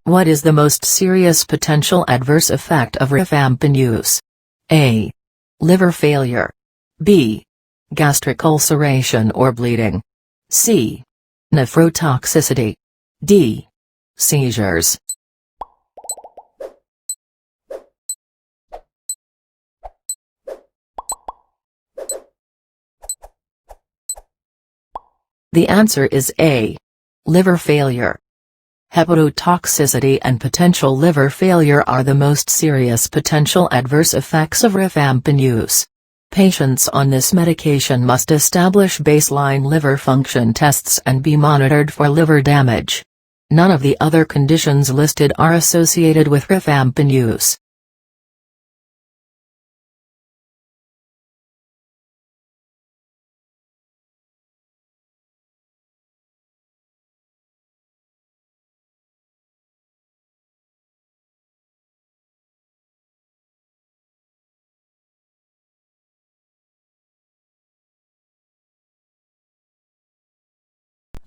What is the most serious potential adverse effect of rifampin use? A. Liver failure. B. Gastric ulceration or bleeding. C. Nephrotoxicity. D. Seizures. The answer is A. Liver failure. Hepatotoxicity and potential liver failure are the most serious potential adverse effects of rifampin use. Patients on this medication must establish baseline liver function tests and be monitored for liver damage. None of the other conditions listed are associated with rifampin use.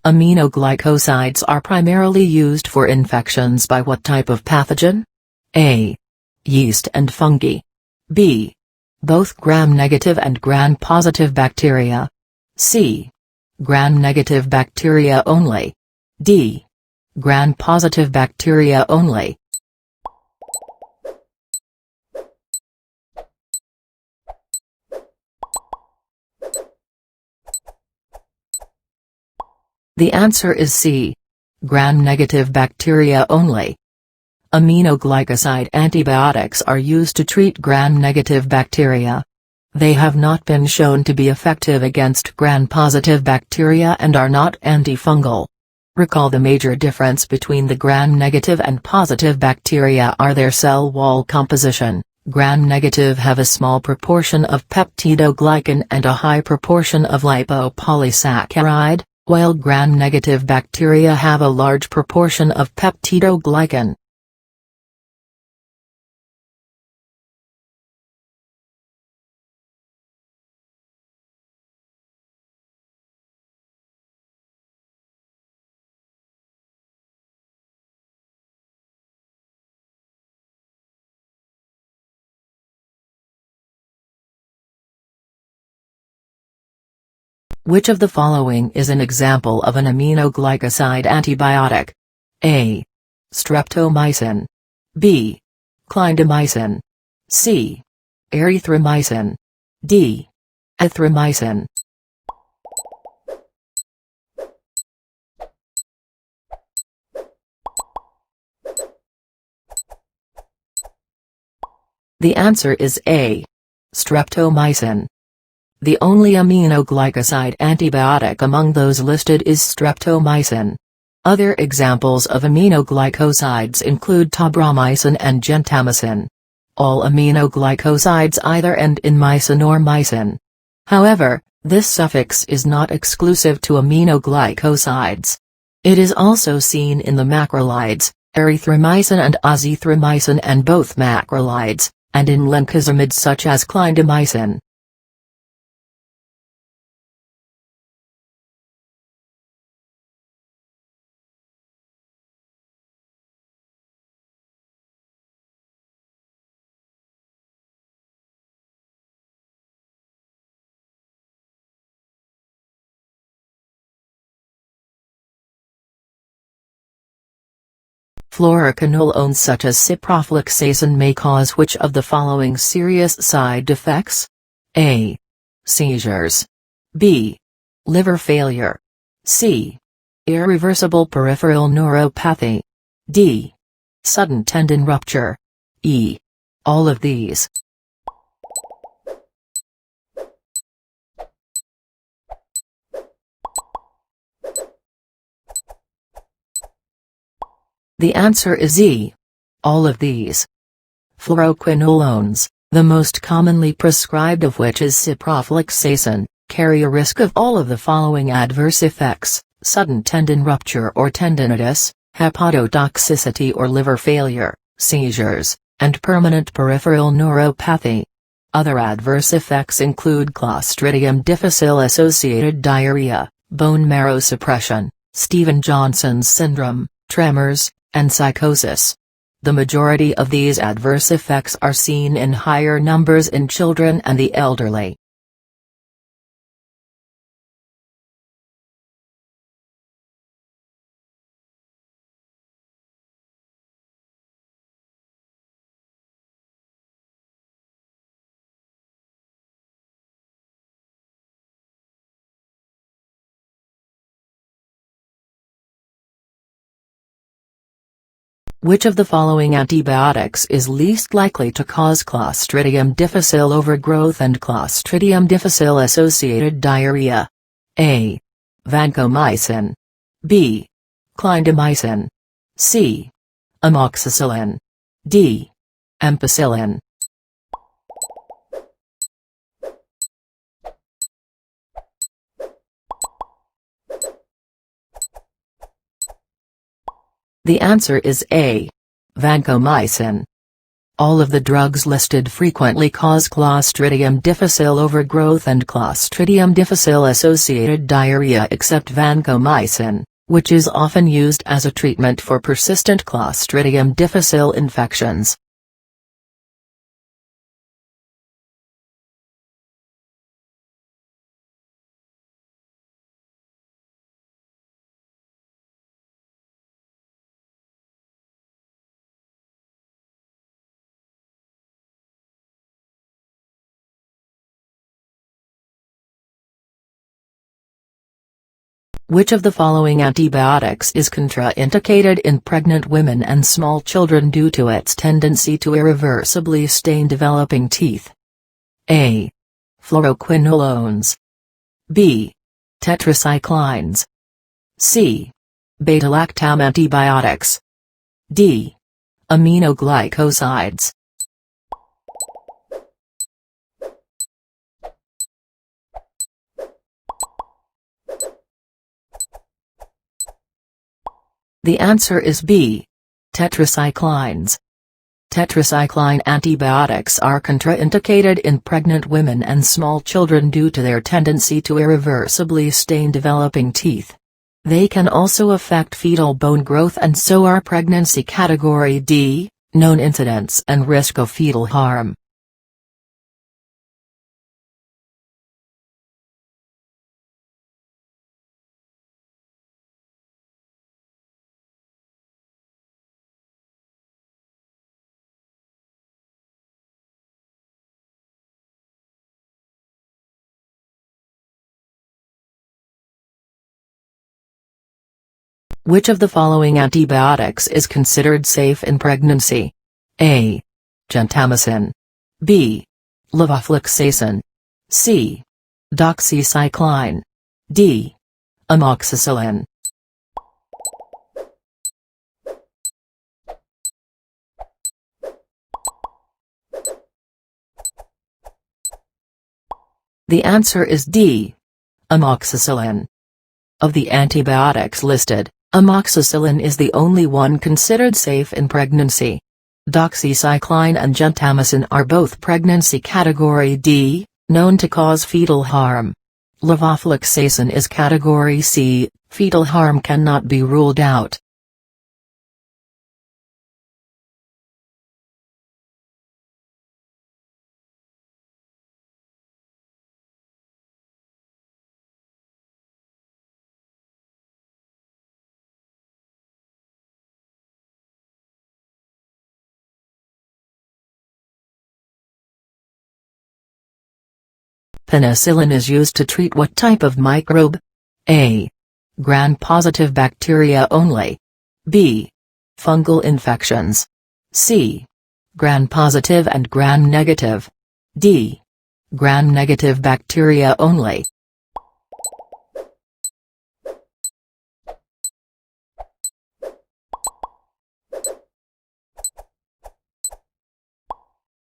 Aminoglycosides are primarily used for infections by what type of pathogen? A. Yeast and fungi. B. Both gram-negative and gram-positive bacteria. C. Gram-negative bacteria only. D. Gram-positive bacteria only. The answer is C. Gram-negative bacteria only. Aminoglycoside antibiotics are used to treat gram-negative bacteria. They have not been shown to be effective against gram-positive bacteria and are not antifungal. Recall the major difference between the gram-negative and positive bacteria are their cell wall composition. Gram-negative have a small proportion of peptidoglycan and a high proportion of lipopolysaccharide, while gram-negative bacteria have a large proportion of peptidoglycan. Which of the following is an example of an aminoglycoside antibiotic? A. Streptomycin. B. Clindamycin. C. Erythromycin. D. Azithromycin. The answer is A. Streptomycin. The only aminoglycoside antibiotic among those listed is streptomycin. Other examples of aminoglycosides include tobramycin and gentamicin. All aminoglycosides either end in mycin or mycin. However, this suffix is not exclusive to aminoglycosides. It is also seen in the macrolides, erythromycin and azithromycin, and both macrolides, and in lincosamides such as clindamycin. Fluoroquinolones such as ciprofloxacin may cause which of the following serious side effects? A. Seizures. B. Liver failure. C. Irreversible peripheral neuropathy. D. Sudden tendon rupture. E. All of these. The answer is E. All of these. Fluoroquinolones, the most commonly prescribed of which is ciprofloxacin, carry a risk of all of the following adverse effects: sudden tendon rupture or tendinitis, hepatotoxicity or liver failure, seizures, and permanent peripheral neuropathy. Other adverse effects include Clostridium difficile-associated diarrhea, bone marrow suppression, Stevens-Johnson syndrome, tremors, and psychosis. The majority of these adverse effects are seen in higher numbers in children and the elderly. Which of the following antibiotics is least likely to cause Clostridium difficile overgrowth and Clostridium difficile associated diarrhea? A. Vancomycin. B. Clindamycin. C. Amoxicillin. D. Ampicillin. The answer is A. Vancomycin. All of the drugs listed frequently cause Clostridium difficile overgrowth and Clostridium difficile associated diarrhea except vancomycin, which is often used as a treatment for persistent Clostridium difficile infections. Which of the following antibiotics is contraindicated in pregnant women and small children due to its tendency to irreversibly stain developing teeth? A. Fluoroquinolones. B. Tetracyclines. C. Beta-lactam antibiotics. D. Aminoglycosides. The answer is B. Tetracyclines. Tetracycline antibiotics are contraindicated in pregnant women and small children due to their tendency to irreversibly stain developing teeth. They can also affect fetal bone growth and so are pregnancy category D, known incidence and risk of fetal harm. Which of the following antibiotics is considered safe in pregnancy? A. Gentamicin. B. Levofloxacin. C. Doxycycline. D. Amoxicillin. The answer is D. Amoxicillin. Of the antibiotics listed, amoxicillin is the only one considered safe in pregnancy. Doxycycline and gentamicin are both pregnancy category D, known to cause fetal harm. Levofloxacin is category C, fetal harm cannot be ruled out. Penicillin is used to treat what type of microbe? A. Gram-positive bacteria only. B. Fungal infections. C. Gram-positive and gram-negative. D. Gram-negative bacteria only.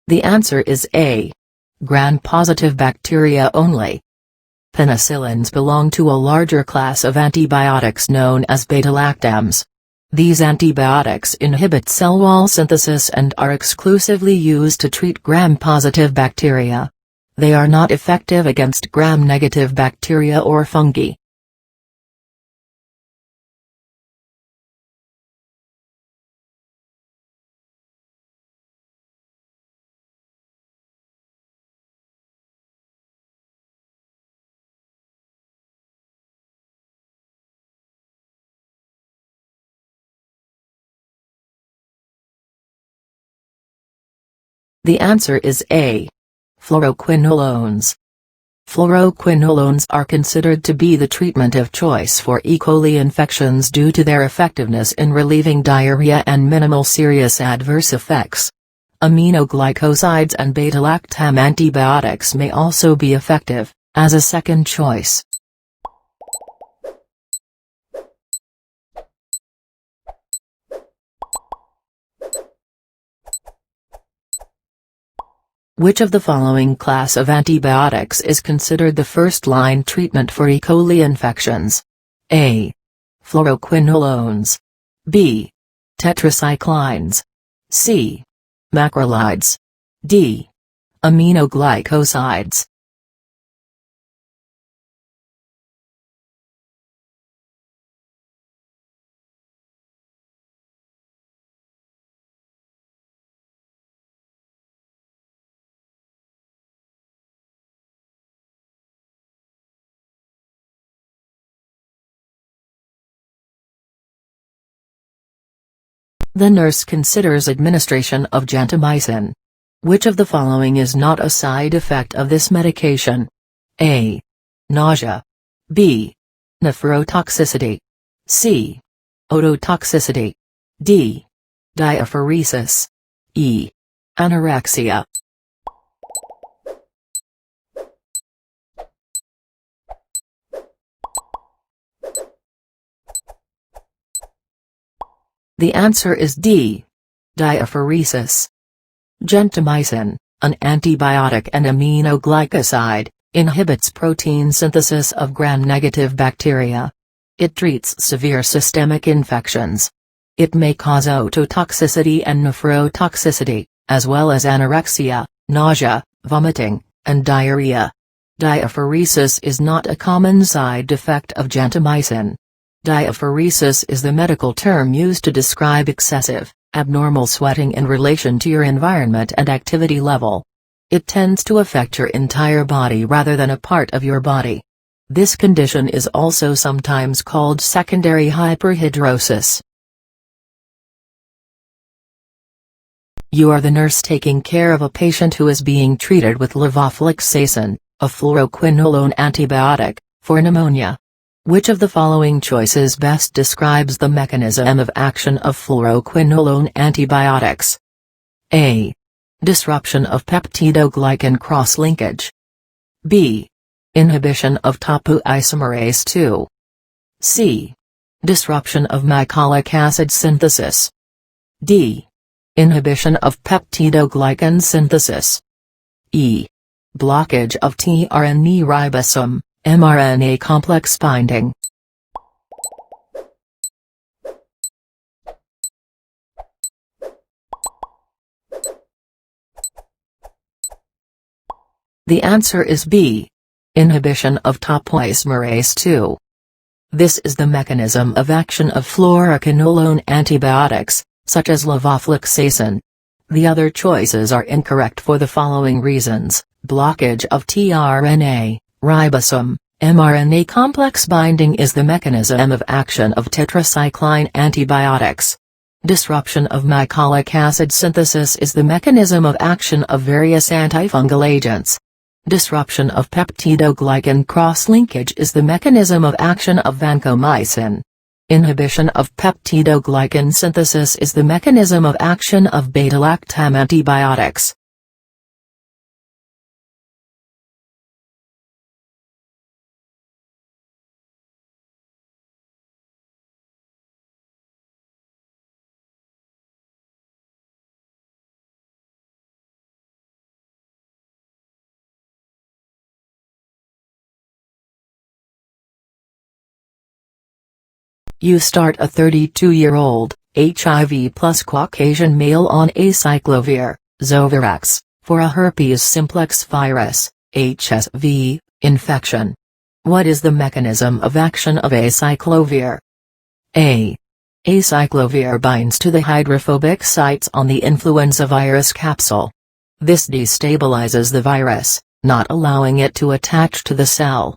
The answer is A. Gram-positive bacteria only. Penicillins belong to a larger class of antibiotics known as beta-lactams. These antibiotics inhibit cell wall synthesis and are exclusively used to treat gram-positive bacteria. They are not effective against gram-negative bacteria or fungi. The answer is A. Fluoroquinolones. Fluoroquinolones are considered to be the treatment of choice for E. coli infections due to their effectiveness in relieving diarrhea and minimal serious adverse effects. Aminoglycosides and beta-lactam antibiotics may also be effective, as a second choice. Which of the following class of antibiotics is considered the first-line treatment for E. coli infections? A. Fluoroquinolones. B. Tetracyclines. C. Macrolides. D. Aminoglycosides. The nurse considers administration of gentamicin. Which of the following is not a side effect of this medication? A. Nausea. B. Nephrotoxicity. C. Ototoxicity. D. Diaphoresis. E. Anorexia. The answer is D. Diaphoresis. Gentamicin, an antibiotic and aminoglycoside, inhibits protein synthesis of gram-negative bacteria. It treats severe systemic infections. It may cause ototoxicity and nephrotoxicity, as well as anorexia, nausea, vomiting, and diarrhea. Diaphoresis is not a common side effect of gentamicin. Diaphoresis is the medical term used to describe excessive, abnormal sweating in relation to your environment and activity level. It tends to affect your entire body rather than a part of your body. This condition is also sometimes called secondary hyperhidrosis. You are the nurse taking care of a patient who is being treated with levofloxacin, a fluoroquinolone antibiotic, for pneumonia. Which of the following choices best describes the mechanism of action of fluoroquinolone antibiotics? A. Disruption of peptidoglycan cross-linkage. B. Inhibition of topoisomerase II. C. Disruption of mycolic acid synthesis. D. Inhibition of peptidoglycan synthesis. E. Blockage of tRNA ribosome, mRNA complex binding. The answer is B. Inhibition of topoisomerase II. This is the mechanism of action of fluoroquinolone antibiotics, such as levofloxacin. The other choices are incorrect for the following reasons: blockage of tRNA, ribosome, mRNA complex binding is the mechanism of action of tetracycline antibiotics. Disruption of mycolic acid synthesis is the mechanism of action of various antifungal agents. Disruption of peptidoglycan cross-linkage is the mechanism of action of vancomycin. Inhibition of peptidoglycan synthesis is the mechanism of action of beta-lactam antibiotics. You start a 32-year-old, HIV plus Caucasian male on acyclovir, Zovirax, for a herpes simplex virus, HSV, infection. What is the mechanism of action of acyclovir? A. Acyclovir binds to the hydrophobic sites on the influenza virus capsule. This destabilizes the virus, not allowing it to attach to the cell.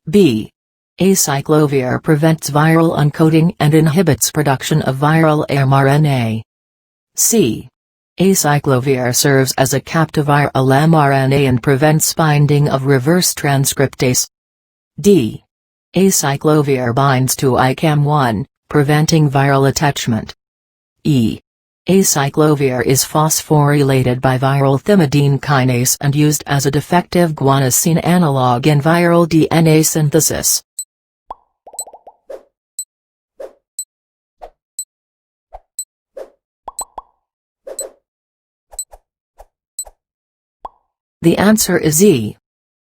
B. Acyclovir prevents viral uncoating and inhibits production of viral mRNA. C. Acyclovir serves as a captoviral mRNA and prevents binding of reverse transcriptase. D. Acyclovir binds to ICAM1, preventing viral attachment. E. Acyclovir is phosphorylated by viral thymidine kinase and used as a defective guanosine analog in viral DNA synthesis. The answer is E.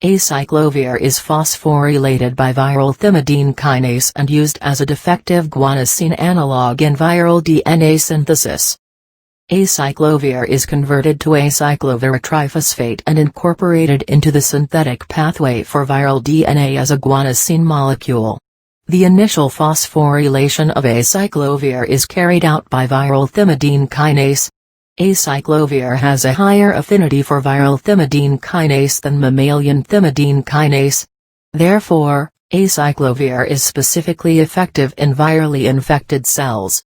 Acyclovir is phosphorylated by viral thymidine kinase and used as a defective guanosine analog in viral DNA synthesis. Acyclovir is converted to acyclovir triphosphate and incorporated into the synthetic pathway for viral DNA as a guanosine molecule. The initial phosphorylation of acyclovir is carried out by viral thymidine kinase. Acyclovir has a higher affinity for viral thymidine kinase than mammalian thymidine kinase. Therefore, acyclovir is specifically effective in virally infected cells.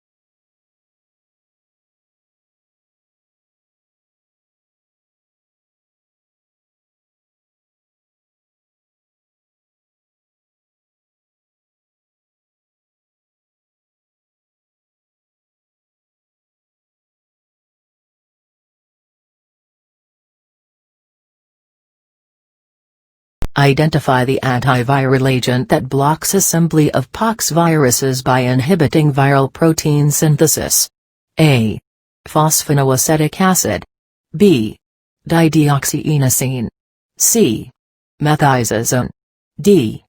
Identify the antiviral agent that blocks assembly of pox viruses by inhibiting viral protein synthesis. A. Phosphanoacetic acid. B. Dideoxyinacine. C. Methizazone. D.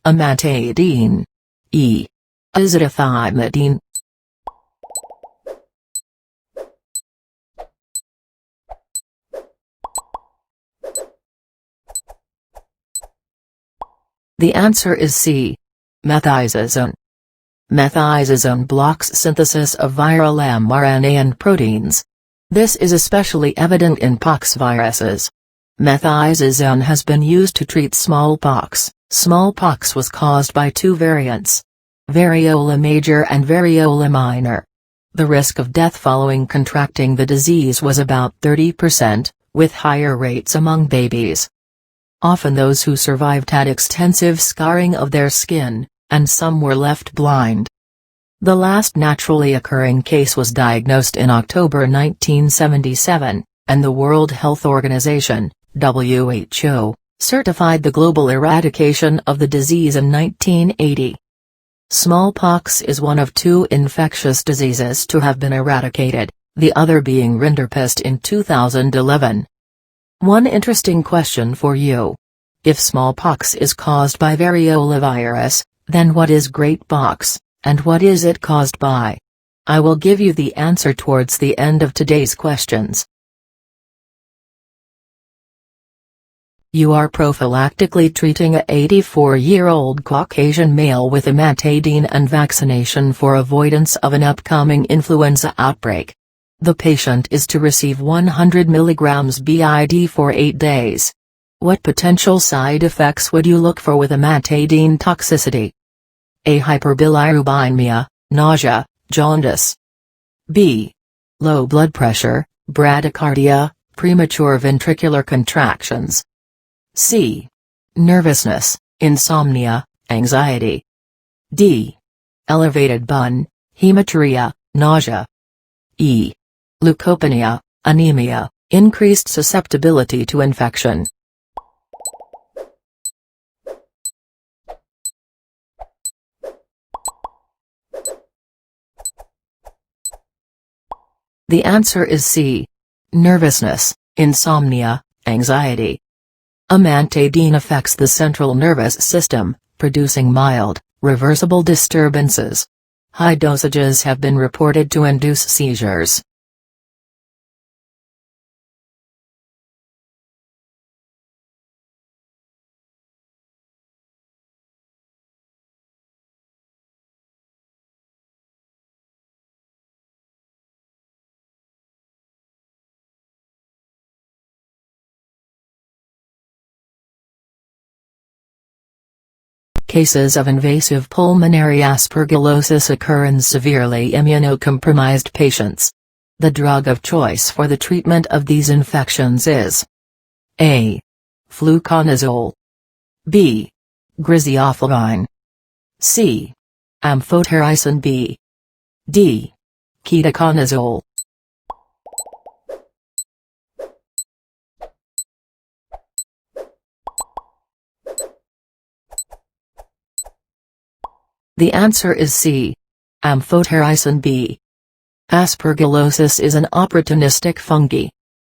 Amantadine. E. Azidothymidine. The answer is C. Methizazone. Methizazone blocks synthesis of viral mRNA and proteins. This is especially evident in pox viruses. Methizazone has been used to treat smallpox. Smallpox was caused by two variants, variola major and variola minor. The risk of death following contracting the disease was about 30%, with higher rates among babies. Often those who survived had extensive scarring of their skin, and some were left blind. The last naturally occurring case was diagnosed in October 1977, and the World Health Organization, WHO, certified the global eradication of the disease in 1980. Smallpox is one of two infectious diseases to have been eradicated, the other being rinderpest in 2011. One interesting question for you. If smallpox is caused by variola virus, then what is great pox, and what is it caused by? I will give you the answer towards the end of today's questions. You are prophylactically treating a 84-year-old Caucasian male with amantadine and vaccination for avoidance of an upcoming influenza outbreak. The patient is to receive 100 mg BID for 8 days. What potential side effects would you look for with amantadine toxicity? A. Hyperbilirubinemia, nausea, jaundice. B. Low blood pressure, bradycardia, premature ventricular contractions. C. Nervousness, insomnia, anxiety. D. Elevated BUN, hematuria, nausea. E. Leukopenia, anemia, increased susceptibility to infection. The answer is C. Nervousness, insomnia, anxiety. Amantadine affects the central nervous system, producing mild, reversible disturbances. High dosages have been reported to induce seizures. Cases of invasive pulmonary aspergillosis occur in severely immunocompromised patients. The drug of choice for the treatment of these infections is A. Fluconazole, B. Griseofulvine, C. Amphotericin B, D. Ketoconazole. The answer is C. Amphotericin B. Aspergillosis is an opportunistic fungi.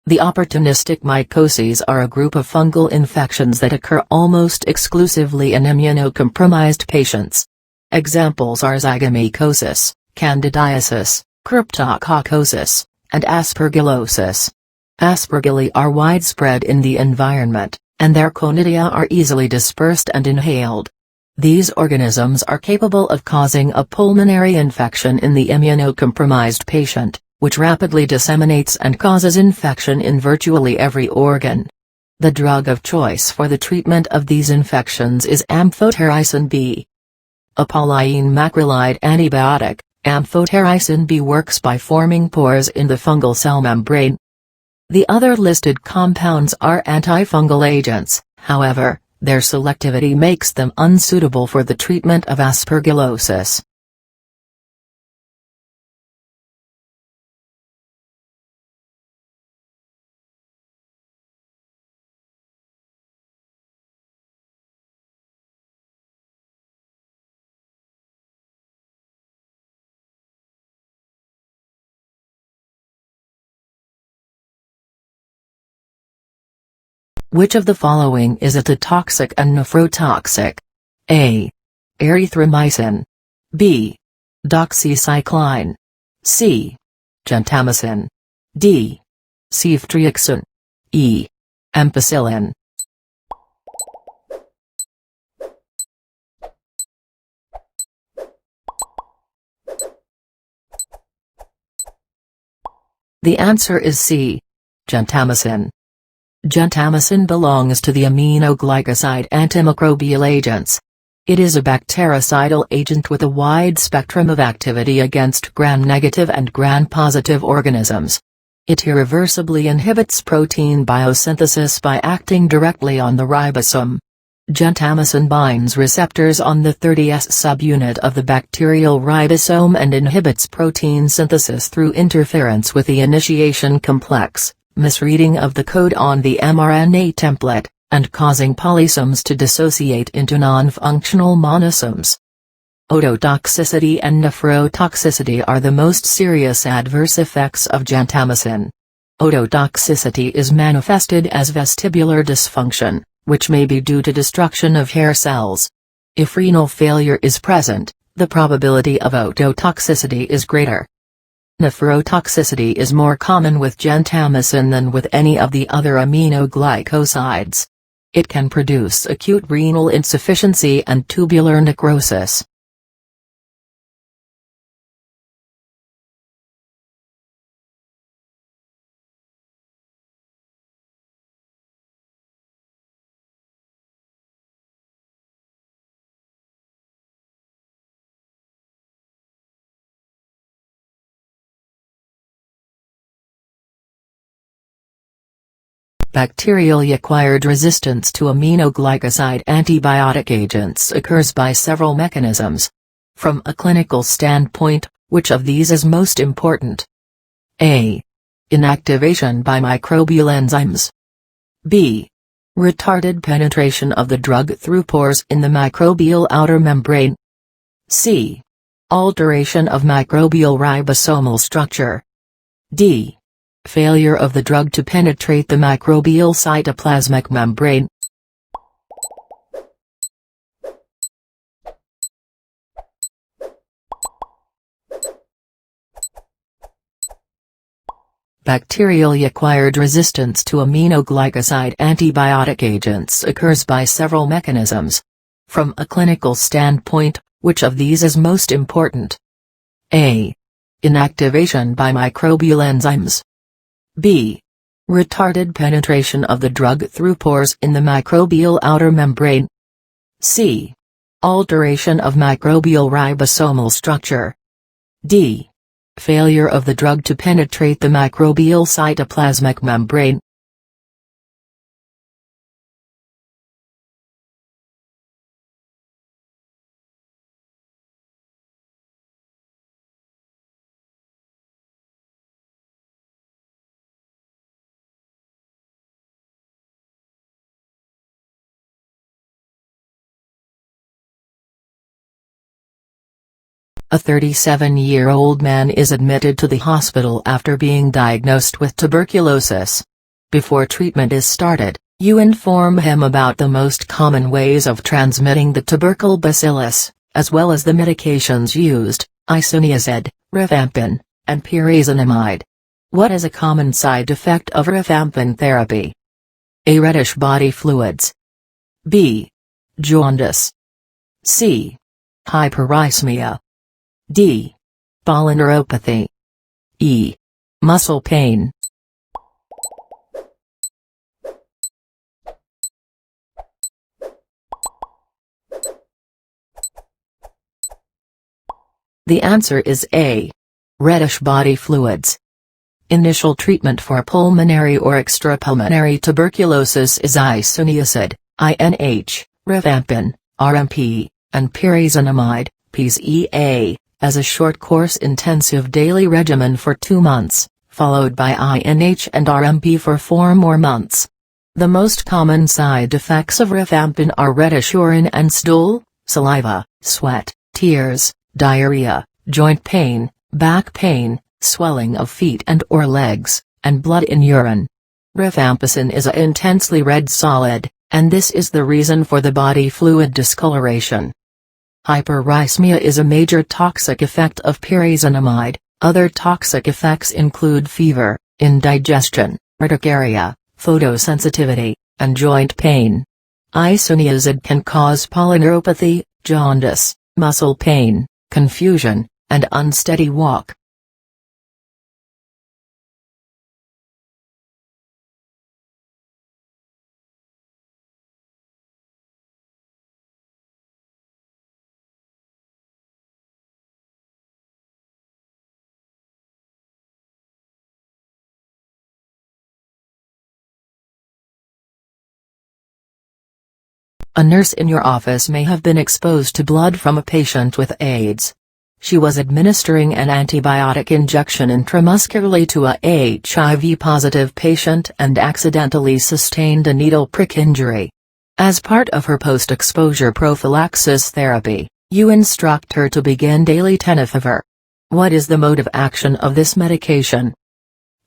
The opportunistic mycoses are a group of fungal infections that occur almost exclusively in immunocompromised patients. Examples are zygomycosis, candidiasis, cryptococcosis, and aspergillosis. Aspergilli are widespread in the environment, and their conidia are easily dispersed and inhaled. These organisms are capable of causing a pulmonary infection in the immunocompromised patient, which rapidly disseminates and causes infection in virtually every organ. The drug of choice for the treatment of these infections is amphotericin B. A polyene macrolide antibiotic, amphotericin B works by forming pores in the fungal cell membrane. The other listed compounds are antifungal agents, however, their selectivity makes them unsuitable for the treatment of aspergillosis. Which of the following is atotoxic and nephrotoxic? A. Erythromycin, B. Doxycycline, C. Gentamicin, D. Ceftriaxone, E. Ampicillin. The answer is C. Gentamicin. Gentamicin belongs to the aminoglycoside antimicrobial agents. It is a bactericidal agent with a wide spectrum of activity against gram-negative and gram-positive organisms. It irreversibly inhibits protein biosynthesis by acting directly on the ribosome. Gentamicin binds receptors on the 30S subunit of the bacterial ribosome and inhibits protein synthesis through interference with the initiation complex, misreading of the code on the mRNA template, and causing polysomes to dissociate into non-functional monosomes. Ototoxicity and nephrotoxicity are the most serious adverse effects of gentamicin. Ototoxicity is manifested as vestibular dysfunction, which may be due to destruction of hair cells. If renal failure is present, the probability of ototoxicity is greater. Nephrotoxicity is more common with gentamicin than with any of the other aminoglycosides. It can produce acute renal insufficiency and tubular necrosis. Bacterial-acquired resistance to aminoglycoside antibiotic agents occurs by several mechanisms. From a clinical standpoint, which of these is most important? A. Inactivation by microbial enzymes. B. Retarded penetration of the drug through pores in the microbial outer membrane. C. Alteration of microbial ribosomal structure. D. Failure of the drug to penetrate the microbial cytoplasmic membrane. Bacterial-acquired resistance to aminoglycoside antibiotic agents occurs by several mechanisms. From a clinical standpoint, which of these is most important? A. Inactivation by microbial enzymes. B. Retarded penetration of the drug through pores in the microbial outer membrane. C. Alteration of microbial ribosomal structure. D. Failure of the drug to penetrate the microbial cytoplasmic membrane. A 37-year-old man is admitted to the hospital after being diagnosed with tuberculosis. Before treatment is started, you inform him about the most common ways of transmitting the tubercle bacillus, as well as the medications used, isoniazid, rifampin, and pyrazinamide. What is a common side effect of rifampin therapy? A. Reddish body fluids. B. Jaundice. C. Hyperrhythmia. D. Polyneuropathy. E. Muscle pain. The answer is A. Reddish body fluids. Initial treatment for pulmonary or extrapulmonary tuberculosis is isoniazid, INH, rifampin, RMP, and pyrazinamide, PZEA, as a short-course intensive daily regimen for 2 months, followed by INH and RMP for 4 more months. The most common side effects of rifampin are reddish urine and stool, saliva, sweat, tears, diarrhea, joint pain, back pain, swelling of feet and/or legs, and blood in urine. Rifampicin is an intensely red solid, and this is the reason for the body fluid discoloration. Hyperrhythmia is a major toxic effect of pyrazinamide. Other toxic effects include fever, indigestion, urticaria, photosensitivity, and joint pain. Isoniazid can cause polyneuropathy, jaundice, muscle pain, confusion, and unsteady walk. A nurse in your office may have been exposed to blood from a patient with AIDS. She was administering an antibiotic injection intramuscularly to a HIV-positive patient and accidentally sustained a needle prick injury. As part of her post-exposure prophylaxis therapy, you instruct her to begin daily tenofovir. What is the mode of action of this medication?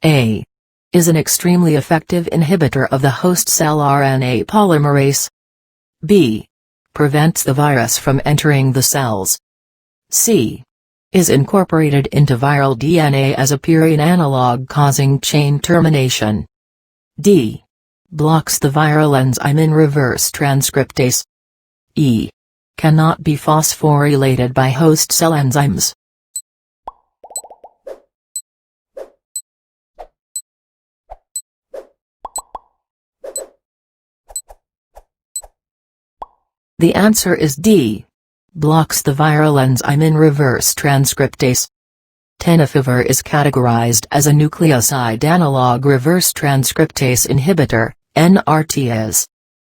A. Is an extremely effective inhibitor of the host cell RNA polymerase. B. Prevents the virus from entering the cells. C. Is incorporated into viral DNA as a purine analog causing chain termination. D. Blocks the viral enzyme in reverse transcriptase. E. Cannot be phosphorylated by host cell enzymes. The answer is D. Blocks the viral enzyme in reverse transcriptase. Tenofovir is categorized as a nucleoside analog reverse transcriptase inhibitor, NRTase.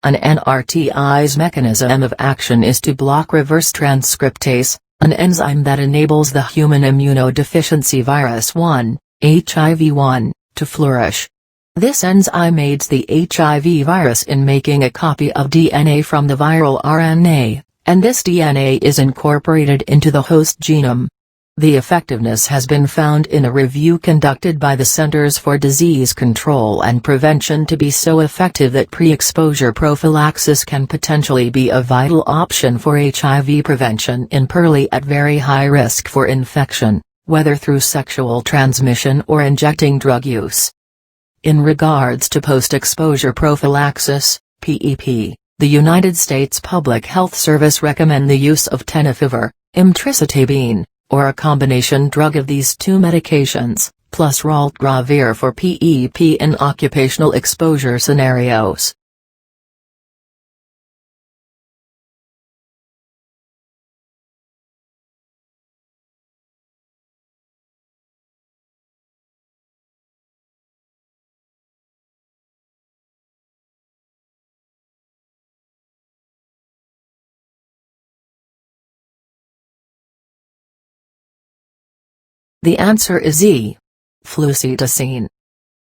An NRTI's mechanism of action is to block reverse transcriptase, an enzyme that enables the human immunodeficiency virus 1, HIV-1, to flourish. This enzyme aids the HIV virus in making a copy of DNA from the viral RNA, and this DNA is incorporated into the host genome. The effectiveness has been found in a review conducted by the Centers for Disease Control and Prevention to be so effective that pre-exposure prophylaxis can potentially be a vital option for HIV prevention in early at very high risk for infection, whether through sexual transmission or injecting drug use. In regards to post-exposure prophylaxis, PEP, the United States Public Health Service recommend the use of tenofovir, emtricitabine, or a combination drug of these 2 medications, plus raltegravir for PEP in occupational exposure scenarios. The answer is E. Flucytosine.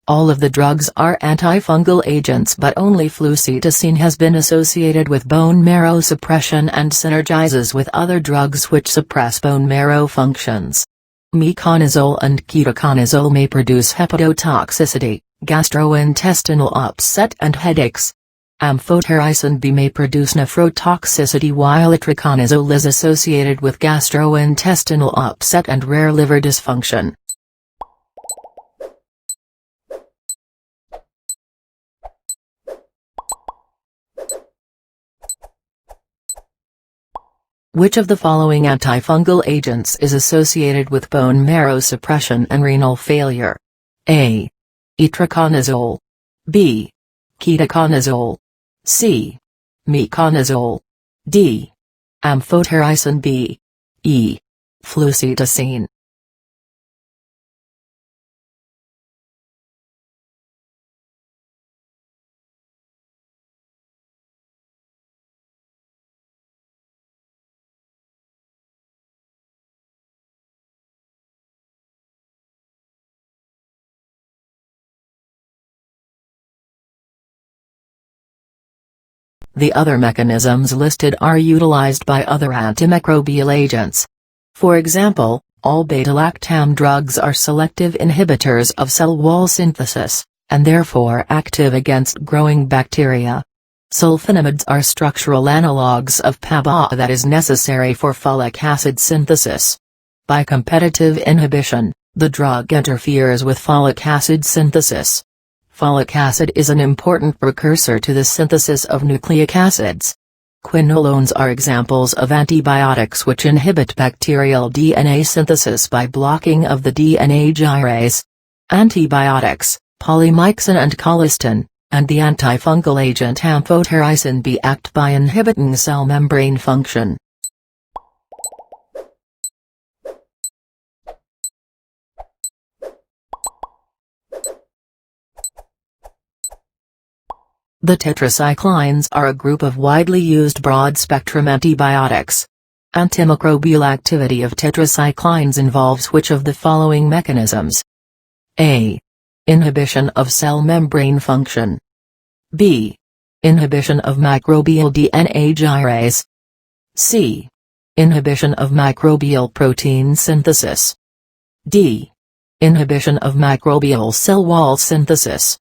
All of the drugs are antifungal agents, but only flucytosine has been associated with bone marrow suppression and synergizes with other drugs which suppress bone marrow functions. Meconazole and ketoconazole may produce hepatotoxicity, gastrointestinal upset and headaches. Amphotericin B may produce nephrotoxicity, while itraconazole is associated with gastrointestinal upset and rare liver dysfunction. Which of the following antifungal agents is associated with bone marrow suppression and renal failure? A. Itraconazole. B. Ketoconazole. C. Meconazole. D. Amphotericin B. E. Flucytosine. The other mechanisms listed are utilized by other antimicrobial agents. For example, all beta-lactam drugs are selective inhibitors of cell wall synthesis, and therefore active against growing bacteria. Sulfonamides are structural analogues of PABA that is necessary for folic acid synthesis. By competitive inhibition, the drug interferes with folic acid synthesis. Folic acid is an important precursor to the synthesis of nucleic acids. Quinolones are examples of antibiotics which inhibit bacterial DNA synthesis by blocking of the DNA gyrase. Antibiotics, polymyxin and colistin, and the antifungal agent amphotericin B act by inhibiting cell membrane function. The tetracyclines are a group of widely used broad-spectrum antibiotics. Antimicrobial activity of tetracyclines involves which of the following mechanisms? A. Inhibition of cell membrane function. B. Inhibition of microbial DNA gyrase. C. Inhibition of microbial protein synthesis. D. Inhibition of microbial cell wall synthesis.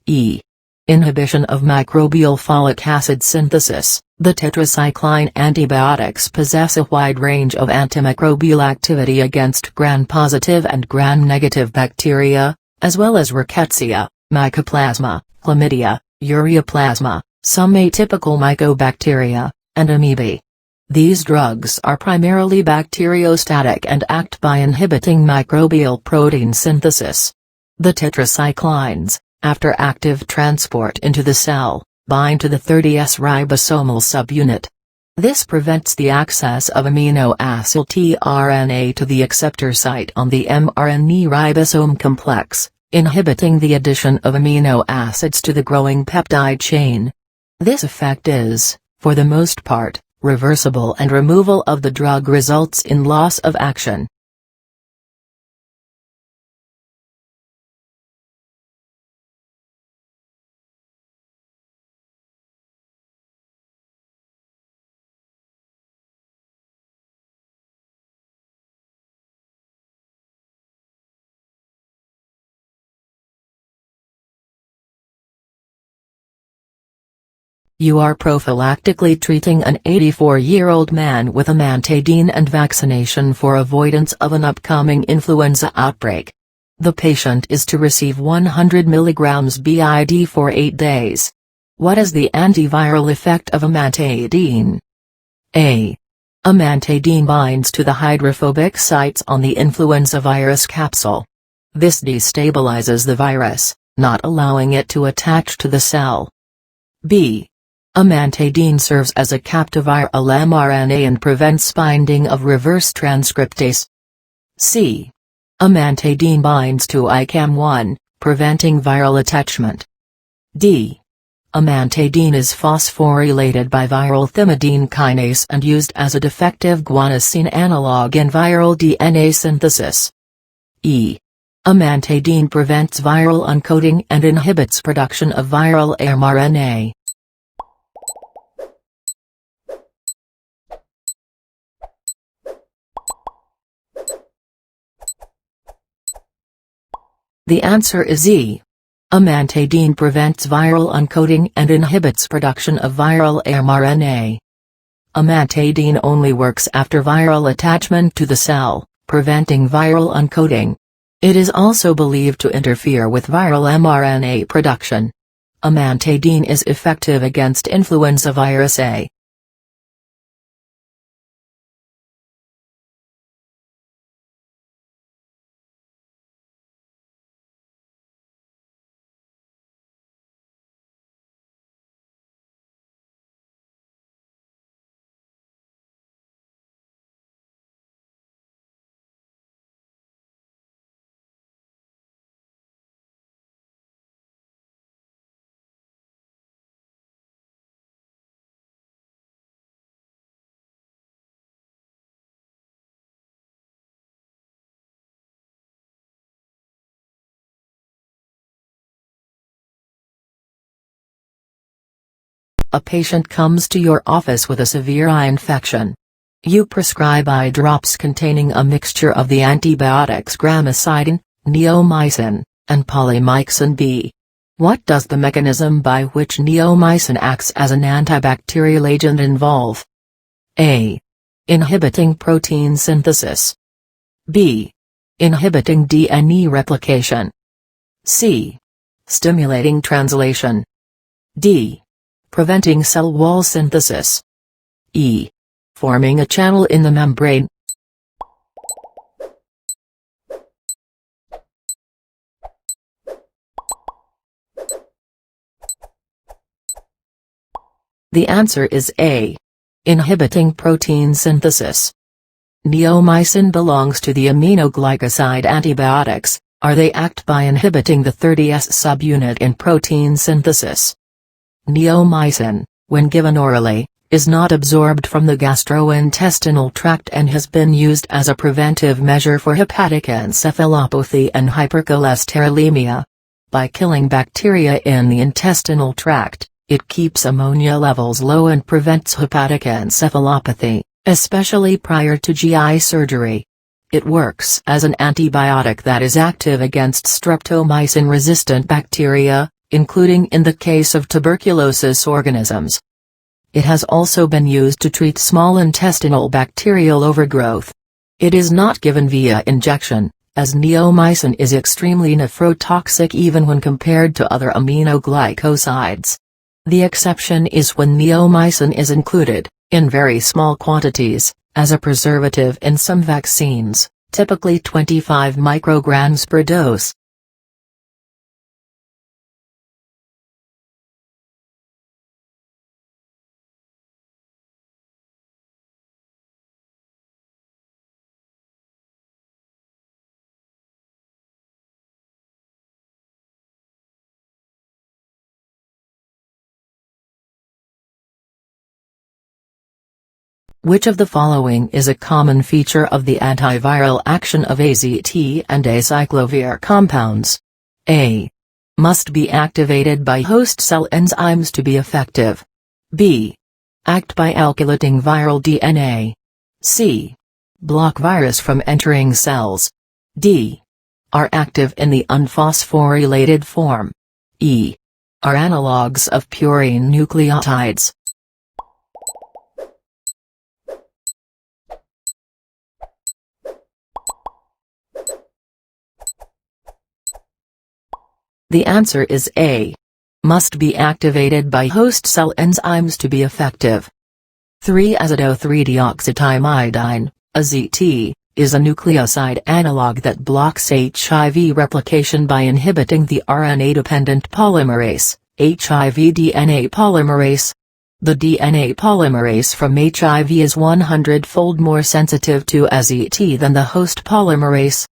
E. Inhibition of microbial folic acid synthesis. The tetracycline antibiotics possess a wide range of antimicrobial activity against gram-positive and gram-negative bacteria, as well as rickettsia, mycoplasma, chlamydia, ureaplasma, some atypical mycobacteria, and amoebae. These drugs are primarily bacteriostatic and act by inhibiting microbial protein synthesis. The tetracyclines, after active transport into the cell, bind to the 30S ribosomal subunit. This prevents the access of amino acid tRNA to the acceptor site on the mRNA ribosome complex, inhibiting the addition of amino acids to the growing peptide chain. This effect is, for the most part, reversible, and removal of the drug results in loss of action. You are prophylactically treating an 84-year-old man with amantadine and vaccination for avoidance of an upcoming influenza outbreak. The patient is to receive 100 mg BID for 8 days. What is the antiviral effect of amantadine? A. Amantadine binds to the hydrophobic sites on the influenza virus capsule. This destabilizes the virus, not allowing it to attach to the cell. B. Amantadine serves as a captoviral mRNA and prevents binding of reverse transcriptase. C. Amantadine binds to ICAM1, preventing viral attachment. D. Amantadine is phosphorylated by viral thymidine kinase and used as a defective guanosine analog in viral DNA synthesis. E. Amantadine prevents viral uncoating and inhibits production of viral mRNA. The answer is E. Amantadine prevents viral uncoating and inhibits production of viral mRNA. Amantadine only works after viral attachment to the cell, preventing viral uncoating. It is also believed to interfere with viral mRNA production. Amantadine is effective against influenza virus A. A patient comes to your office with a severe eye infection. You prescribe eye drops containing a mixture of the antibiotics gramicidin, neomycin, and polymyxin B. What does the mechanism by which neomycin acts as an antibacterial agent involve? A. Inhibiting protein synthesis. B. Inhibiting DNA replication. C. Stimulating translation. D. Preventing cell wall synthesis. E. Forming a channel in the membrane. The answer is A. Inhibiting protein synthesis. Neomycin belongs to the aminoglycoside antibiotics. They act by inhibiting the 30S subunit in protein synthesis. Neomycin, when given orally, is not absorbed from the gastrointestinal tract and has been used as a preventive measure for hepatic encephalopathy and hypercholesterolemia. By killing bacteria in the intestinal tract, it keeps ammonia levels low and prevents hepatic encephalopathy, especially prior to GI surgery. It works as an antibiotic that is active against streptomycin-resistant bacteria, including in the case of tuberculosis organisms. It has also been used to treat small intestinal bacterial overgrowth. It is not given via injection, as neomycin is extremely nephrotoxic even when compared to other aminoglycosides. The exception is when neomycin is included, in very small quantities, as a preservative in some vaccines, typically 25 micrograms per dose. Which of the following is a common feature of the antiviral action of AZT and acyclovir compounds? A. Must be activated by host cell enzymes to be effective. B. Act by alkylating viral DNA. C. Block virus from entering cells. D. Are active in the unphosphorylated form. E. Are analogues of purine nucleotides. The answer is A. Must be activated by host cell enzymes to be effective. 3-azido-3-deoxythymidine, AZT, is a nucleoside analog that blocks HIV replication by inhibiting the RNA-dependent polymerase, HIV DNA polymerase. The DNA polymerase from HIV is 100-fold more sensitive to AZT than the host polymerase.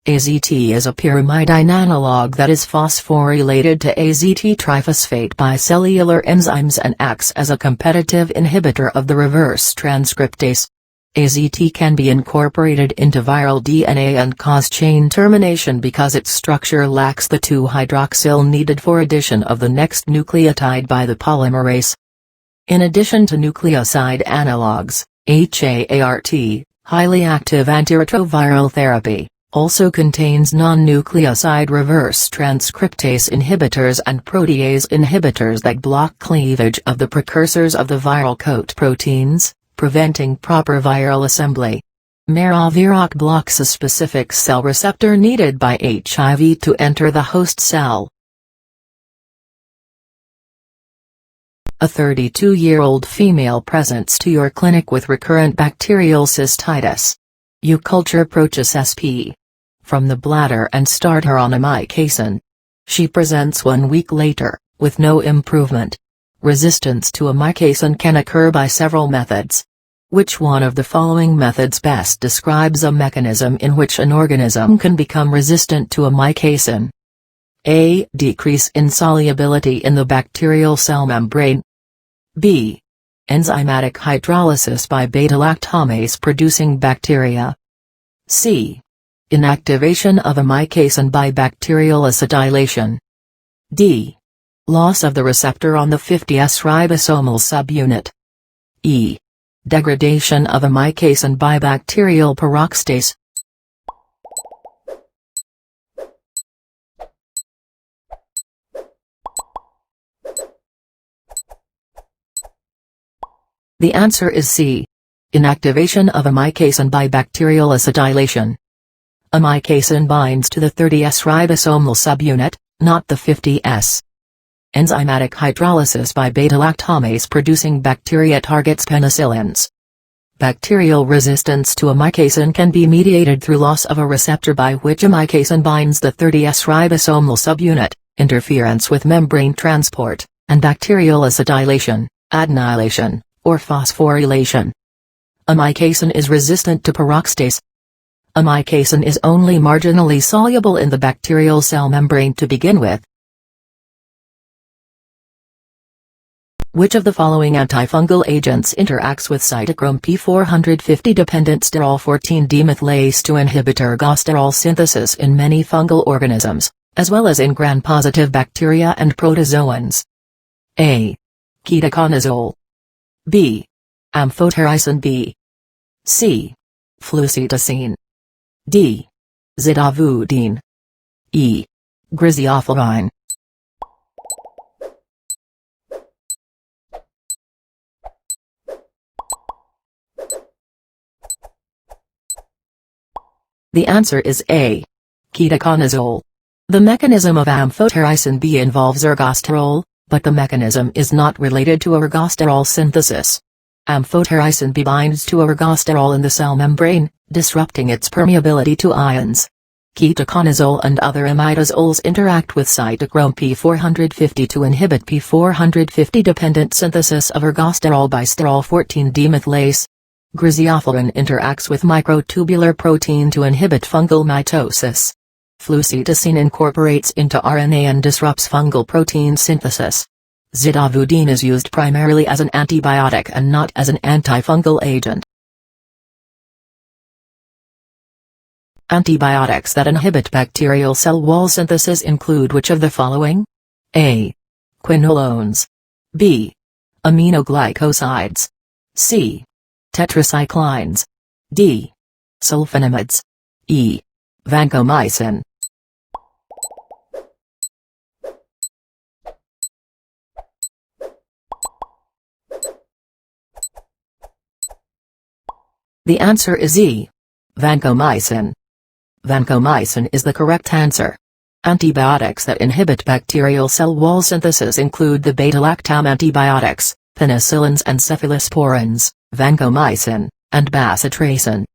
AZT is a pyrimidine analog that is phosphorylated to AZT triphosphate bicellular enzymes and acts as a competitive inhibitor of the reverse transcriptase. AZT can be incorporated into viral DNA and cause chain termination because its structure lacks the 2-hydroxyl needed for addition of the next nucleotide by the polymerase. In addition to nucleoside analogues, HAART, highly active antiretroviral therapy, also contains non-nucleoside reverse transcriptase inhibitors and protease inhibitors that block cleavage of the precursors of the viral coat proteins, preventing proper viral assembly. Maraviroc blocks a specific cell receptor needed by HIV to enter the host cell. A 32-year-old female presents to your clinic with recurrent bacterial cystitis. You culture Proteus sp. from the bladder and start her on amikacin. She presents 1 week later, with no improvement. Resistance to amikacin can occur by several methods. Which one of the following methods best describes a mechanism in which an organism can become resistant to amikacin? A. Decrease in solubility in the bacterial cell membrane. B. Enzymatic hydrolysis by beta-lactamase producing bacteria. C. Inactivation of amikacin by bacterial acetylation. D. Loss of the receptor on the 50S ribosomal subunit. E. Degradation of amikacin by bacterial peroxidase. The answer is C. Inactivation of amikacin by bacterial acetylation. Amikacin binds to the 30S ribosomal subunit, not the 50S. Enzymatic hydrolysis by beta-lactamase producing bacteria targets penicillins. Bacterial resistance to amikacin can be mediated through loss of a receptor by which amikacin binds the 30S ribosomal subunit, interference with membrane transport, and bacterial acetylation, adenylation, or phosphorylation. Amikacin is resistant to peroxidase. Amikacin is only marginally soluble in the bacterial cell membrane to begin with. Which of the following antifungal agents interacts with cytochrome P450-dependent sterol 14-demethylase to inhibit ergosterol synthesis in many fungal organisms, as well as in gram-positive bacteria and protozoans? A. Ketoconazole. B. Amphotericin B. C. Flucytosine. D. Zidovudine. E. Griseoflavine. The answer is A. Ketoconazole. The mechanism of amphotericin B involves ergosterol, but the mechanism is not related to ergosterol synthesis. Amphotericin B binds to ergosterol in the cell membrane, disrupting its permeability to ions. Ketoconazole and other imidazoles interact with cytochrome P450 to inhibit P450-dependent synthesis of ergosterol by sterol 14-demethylase. Griseoflavine interacts with microtubular protein to inhibit fungal mitosis. Flucytosine incorporates into RNA and disrupts fungal protein synthesis. Zidovudine is used primarily as an antibiotic and not as an antifungal agent. Antibiotics that inhibit bacterial cell wall synthesis include which of the following? A. Quinolones. B. Aminoglycosides. C. Tetracyclines. D. Sulfonamides. E. Vancomycin. The answer is E. Vancomycin. Vancomycin is the correct answer. Antibiotics that inhibit bacterial cell wall synthesis include the beta-lactam antibiotics, penicillins and cephalosporins, vancomycin, and bacitracin.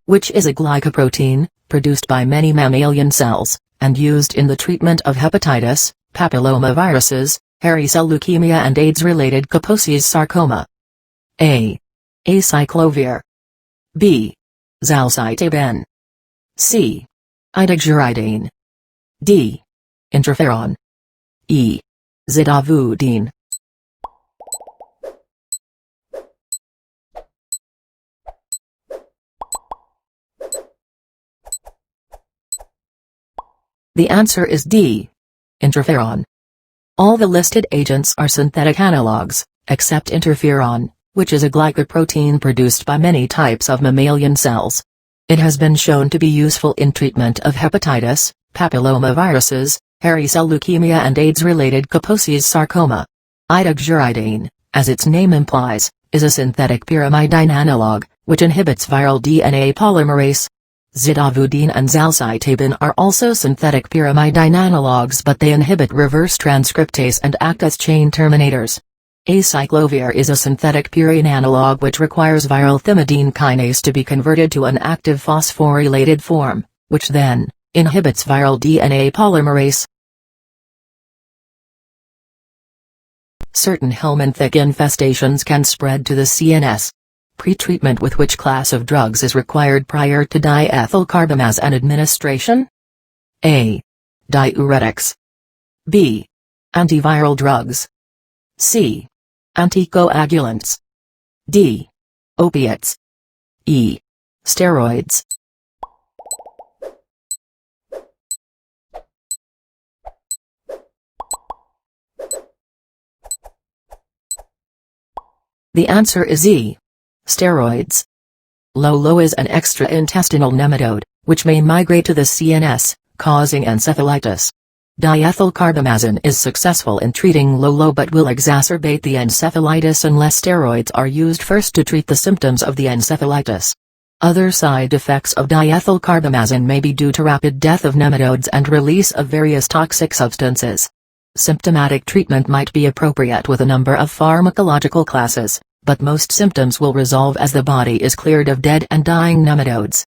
Which is a glycoprotein, produced by many mammalian cells, and used in the treatment of hepatitis, papillomaviruses, hairy cell leukemia and AIDS-related Kaposi's sarcoma. A. Acyclovir. B. Zalcitabine. C. Idaguridine. D. Interferon. E. Zidovudine. The answer is D. Interferon. All the listed agents are synthetic analogues, except interferon, which is a glycoprotein produced by many types of mammalian cells. It has been shown to be useful in treatment of hepatitis, papillomaviruses, hairy cell leukemia and AIDS-related Kaposi's sarcoma. Idaguridine, as its name implies, is a synthetic pyrimidine analog, which inhibits viral DNA polymerase. Zidovudine and zalcitabine are also synthetic pyrimidine analogues, but they inhibit reverse transcriptase and act as chain terminators. Acyclovir is a synthetic purine analog which requires viral thymidine kinase to be converted to an active phosphorylated form, which then inhibits viral DNA polymerase. Certain helminthic infestations can spread to the CNS. Pretreatment with which class of drugs is required prior to diethylcarbamazine administration? A. Diuretics. B. Antiviral drugs. C. Anticoagulants. D. Opiates. E. Steroids. The answer is E. Steroids. LoLo is an extraintestinal nematode, which may migrate to the CNS, causing encephalitis. Diethylcarbamazine is successful in treating LoLo but will exacerbate the encephalitis unless steroids are used first to treat the symptoms of the encephalitis. Other side effects of diethylcarbamazine may be due to rapid death of nematodes and release of various toxic substances. Symptomatic treatment might be appropriate with a number of pharmacological classes, but most symptoms will resolve as the body is cleared of dead and dying nematodes.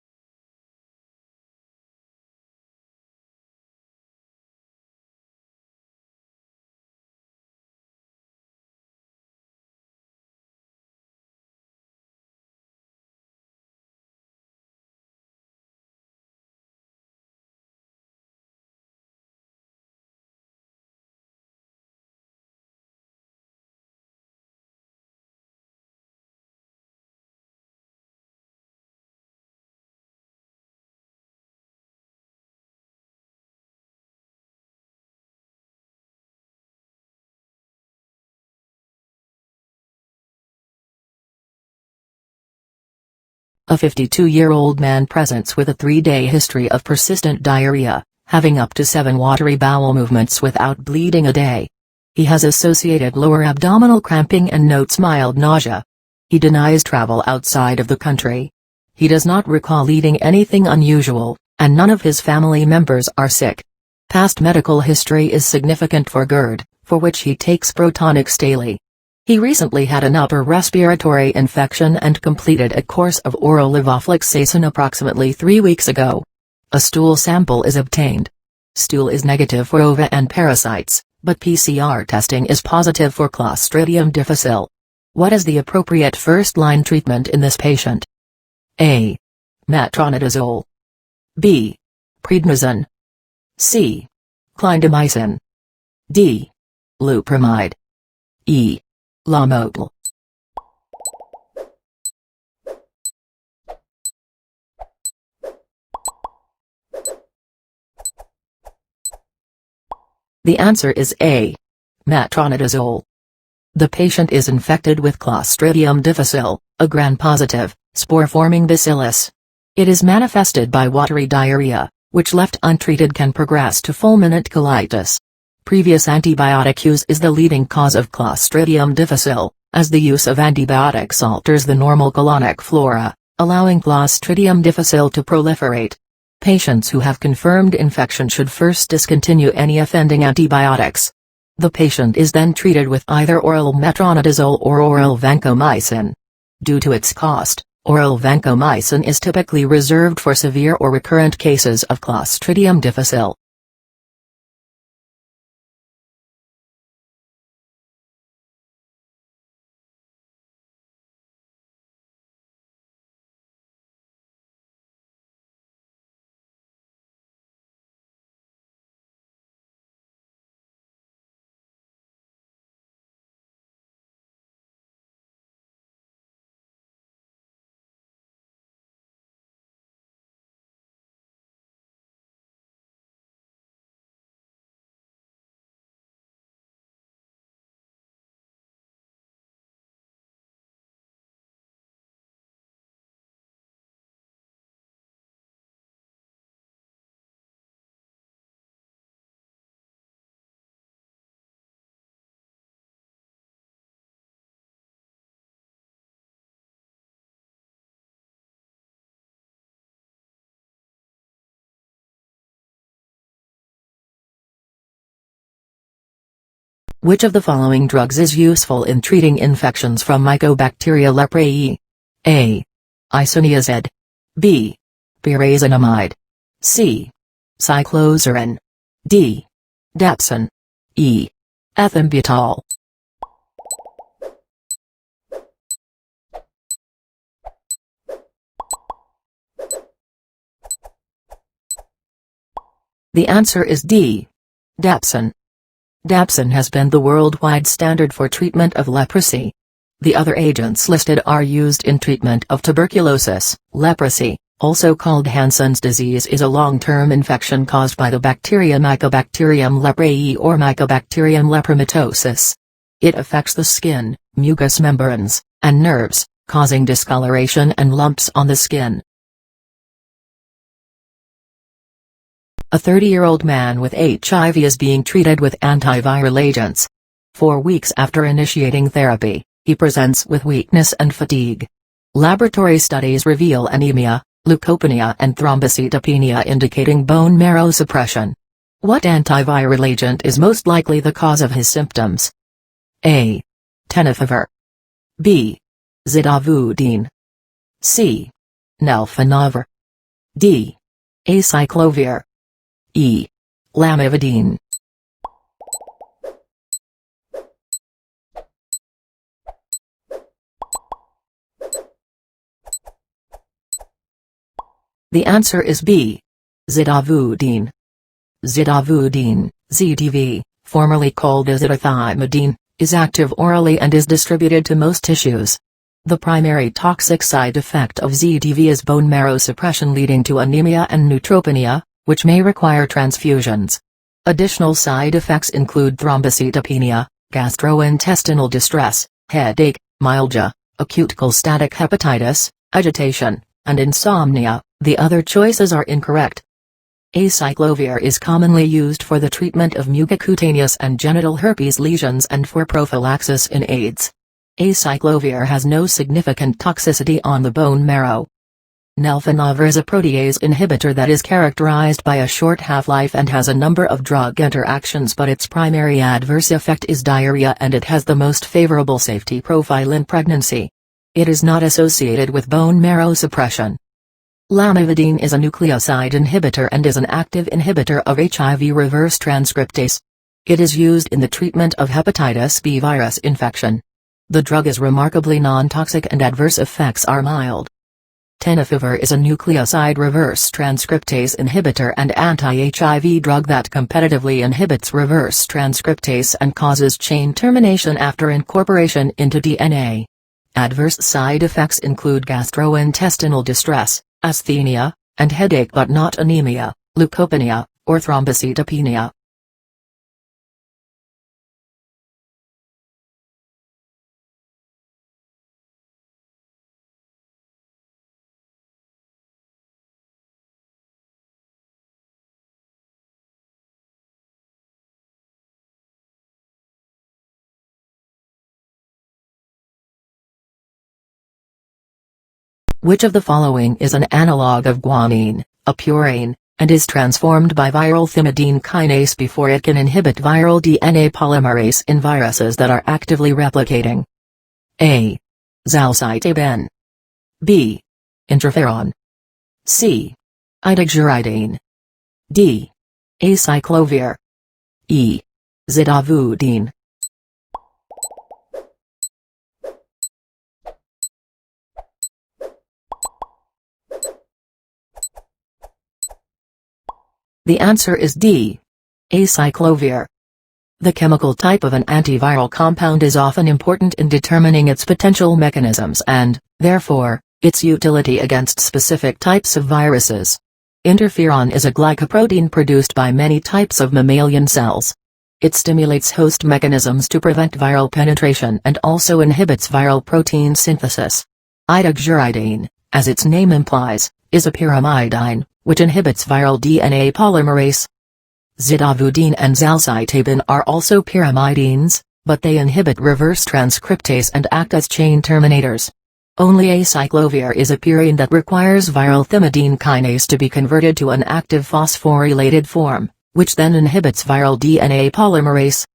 A 52-year-old man presents with a 3-day history of persistent diarrhea, having up to 7 watery bowel movements without bleeding a day. He has associated lower abdominal cramping and notes mild nausea. He denies travel outside of the country. He does not recall eating anything unusual, and none of his family members are sick. Past medical history is significant for GERD, for which he takes Protonix daily. He recently had an upper respiratory infection and completed a course of oral levofloxacin approximately 3 weeks ago. A stool sample is obtained. Stool is negative for ova and parasites, but PCR testing is positive for Clostridium difficile. What is the appropriate first-line treatment in this patient? A. Metronidazole. B. Prednisone. C. Clindamycin. D. Loperamide. E. Lamotrigine. The answer is A. Metronidazole. The patient is infected with Clostridium difficile, a gram-positive, spore-forming bacillus. It is manifested by watery diarrhea, which left untreated can progress to fulminant colitis. Previous antibiotic use is the leading cause of Clostridium difficile, as the use of antibiotics alters the normal colonic flora, allowing Clostridium difficile to proliferate. Patients who have confirmed infection should first discontinue any offending antibiotics. The patient is then treated with either oral metronidazole or oral vancomycin. Due to its cost, oral vancomycin is typically reserved for severe or recurrent cases of Clostridium difficile. Which of the following drugs is useful in treating infections from Mycobacteria leprae? A. Isoniazid. B. Pyrazinamide. C. Cyclosarin. D. Dapsone. E. Ethambutol. The answer is D. Dapsone. Dapsone has been the worldwide standard for treatment of leprosy. The other agents listed are used in treatment of tuberculosis. Leprosy, also called Hansen's disease, is a long-term infection caused by the bacteria Mycobacterium leprae or Mycobacterium lepromatosis. It affects the skin, mucous membranes, and nerves, causing discoloration and lumps on the skin. A 30-year-old man with HIV is being treated with antiviral agents. 4 weeks after initiating therapy, he presents with weakness and fatigue. Laboratory studies reveal anemia, leukopenia and thrombocytopenia indicating bone marrow suppression. What antiviral agent is most likely the cause of his symptoms? A. Tenofovir. B. Zidovudine. C. Nelfenavir. D. Acyclovir. E. Lamivudine. The answer is B. Zidovudine. Zidovudine, ZDV, formerly called azithromycin, is active orally and is distributed to most tissues. The primary toxic side effect of ZDV is bone marrow suppression leading to anemia and neutropenia, which may require transfusions. Additional side effects include thrombocytopenia, gastrointestinal distress, headache, myalgia, acute cholestatic hepatitis, agitation, and insomnia. The other choices are incorrect. Acyclovir is commonly used for the treatment of mucocutaneous and genital herpes lesions and for prophylaxis in AIDS. Acyclovir has no significant toxicity on the bone marrow. Nelfenavir is a protease inhibitor that is characterized by a short half-life and has a number of drug interactions, but its primary adverse effect is diarrhea and it has the most favorable safety profile in pregnancy. It is not associated with bone marrow suppression. Lamivudine is a nucleoside inhibitor and is an active inhibitor of HIV reverse transcriptase. It is used in the treatment of hepatitis B virus infection. The drug is remarkably non-toxic and adverse effects are mild. Tenofovir is a nucleoside reverse transcriptase inhibitor and anti-HIV drug that competitively inhibits reverse transcriptase and causes chain termination after incorporation into DNA. Adverse side effects include gastrointestinal distress, asthenia, and headache but not anemia, leukopenia, or thrombocytopenia. Which of the following is an analog of guanine, a purine, and is transformed by viral thymidine kinase before it can inhibit viral DNA polymerase in viruses that are actively replicating? A. Zalcytabine. B. Interferon. C. Idaxuridine. D. Acyclovir. E. Zidovudine. The answer is D. Acyclovir. The chemical type of an antiviral compound is often important in determining its potential mechanisms and, therefore, its utility against specific types of viruses. Interferon is a glycoprotein produced by many types of mammalian cells. It stimulates host mechanisms to prevent viral penetration and also inhibits viral protein synthesis. Idaxuridine, as its name implies, is a pyrimidine, which inhibits viral DNA polymerase. Zidovudine and zalcytabine are also pyrimidines, but they inhibit reverse transcriptase and act as chain terminators. Only acyclovir is a purine that requires viral thymidine kinase to be converted to an active phosphorylated form, which then inhibits viral DNA polymerase.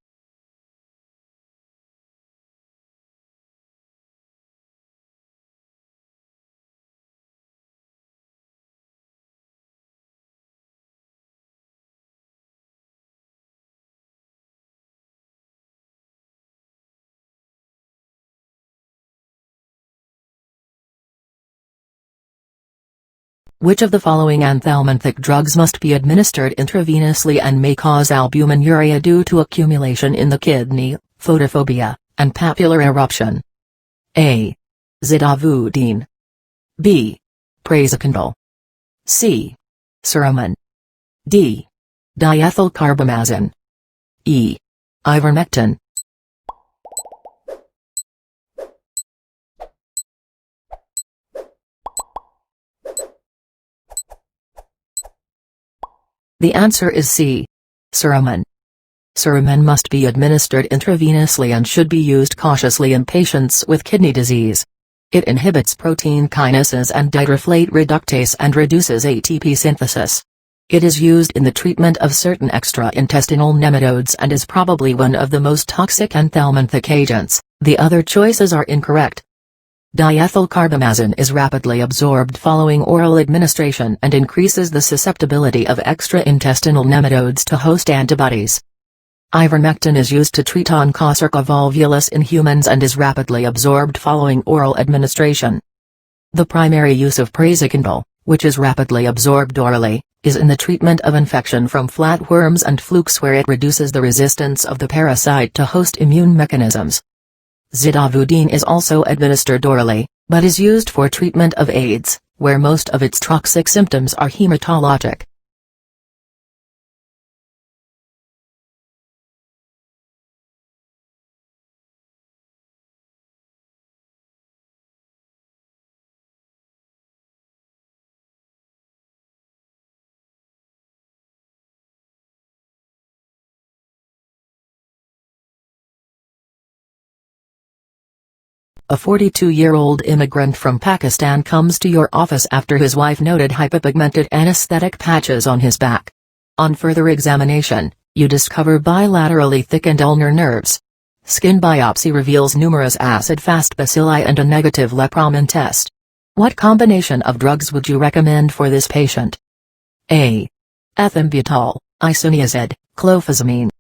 Which of the following anthelminthic drugs must be administered intravenously and may cause albuminuria due to accumulation in the kidney, photophobia, and papillary eruption? A. Zidovudine. B. Praziquantel. C. Suramin. D. Diethylcarbamazine. E. Ivermectin. The answer is C. Suramin. Suramin must be administered intravenously and should be used cautiously in patients with kidney disease. It inhibits protein kinases and dihydrofolate reductase and reduces ATP synthesis. It is used in the treatment of certain extraintestinal nematodes and is probably one of the most toxic anthelminthic agents. The other choices are incorrect. Diethylcarbamazine is rapidly absorbed following oral administration and increases the susceptibility of extraintestinal nematodes to host antibodies. Ivermectin is used to treat onchocerca volvulus in humans and is rapidly absorbed following oral administration. The primary use of praziquantel, which is rapidly absorbed orally, is in the treatment of infection from flatworms and flukes where it reduces the resistance of the parasite to host immune mechanisms. Zidovudine is also administered orally, but is used for treatment of AIDS, where most of its toxic symptoms are hematologic. A 42-year-old immigrant from Pakistan comes to your office after his wife noted hypopigmented anesthetic patches on his back. On further examination, you discover bilaterally thickened ulnar nerves. Skin biopsy reveals numerous acid-fast bacilli and a negative lepromin test. What combination of drugs would you recommend for this patient? A. Ethambutol, isoniazid, clofazimine.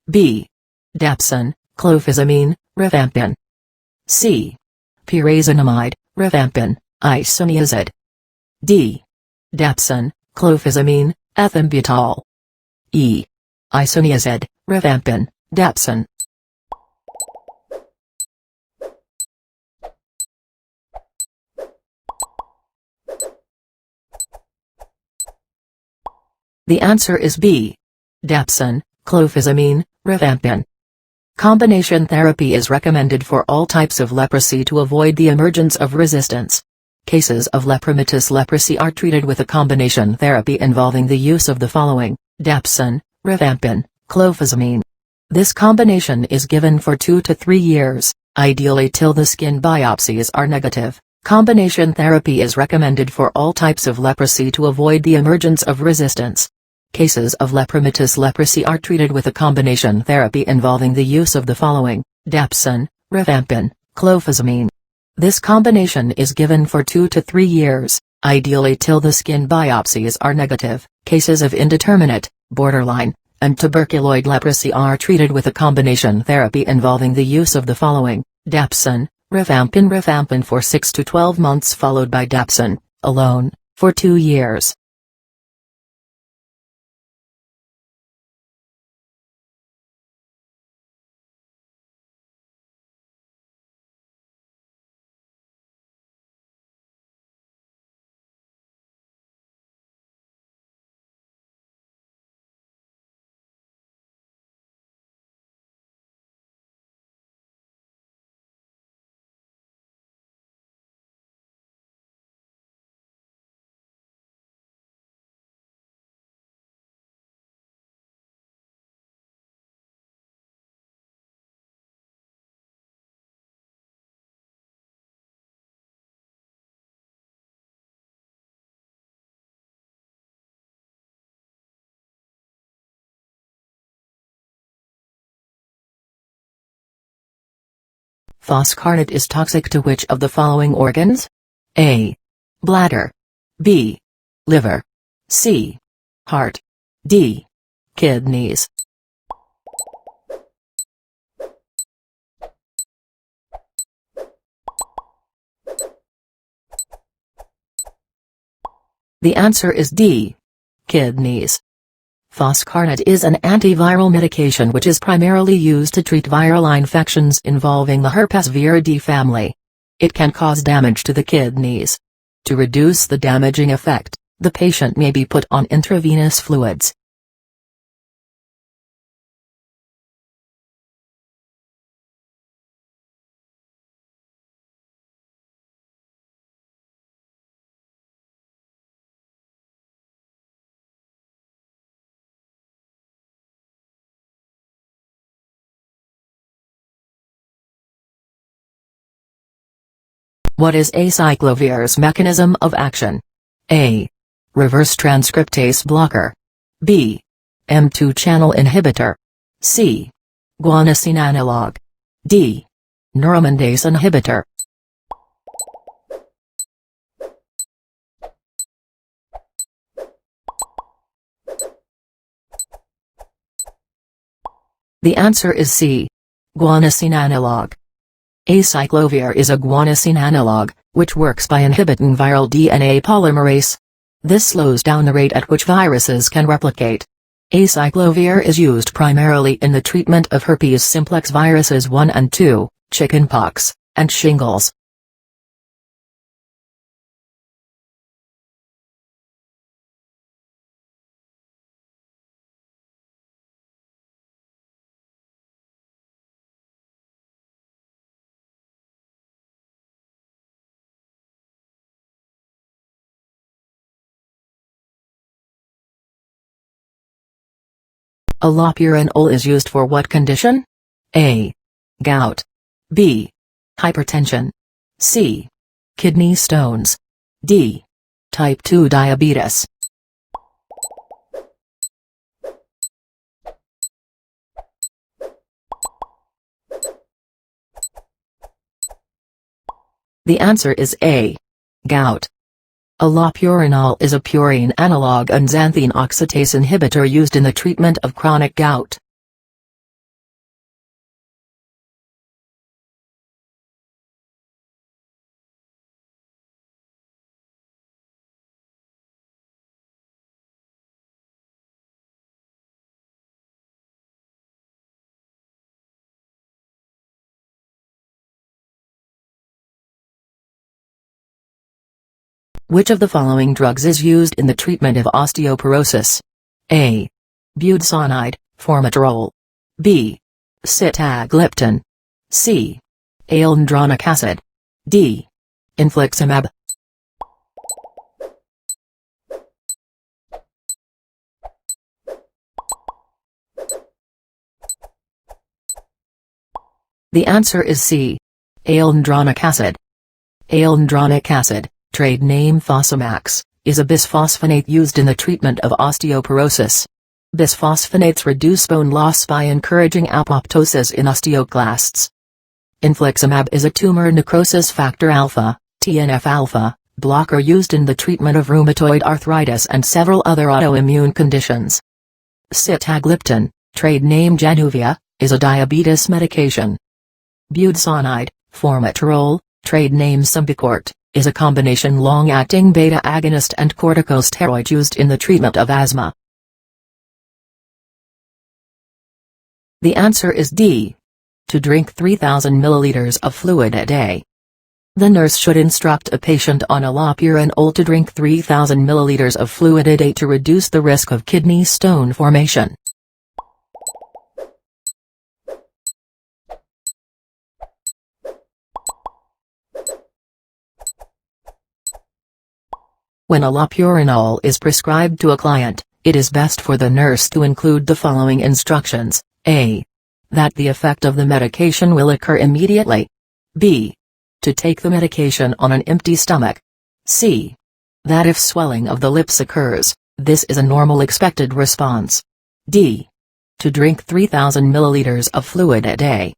B. Dapsone, clofazimine, rifampin. C. Pyrazinamide, rifampin, isoniazid. D. Dapsone, clofazimine, ethambutol. E. Isoniazid, rifampin, dapsone. The answer is B. Dapsone, clofazimine, rifampin. Combination therapy is recommended for all types of leprosy to avoid the emergence of resistance. Cases of lepromatous leprosy are treated with a combination therapy involving the use of the following: dapsone, rifampin, clofazimine. This combination is given for 2 to 3 years, ideally till the skin biopsies are negative. Combination therapy is recommended for all types of leprosy to avoid the emergence of resistance. Cases of lepromatous leprosy are treated with a combination therapy involving the use of the following: dapsone, rifampin, clofazimine. This combination is given for 2 to 3 years, ideally till the skin biopsies are negative. Cases of indeterminate, borderline, and tuberculoid leprosy are treated with a combination therapy involving the use of the following: dapsone, rifampin for 6 to 12 months followed by dapsone, alone, for 2 years. Foscarnet is toxic to which of the following organs? A. Bladder. B. Liver. C. Heart. D. Kidneys. The answer is D. Kidneys. Foscarnet is an antiviral medication which is primarily used to treat viral infections involving the herpes viridae family. It can cause damage to the kidneys. To reduce the damaging effect, the patient may be put on intravenous fluids. What is acyclovir's mechanism of action? A. Reverse transcriptase blocker. B. M2 channel inhibitor. C. Guanosine analog. D. Neuraminidase inhibitor. The answer is C. Guanosine analog. Acyclovir is a guanosine analog, which works by inhibiting viral DNA polymerase. This slows down the rate at which viruses can replicate. Acyclovir is used primarily in the treatment of herpes simplex viruses 1 and 2, chickenpox, and shingles. Allopurinol is used for what condition? A. Gout. B. Hypertension. C. Kidney stones. D. Type 2 diabetes. The answer is A. Gout. Allopurinol is a purine analog and xanthine oxidase inhibitor used in the treatment of chronic gout. Which of the following drugs is used in the treatment of osteoporosis? A. Budesonide, formoterol. B. Sitagliptin. C. Alendronic acid. D. Infliximab. The answer is C. Alendronic acid. Alendronic acid, trade name Fosamax, is a bisphosphonate used in the treatment of osteoporosis. Bisphosphonates reduce bone loss by encouraging apoptosis in osteoclasts. Infliximab is a tumor necrosis factor alpha, TNF-alpha, blocker used in the treatment of rheumatoid arthritis and several other autoimmune conditions. Sitagliptin, trade name Januvia, is a diabetes medication. Budesonide, formoterol, trade name Symbicort, is a combination long-acting beta agonist and corticosteroid used in the treatment of asthma. The answer is D. To drink 3,000 milliliters of fluid a day. The nurse should instruct a patient on allopurinol to drink 3,000 milliliters of fluid a day to reduce the risk of kidney stone formation. When allopurinol is prescribed to a client, it is best for the nurse to include the following instructions. A. That the effect of the medication will occur immediately. B. To take the medication on an empty stomach. C. That if swelling of the lips occurs, this is a normal expected response. D. To drink 3,000 milliliters of fluid a day.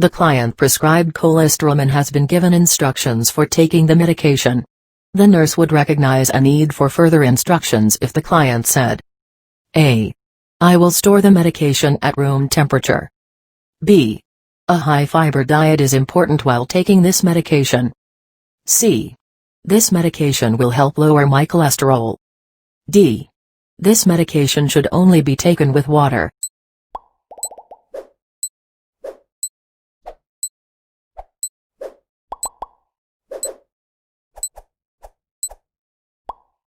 The client prescribed cholesterol and has been given instructions for taking the medication. The nurse would recognize a need for further instructions if the client said, A. I will store the medication at room temperature. B. A high-fiber diet is important while taking this medication. C. This medication will help lower my cholesterol. D. This medication should only be taken with water.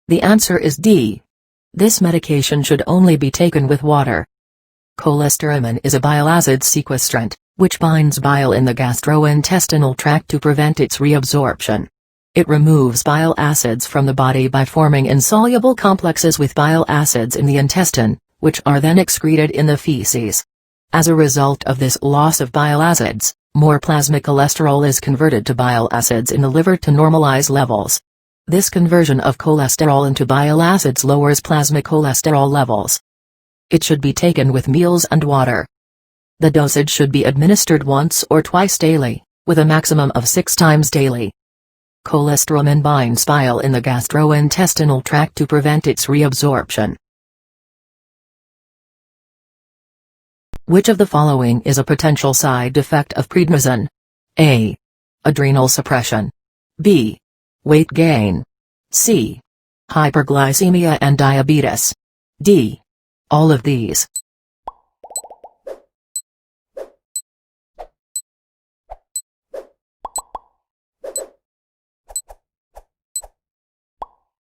The answer is D. This medication should only be taken with water. Cholestyramine is a bile acid sequestrant, which binds bile in the gastrointestinal tract to prevent its reabsorption. It removes bile acids from the body by forming insoluble complexes with bile acids in the intestine, which are then excreted in the feces. As a result of this loss of bile acids, more plasma cholesterol is converted to bile acids in the liver to normalize levels. This conversion of cholesterol into bile acids lowers plasma cholesterol levels. It should be taken with meals and water. The dosage should be administered once or twice daily, with a maximum of 6 times daily. Cholestyramine binds bile in the gastrointestinal tract to prevent its reabsorption. Which of the following is a potential side effect of prednisone? A. Adrenal suppression. B. Weight gain. C. Hyperglycemia and diabetes. D. All of these.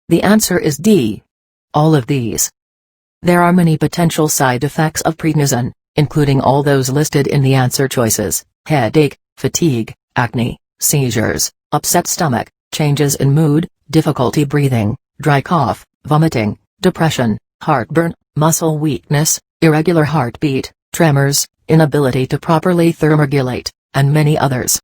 The answer is D. All of these. There are many potential side effects of prednisone, including all those listed in the answer choices: headache, fatigue, acne, seizures, upset stomach, changes in mood, difficulty breathing, dry cough, vomiting, depression, heartburn, muscle weakness, irregular heartbeat, tremors, inability to properly thermoregulate, and many others.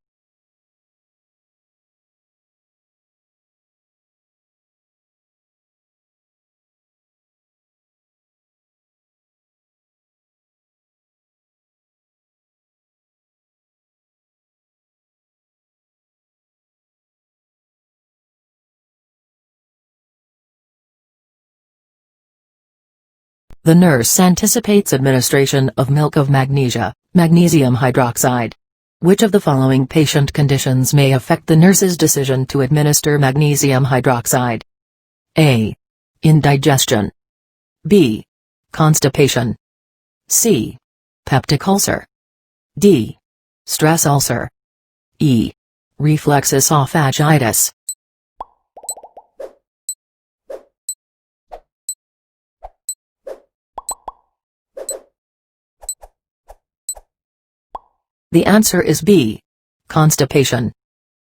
The nurse anticipates administration of milk of magnesia, magnesium hydroxide. Which of the following patient conditions may affect the nurse's decision to administer magnesium hydroxide? A. Indigestion. B. Constipation. C. Peptic ulcer. D. Stress ulcer. E. Reflux esophagitis. The answer is B. Constipation.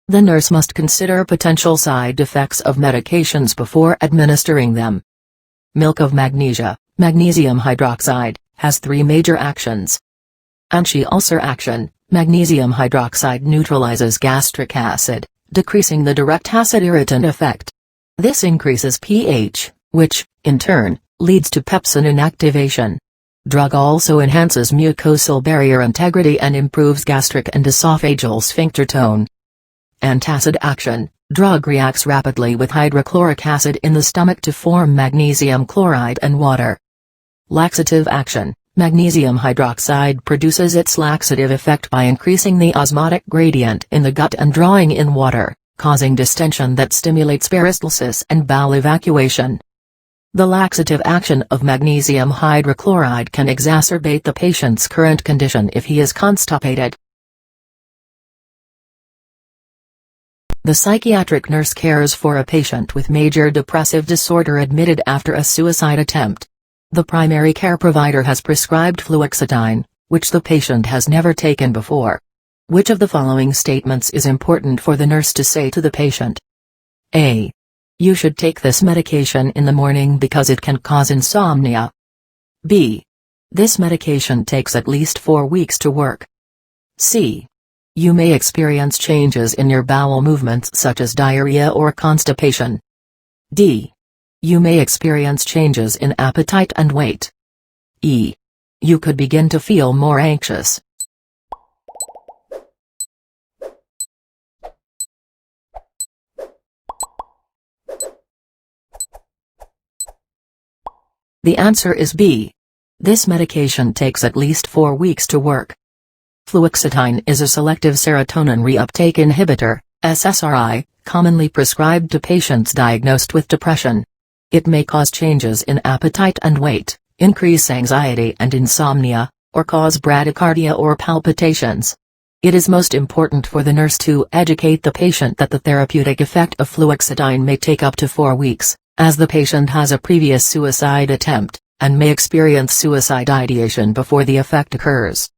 The nurse must consider potential side effects of medications before administering them. Milk of magnesia, magnesium hydroxide, has 3 major actions. Anti-ulcer action: magnesium hydroxide neutralizes gastric acid, decreasing the direct acid irritant effect. This increases pH, which, in turn, leads to pepsin inactivation. Drug also enhances mucosal barrier integrity and improves gastric and esophageal sphincter tone. Antacid action: drug reacts rapidly with hydrochloric acid in the stomach to form magnesium chloride and water. Laxative action: magnesium hydroxide produces its laxative effect by increasing the osmotic gradient in the gut and drawing in water, causing distension that stimulates peristalsis and bowel evacuation. The laxative action of magnesium hydrochloride can exacerbate the patient's current condition if he is constipated. The psychiatric nurse cares for a patient with major depressive disorder admitted after a suicide attempt. The primary care provider has prescribed fluoxetine, which the patient has never taken before. Which of the following statements is important for the nurse to say to the patient? A. You should take this medication in the morning because it can cause insomnia. B. This medication takes at least 4 weeks to work. C. You may experience changes in your bowel movements such as diarrhea or constipation. D. You may experience changes in appetite and weight. E. You could begin to feel more anxious. The answer is B. This medication takes at least 4 weeks to work. Fluoxetine is a selective serotonin reuptake inhibitor, SSRI, commonly prescribed to patients diagnosed with depression. It may cause changes in appetite and weight, increase anxiety and insomnia, or cause bradycardia or palpitations. It is most important for the nurse to educate the patient that the therapeutic effect of fluoxetine may take up to 4 weeks, as the patient has a previous suicide attempt, and may experience suicide ideation before the effect occurs.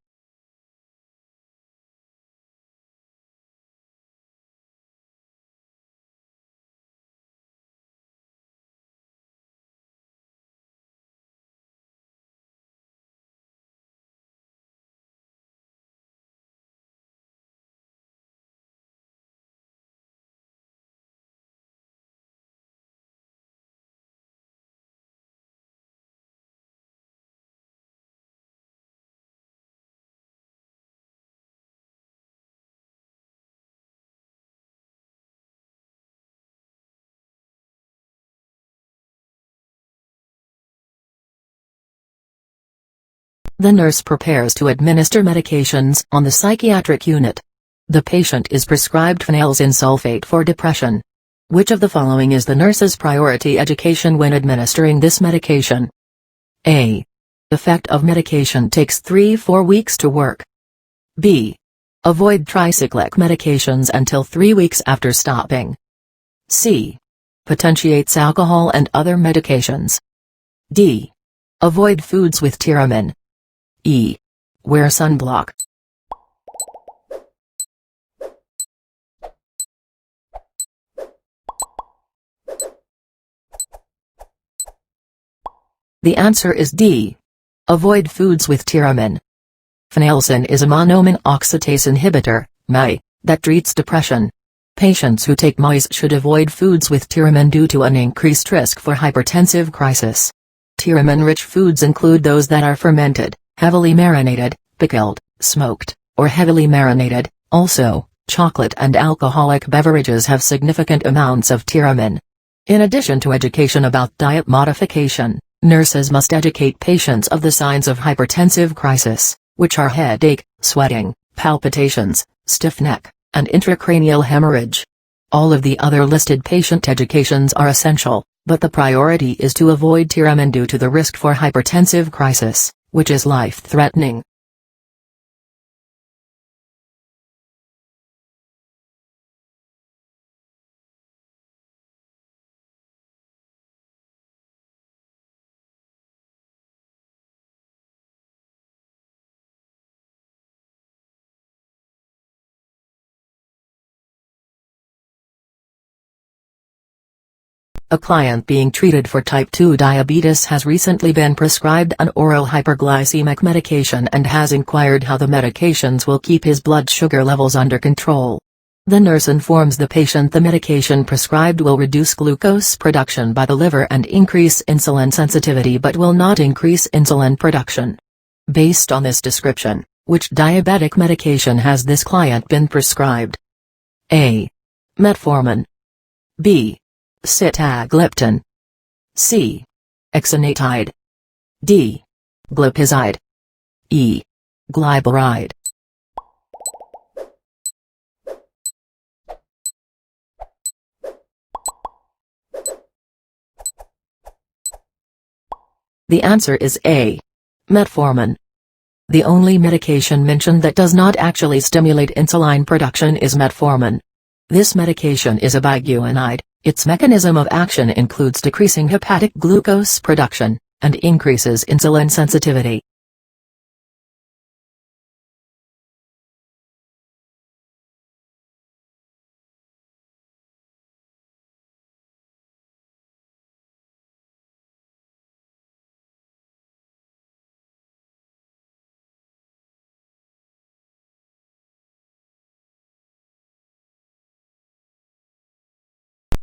The nurse prepares to administer medications on the psychiatric unit. The patient is prescribed phenelzine sulfate for depression. Which of the following is the nurse's priority education when administering this medication? A. Effect of medication takes 3-4 weeks to work. B. Avoid tricyclic medications until 3 weeks after stopping. C. Potentiates alcohol and other medications. D. Avoid foods with tyramine. E. Wear sunblock. The answer is D. Avoid foods with tyramine. Phenelzine is a monoamine oxidase inhibitor, MI, that treats depression. Patients who take MIs should avoid foods with tyramine due to an increased risk for hypertensive crisis. Tyramine-rich foods include those that are fermented, heavily marinated, pickled, smoked, or heavily marinated. Also, chocolate and alcoholic beverages have significant amounts of tyramine. In addition to education about diet modification, nurses must educate patients of the signs of hypertensive crisis, which are headache, sweating, palpitations, stiff neck, and intracranial hemorrhage. All of the other listed patient educations are essential, but the priority is to avoid tyramine due to the risk for hypertensive crisis, which is life-threatening. A client being treated for type 2 diabetes has recently been prescribed an oral hyperglycemic medication and has inquired how the medications will keep his blood sugar levels under control. The nurse informs the patient the medication prescribed will reduce glucose production by the liver and increase insulin sensitivity but will not increase insulin production. Based on this description, which diabetic medication has this client been prescribed? A. Metformin. B. Sitagliptin. C. Exenatide. D. Glipizide. E. Glyburide. The answer is A. Metformin. The only medication mentioned that does not actually stimulate insulin production is metformin. This medication is a biguanide. Its mechanism of action includes decreasing hepatic glucose production, and increases insulin sensitivity.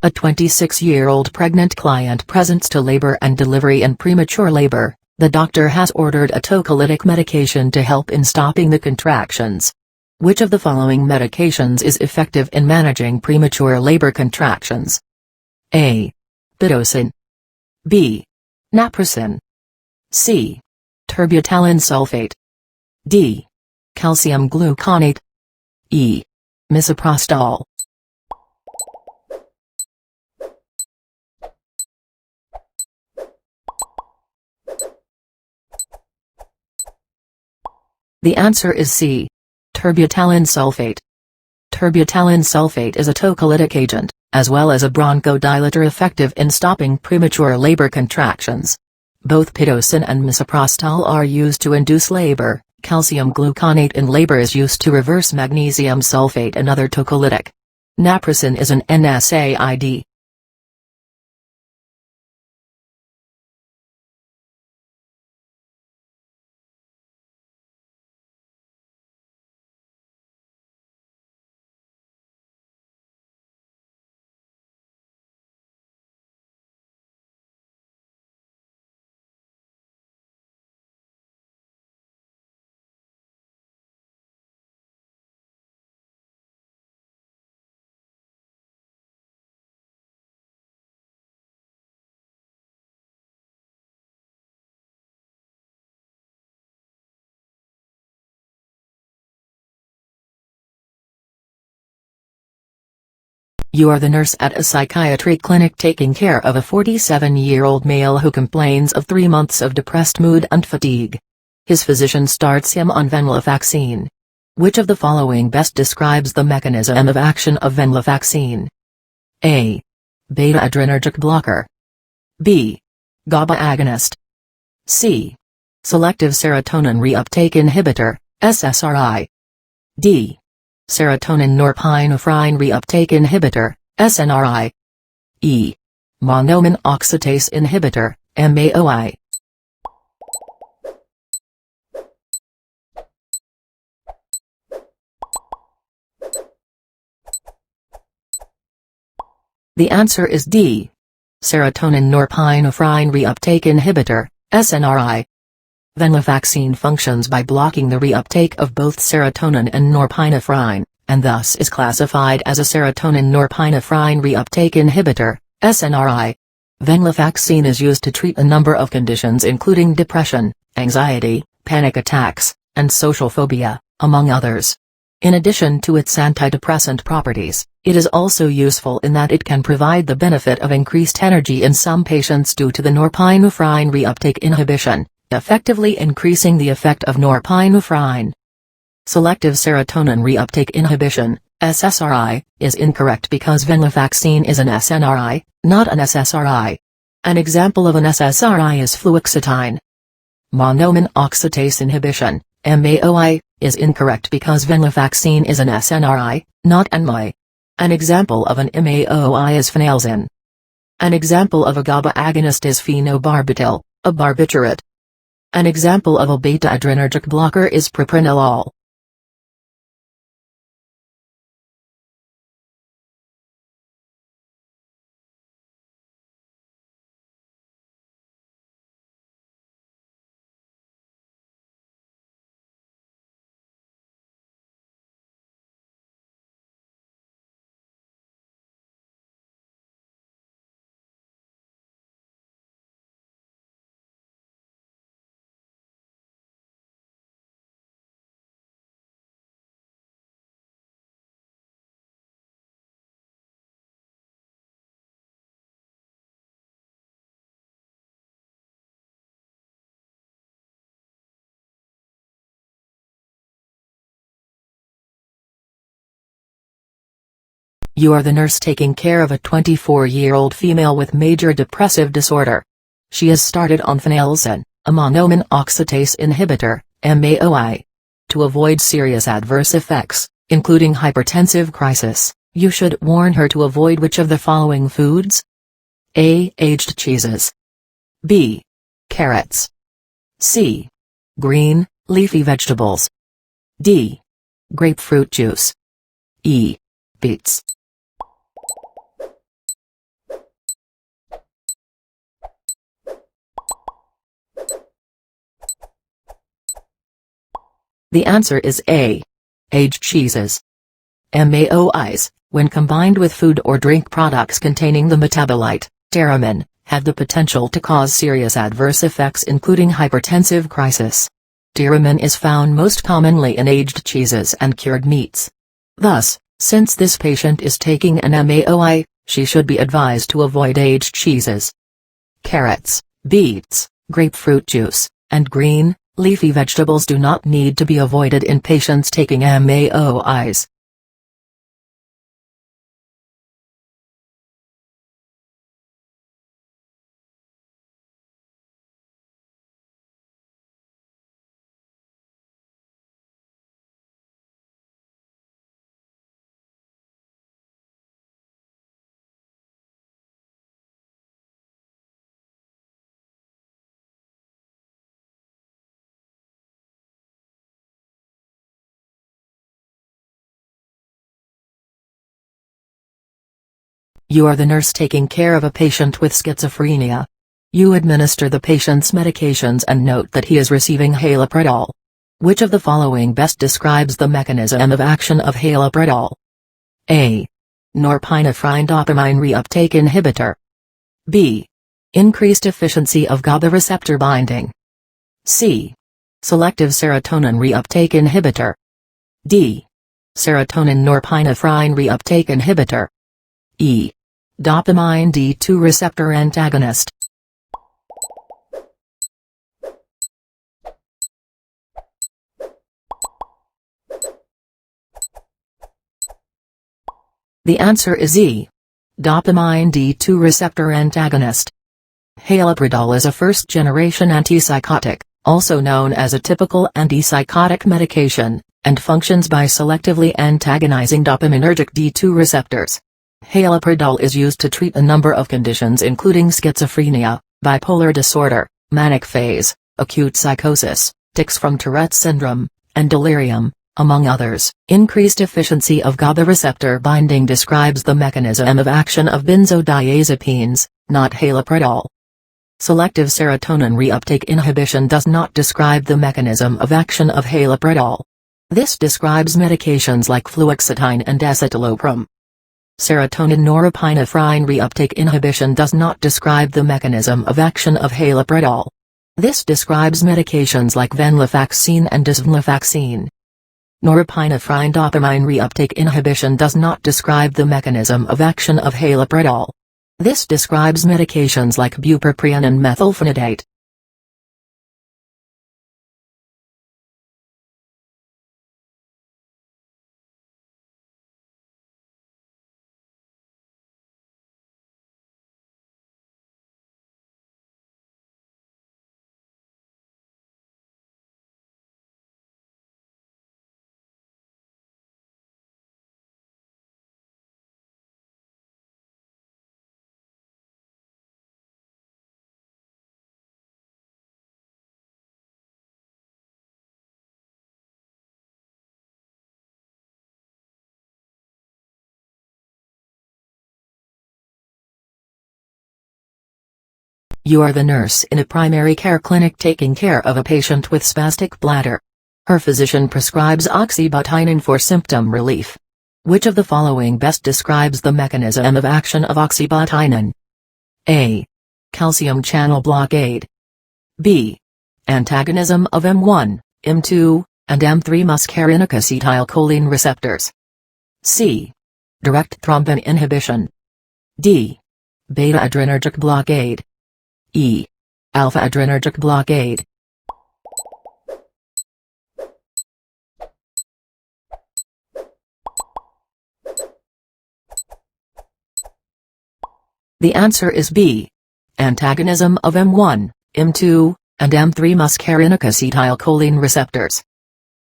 A 26-year-old pregnant client presents to labor and delivery and premature labor. The doctor has ordered a tocolytic medication to help in stopping the contractions. Which of the following medications is effective in managing premature labor contractions? A. Pitocin. B. Naproxen. C. Terbutaline sulfate. D. Calcium gluconate. E. Misoprostol. The answer is C. Terbutaline sulfate. Terbutaline sulfate is a tocolytic agent, as well as a bronchodilator effective in stopping premature labor contractions. Both pitocin and misoprostol are used to induce labor. Calcium gluconate in labor is used to reverse magnesium sulfate, another tocolytic. Naproxen is an NSAID. You are the nurse at a psychiatry clinic taking care of a 47-year-old male who complains of 3 months of depressed mood and fatigue. His physician starts him on venlafaxine. Which of the following best describes the mechanism of action of venlafaxine? A. Beta-adrenergic blocker. B. GABA agonist. C. Selective serotonin reuptake inhibitor, SSRI. D. Serotonin norepinephrine reuptake inhibitor, SNRI. E. Monoamine oxidase inhibitor, MAOI. The answer is D. Serotonin norepinephrine reuptake inhibitor, SNRI. Venlafaxine functions by blocking the reuptake of both serotonin and norepinephrine, and thus is classified as a serotonin norepinephrine reuptake inhibitor, SNRI. Venlafaxine is used to treat a number of conditions including depression, anxiety, panic attacks, and social phobia, among others. In addition to its antidepressant properties, it is also useful in that it can provide the benefit of increased energy in some patients due to the norepinephrine reuptake inhibition, effectively increasing the effect of norepinephrine. Selective serotonin reuptake inhibition, SSRI, is incorrect because venlafaxine is an SNRI, not an SSRI. An example of an SSRI is fluoxetine. Monoamine oxidase inhibition, MAOI, is incorrect because venlafaxine is an SNRI, not an MAOI. An example of an MAOI is phenelzine. An example of a GABA agonist is phenobarbital, a barbiturate. An example of a beta-adrenergic blocker is propranolol. You are the nurse taking care of a 24-year-old female with major depressive disorder. She is started on phenelzine, a monoamine oxidase inhibitor, MAOI. To avoid serious adverse effects, including hypertensive crisis, you should warn her to avoid which of the following foods? A. Aged cheeses. B. Carrots. C. Green, leafy vegetables. D. Grapefruit juice. E. Beets. The answer is A. Aged cheeses. MAOIs, when combined with food or drink products containing the metabolite, pteramine, have the potential to cause serious adverse effects including hypertensive crisis. Tyramine is found most commonly in aged cheeses and cured meats. Thus, since this patient is taking an MAOI, she should be advised to avoid aged cheeses. Carrots, beets, grapefruit juice, and green, leafy vegetables do not need to be avoided in patients taking MAOIs. You are the nurse taking care of a patient with schizophrenia. You administer the patient's medications and note that he is receiving haloperidol. Which of the following best describes the mechanism of action of haloperidol? A. Norepinephrine dopamine reuptake inhibitor. B. Increased efficiency of GABA receptor binding. C. Selective serotonin reuptake inhibitor. D. Serotonin norepinephrine reuptake inhibitor. E. Dopamine D2 receptor antagonist. The answer is E. Dopamine D2 receptor antagonist. Haloperidol is a first-generation antipsychotic, also known as a typical antipsychotic medication, and functions by selectively antagonizing dopaminergic D2 receptors. Haloperidol is used to treat a number of conditions including schizophrenia, bipolar disorder, manic phase, acute psychosis, tics from Tourette syndrome, and delirium, among others. Increased efficiency of GABA receptor binding describes the mechanism of action of benzodiazepines, not haloperidol. Selective serotonin reuptake inhibition does not describe the mechanism of action of haloperidol. This describes medications like fluoxetine and escitalopram. Serotonin norepinephrine reuptake inhibition does not describe the mechanism of action of haloperidol. This describes medications like venlafaxine and desvenlafaxine. Norepinephrine dopamine reuptake inhibition does not describe the mechanism of action of haloperidol. This describes medications like bupropion and methylphenidate. You are the nurse in a primary care clinic taking care of a patient with spastic bladder. Her physician prescribes oxybutynin for symptom relief. Which of the following best describes the mechanism of action of oxybutynin? A. Calcium channel blockade. B. Antagonism of M1, M2, and M3 muscarinic acetylcholine receptors. C. Direct thrombin inhibition. D. Beta-adrenergic blockade. E. Alpha-adrenergic blockade. The answer is B. Antagonism of M1, M2, and M3 muscarinic acetylcholine receptors.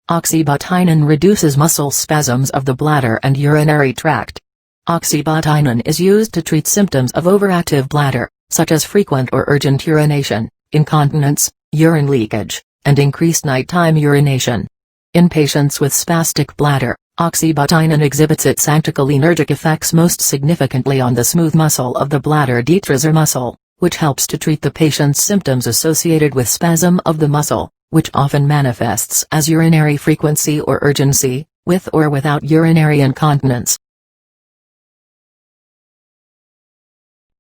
Oxybutynin reduces muscle spasms of the bladder and urinary tract. Oxybutynin is used to treat symptoms of overactive bladder, such as frequent or urgent urination, incontinence, urine leakage, and increased nighttime urination. In patients with spastic bladder, oxybutynin exhibits its anticholinergic effects most significantly on the smooth muscle of the bladder detrusor muscle, which helps to treat the patient's symptoms associated with spasm of the muscle, which often manifests as urinary frequency or urgency, with or without urinary incontinence.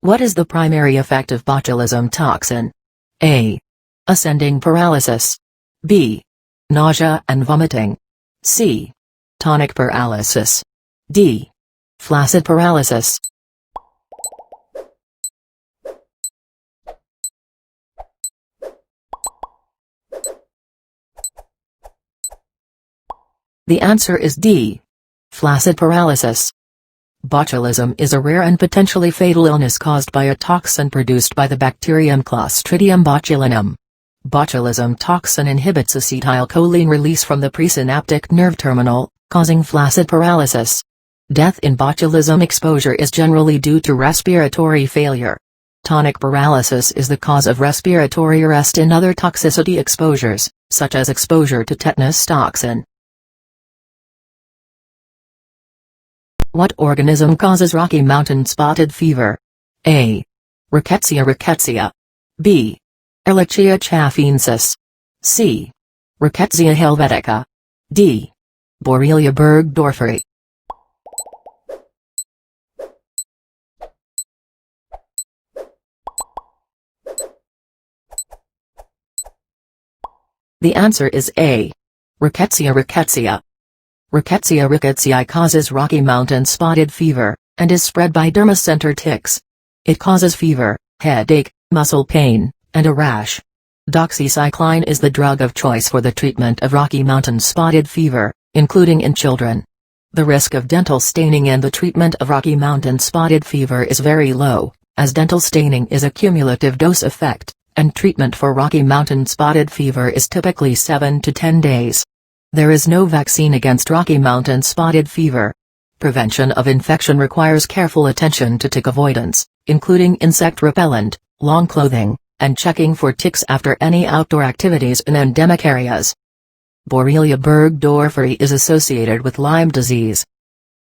What is the primary effect of botulism toxin? A. Ascending paralysis. B. Nausea and vomiting. C. Tonic paralysis. D. Flaccid paralysis. The answer is D. Flaccid paralysis. Botulism is a rare and potentially fatal illness caused by a toxin produced by the bacterium Clostridium botulinum. Botulism toxin inhibits acetylcholine release from the presynaptic nerve terminal, causing flaccid paralysis. Death in botulism exposure is generally due to respiratory failure. Tonic paralysis is the cause of respiratory arrest in other toxicity exposures, such as exposure to tetanus toxin. What organism causes Rocky Mountain spotted fever? A. Rickettsia rickettsii. B. Ehrlichia chafensis. C. Rickettsia helvetica. D. Borrelia burgdorferi. The answer is A. Rickettsia rickettsii. Rickettsia rickettsii causes Rocky Mountain spotted fever, and is spread by dermacenter ticks. It causes fever, headache, muscle pain, and a rash. Doxycycline is the drug of choice for the treatment of Rocky Mountain spotted fever, including in children. The risk of dental staining in the treatment of Rocky Mountain spotted fever is very low, as dental staining is a cumulative dose effect, and treatment for Rocky Mountain spotted fever is typically 7 to 10 days. There is no vaccine against Rocky Mountain spotted fever. Prevention of infection requires careful attention to tick avoidance, including insect repellent, long clothing, and checking for ticks after any outdoor activities in endemic areas. Borrelia burgdorferi is associated with Lyme disease.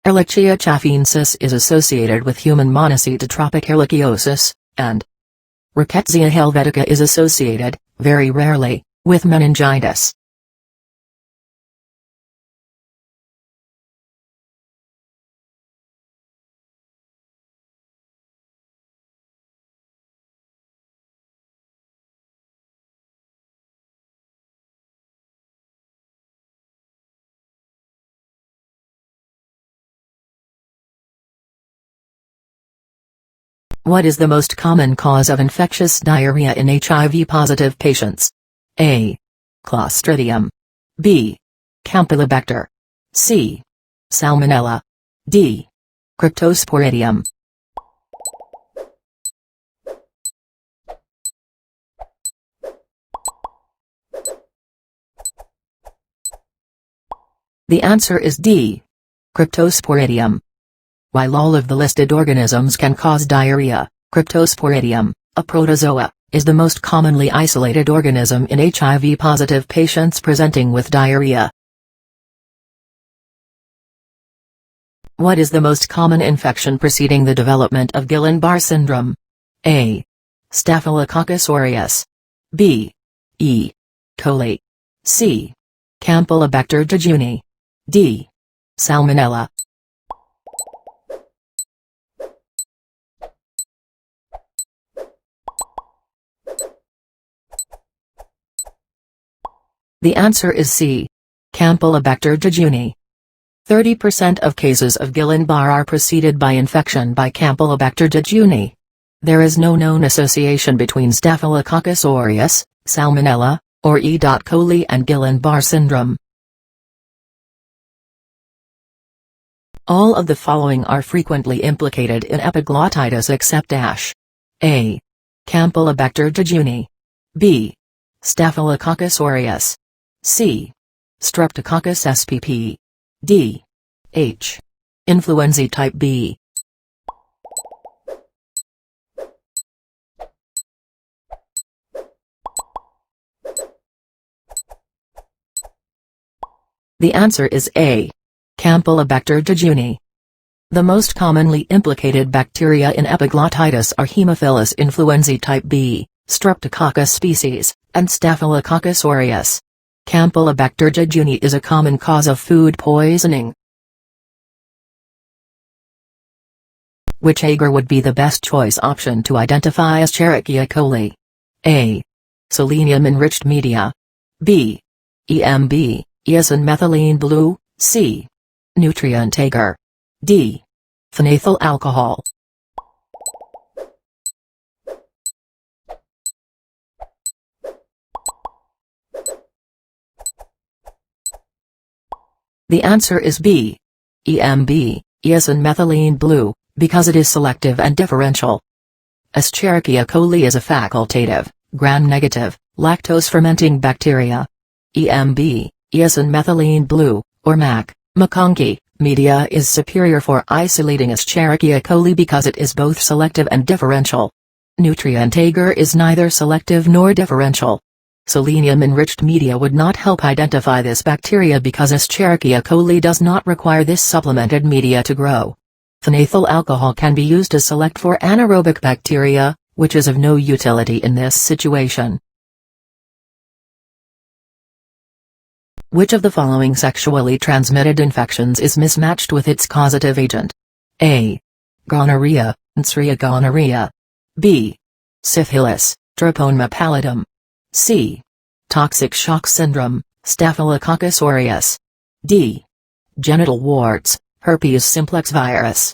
Ehrlichia chafensis is associated with human monocytotropic ehrlichiosis, and Rickettsia helvetica is associated, very rarely, with meningitis. What is the most common cause of infectious diarrhea in HIV-positive patients? A. Clostridium. B. Campylobacter. C. Salmonella. D. Cryptosporidium. The answer is D. Cryptosporidium. While all of the listed organisms can cause diarrhea, Cryptosporidium, a protozoa, is the most commonly isolated organism in HIV-positive patients presenting with diarrhea. What is the most common infection preceding the development of Guillain-Barré syndrome? A. Staphylococcus aureus. B. E. coli. C. Campylobacter jejuni. D. Salmonella. The answer is C. Campylobacter jejuni. 30% of cases of Guillain-Barré are preceded by infection by Campylobacter jejuni. There is no known association between Staphylococcus aureus, Salmonella, or E. coli and Guillain-Barré syndrome. All of the following are frequently implicated in epiglottitis except ASH. A. Campylobacter jejuni. B. Staphylococcus aureus. C. Streptococcus spp. D. H. Influenza type B. The answer is A. Campylobacter jejuni. The most commonly implicated bacteria in epiglottitis are Haemophilus influenzae type B, Streptococcus species, and Staphylococcus aureus. Campylobacter jejuni is a common cause of food poisoning. Which agar would be the best choice option to identify Escherichia coli? A. Selenium-enriched media. B. EMB, eosin methylene blue. C. Nutrient agar. D. Phenethyl alcohol. The answer is B. EMB, eosin methylene blue, because it is selective and differential. Escherichia coli is a facultative, gram-negative, lactose-fermenting bacteria. EMB, eosin methylene blue, or MAC, McConkey, media is superior for isolating Escherichia coli because it is both selective and differential. Nutrient agar is neither selective nor differential. Selenium-enriched media would not help identify this bacteria because Escherichia coli does not require this supplemented media to grow. Phenethyl alcohol can be used to select for anaerobic bacteria, which is of no utility in this situation. Which of the following sexually transmitted infections is mismatched with its causative agent? A. Gonorrhea, Neisseria gonorrhea. B. Syphilis, Treponema pallidum. C. Toxic shock syndrome, Staphylococcus aureus. D. Genital warts, herpes simplex virus.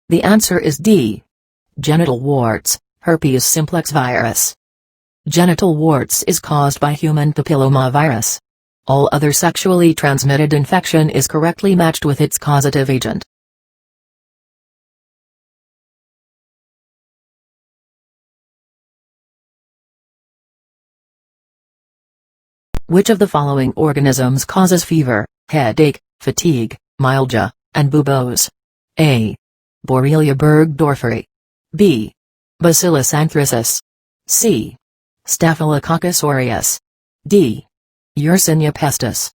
The answer is D. Genital warts, herpes simplex virus. Genital warts is caused by human papillomavirus. All other sexually transmitted infection is correctly matched with its causative agent. Which of the following organisms causes fever, headache, fatigue, myalgia, and buboes? A. Borrelia burgdorferi. B. Bacillus anthracis. C. Staphylococcus aureus. D. Yersinia pestis.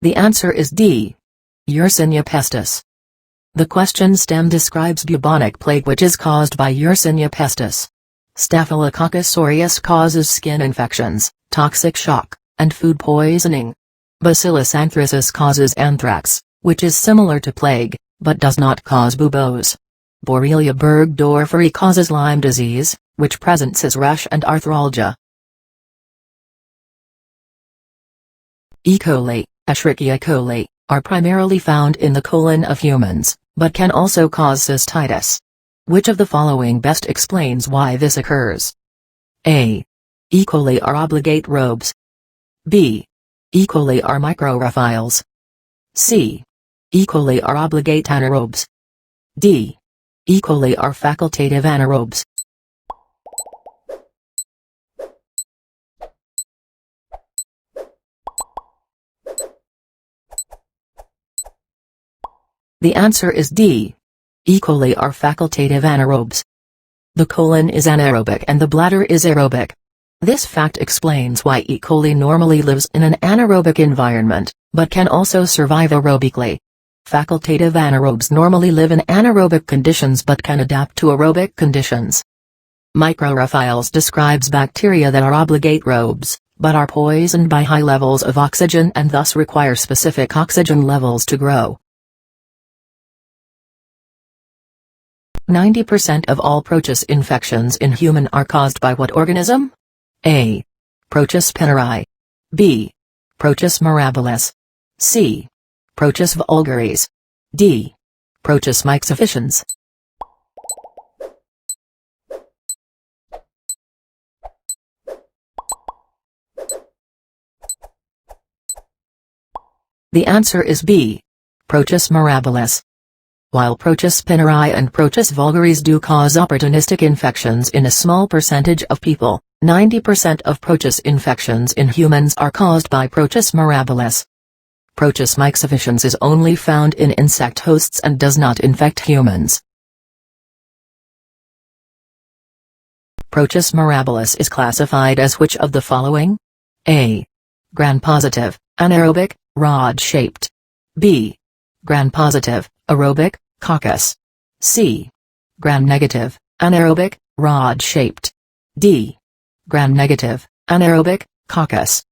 The answer is D. Yersinia pestis. The question stem describes bubonic plague which is caused by Yersinia pestis. Staphylococcus aureus causes skin infections, toxic shock, and food poisoning. Bacillus anthracis causes anthrax, which is similar to plague, but does not cause buboes. Borrelia burgdorferi causes Lyme disease, which presents as rash and arthralgia. E. coli, Escherichia coli, are primarily found in the colon of humans, but can also cause cystitis. Which of the following best explains why this occurs? A. E. coli are obligate robes. B. E. coli are microrophiles. C. E. coli are obligate anaerobes. D. E. coli are facultative anaerobes. The answer is D. E. coli are facultative anaerobes. The colon is anaerobic and the bladder is aerobic. This fact explains why E. coli normally lives in an anaerobic environment, but can also survive aerobically. Facultative anaerobes normally live in anaerobic conditions but can adapt to aerobic conditions. Microrophiles describes bacteria that are obligate robes, but are poisoned by high levels of oxygen and thus require specific oxygen levels to grow. 90% of all Proteus infections in human are caused by what organism? A. Proteus spinneri. B. Proteus mirabilis. C. Proteus vulgaris. D. Proteus myxoficiens. The answer is B. Proteus mirabilis. While Proteus spinneri and Proteus vulgaris do cause opportunistic infections in a small percentage of people, 90% of Proteus infections in humans are caused by Proteus mirabilis. Proteus myxoficiens is only found in insect hosts and does not infect humans. Proteus mirabilis is classified as which of the following? A. Gram-positive, anaerobic, rod-shaped. B. Gram-positive, aerobic, coccus. C. Gram-negative, anaerobic, rod-shaped. D. Gram-negative, anaerobic, coccus.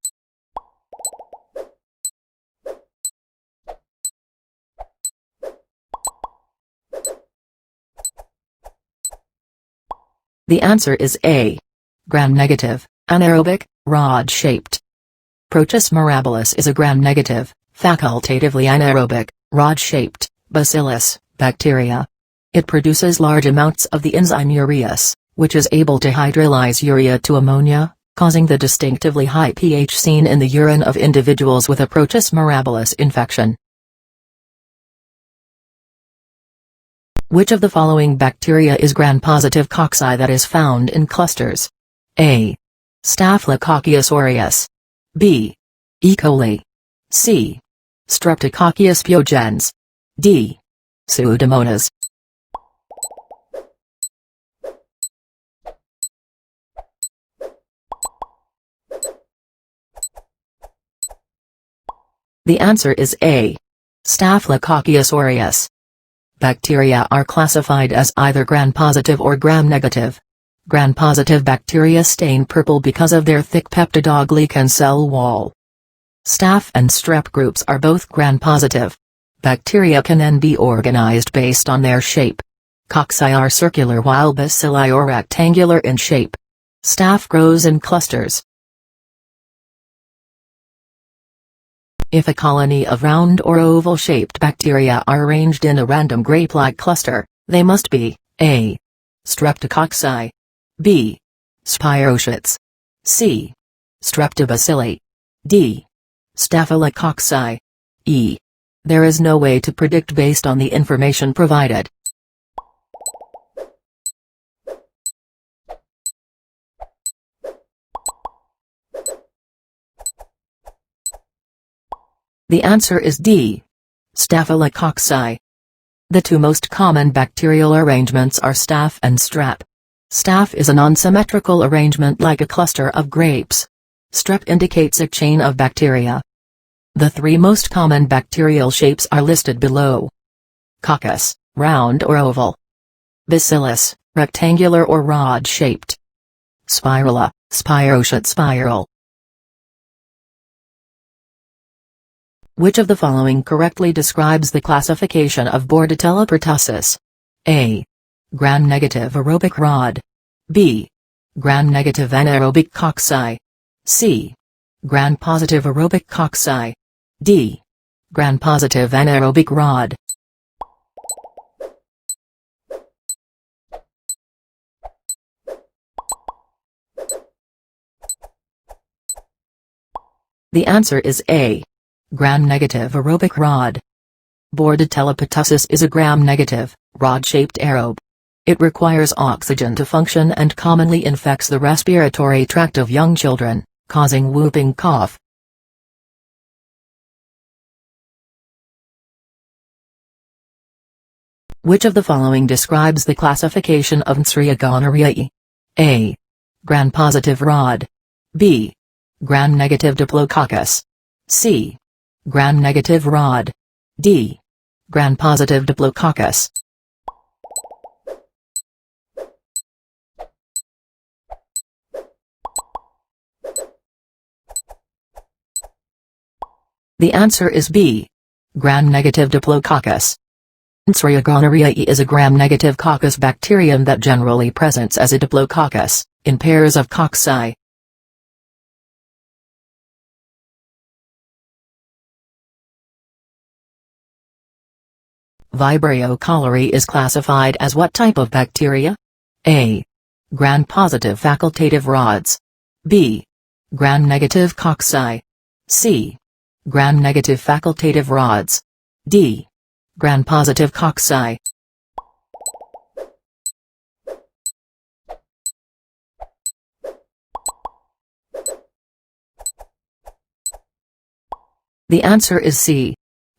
The answer is A. Gram-negative, anaerobic, rod-shaped. Proteus mirabilis is a gram-negative, facultatively anaerobic, rod-shaped, bacillus, bacteria. It produces large amounts of the enzyme urease, which is able to hydrolyze urea to ammonia, causing the distinctively high pH seen in the urine of individuals with a Proteus mirabilis infection. Which of the following bacteria is gram-positive cocci that is found in clusters? A. Staphylococcus aureus. B. E. coli. C. Streptococcus pyogenes. D. Pseudomonas. The answer is A. Staphylococcus aureus. Bacteria are classified as either gram-positive or gram-negative. Gram-positive bacteria stain purple because of their thick peptidoglycan cell wall. Staph and strep groups are both gram-positive. Bacteria can then be organized based on their shape. Cocci are circular while bacilli are rectangular in shape. Staph grows in clusters. If a colony of round or oval-shaped bacteria are arranged in a random grape-like cluster, they must be A. Streptococci. B. Spirochetes. C. Streptobacilli. D. Staphylococci. E. There is no way to predict based on the information provided. The answer is D. Staphylococci. The two most common bacterial arrangements are staph and strep. Staph is a non-symmetrical arrangement like a cluster of grapes. Strep indicates a chain of bacteria. The three most common bacterial shapes are listed below. Coccus, round or oval. Bacillus, rectangular or rod-shaped. Spirula, spirochete spiral. Which of the following correctly describes the classification of Bordetella pertussis? A. Gram-negative aerobic rod. B. Gram-negative anaerobic cocci. C. Gram-positive aerobic cocci. D. Gram-positive anaerobic rod. The answer is A. Gram-negative aerobic rod. Bordetella pertussis is a gram-negative, rod-shaped aerobe. It requires oxygen to function and commonly infects the respiratory tract of young children, causing whooping cough. Which of the following describes the classification of Neisseria gonorrhoeae? A. Gram-positive rod. B. Gram-negative diplococcus. C. Gram-negative rod. D. Gram-positive diplococcus. The answer is B. Gram-negative diplococcus. Neisseria gonorrhoeae is a gram-negative coccus bacterium that generally presents as a diplococcus, in pairs of cocci. Vibrio cholerae is classified as what type of bacteria? A. Gram-positive facultative rods. B. Gram-negative cocci. C. Gram-negative facultative rods. D. Gram-positive cocci. The answer is C.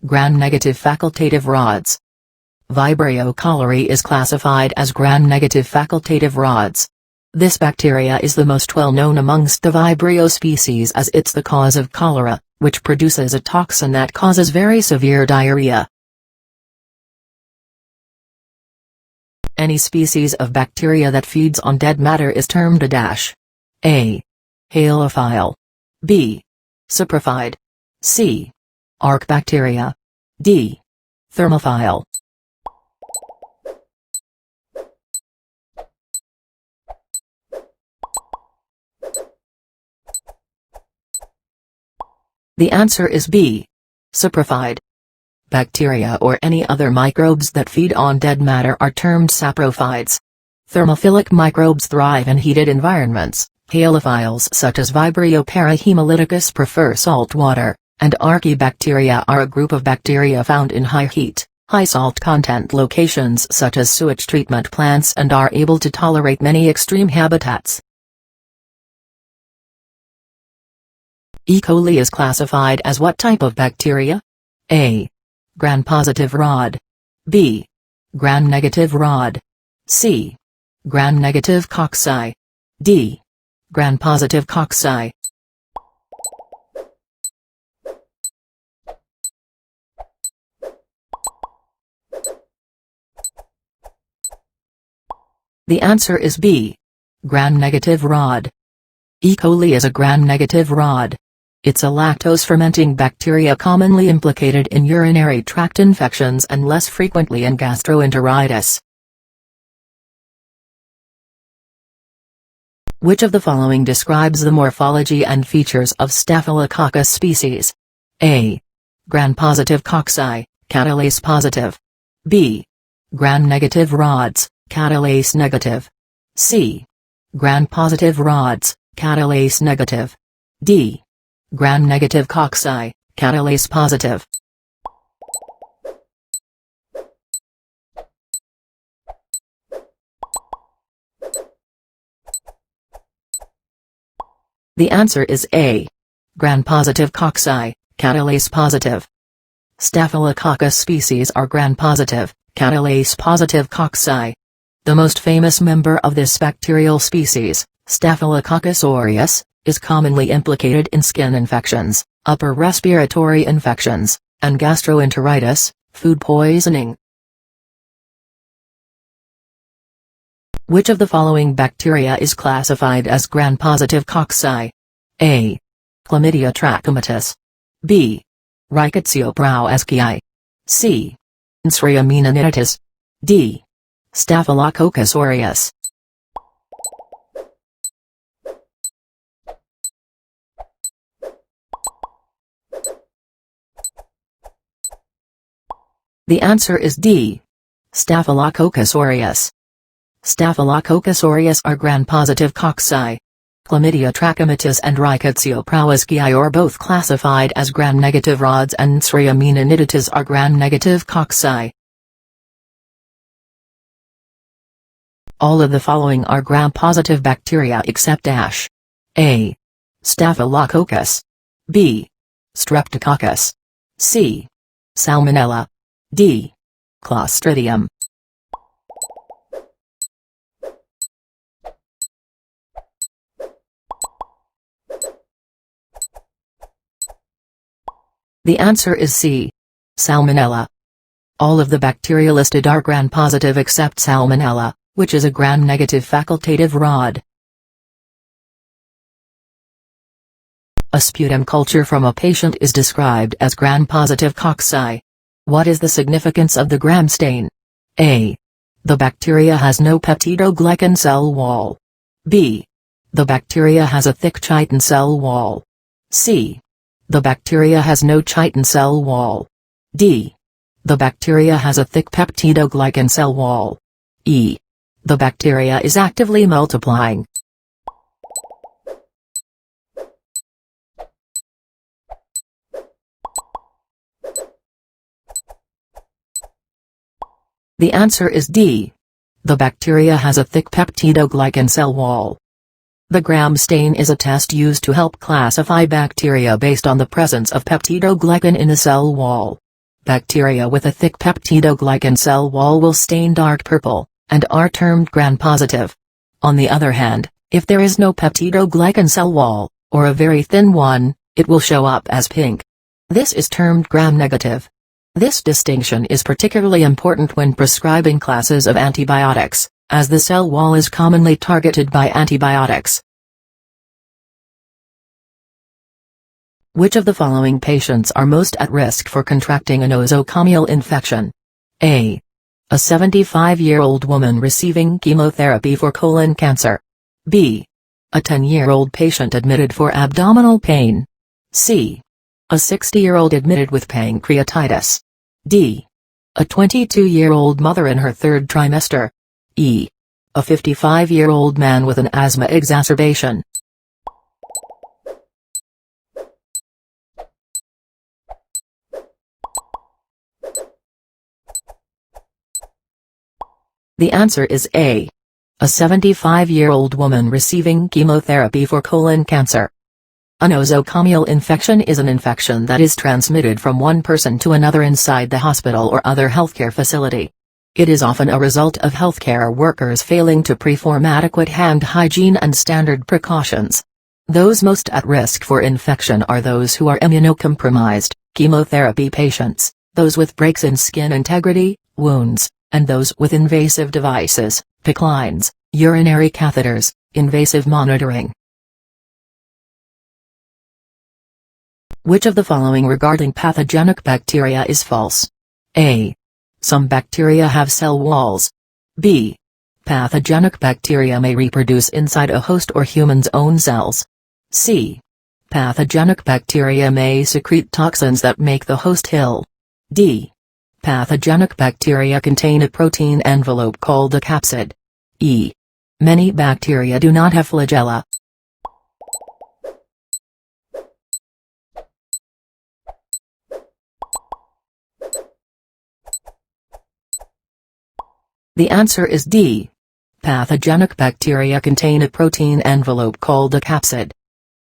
Gram-negative facultative rods. Vibrio cholerae is classified as gram-negative facultative rods. This bacteria is the most well known amongst the Vibrio species as it's the cause of cholera, which produces a toxin that causes very severe diarrhea. Any species of bacteria that feeds on dead matter is termed a dash. A. Halophile. B. Saprophyte. C. Archaebacteria. D. Thermophile. The answer is B. Saprophyte. Bacteria or any other microbes that feed on dead matter are termed saprophytes. Thermophilic microbes thrive in heated environments. Halophiles such as Vibrio parahemolyticus prefer salt water, and Archaebacteria are a group of bacteria found in high heat, high salt content locations such as sewage treatment plants and are able to tolerate many extreme habitats. E. coli is classified as what type of bacteria? A. Gram-positive rod. B. Gram-negative rod. C. Gram-negative cocci. D. Gram-positive cocci. The answer is B. Gram-negative rod. E. coli is a gram-negative rod. It's a lactose-fermenting bacteria commonly implicated in urinary tract infections and less frequently in gastroenteritis. Which of the following describes the morphology and features of Staphylococcus species? A. Gram-positive cocci, catalase positive. B. Gram-negative rods, catalase negative. C. Gram-positive rods, catalase negative. D. Gram-negative cocci, catalase positive. The answer is A. Gram-positive cocci, catalase positive. Staphylococcus species are gram-positive, catalase positive cocci. The most famous member of this bacterial species, Staphylococcus aureus, is commonly implicated in skin infections, upper respiratory infections, and gastroenteritis, food poisoning. Which of the following bacteria is classified as gram-positive cocci? A. Chlamydia trachomatis. B. Rickettsia prowazkii. C. Neisseria meningitidis. D. Staphylococcus aureus. The answer is D. Staphylococcus aureus. Staphylococcus aureus are gram-positive cocci. Chlamydia trachomatis and Rickettsia prowazkii are both classified as gram-negative rods and Neisseria meningitidis are gram-negative cocci. All of the following are gram-positive bacteria except dash. A. Staphylococcus. B. Streptococcus. C. Salmonella. D. Clostridium. The answer is C. Salmonella. All of the bacteria listed are gram-positive except Salmonella, which is a gram-negative facultative rod. A sputum culture from a patient is described as gram-positive cocci. What is the significance of the gram stain? A. The bacteria has no peptidoglycan cell wall. B. The bacteria has a thick chitin cell wall. C. The bacteria has no chitin cell wall. D. The bacteria has a thick peptidoglycan cell wall. E. The bacteria is actively multiplying. The answer is D. The bacteria has a thick peptidoglycan cell wall. The gram stain is a test used to help classify bacteria based on the presence of peptidoglycan in the cell wall. Bacteria with a thick peptidoglycan cell wall will stain dark purple, and are termed gram-positive. On the other hand, if there is no peptidoglycan cell wall, or a very thin one, it will show up as pink. This is termed gram-negative. This distinction is particularly important when prescribing classes of antibiotics, as the cell wall is commonly targeted by antibiotics. Which of the following patients are most at risk for contracting a nosocomial infection? A. A 75-year-old woman receiving chemotherapy for colon cancer. B. A 10-year-old patient admitted for abdominal pain. C. A 60-year-old admitted with pancreatitis. D. A 22-year-old mother in her third trimester. E. A 55-year-old man with an asthma exacerbation. The answer is A. A 75-year-old woman receiving chemotherapy for colon cancer. A nosocomial infection is an infection that is transmitted from one person to another inside the hospital or other healthcare facility. It is often a result of healthcare workers failing to perform adequate hand hygiene and standard precautions. Those most at risk for infection are those who are immunocompromised, chemotherapy patients, those with breaks in skin integrity, wounds, and those with invasive devices, PICC lines, urinary catheters, invasive monitoring. Which of the following regarding pathogenic bacteria is false? A. Some bacteria have cell walls. B. Pathogenic bacteria may reproduce inside a host or human's own cells. C. Pathogenic bacteria may secrete toxins that make the host ill. D. Pathogenic bacteria contain a protein envelope called a capsid. E. Many bacteria do not have flagella. The answer is D. Pathogenic bacteria contain a protein envelope called a capsid.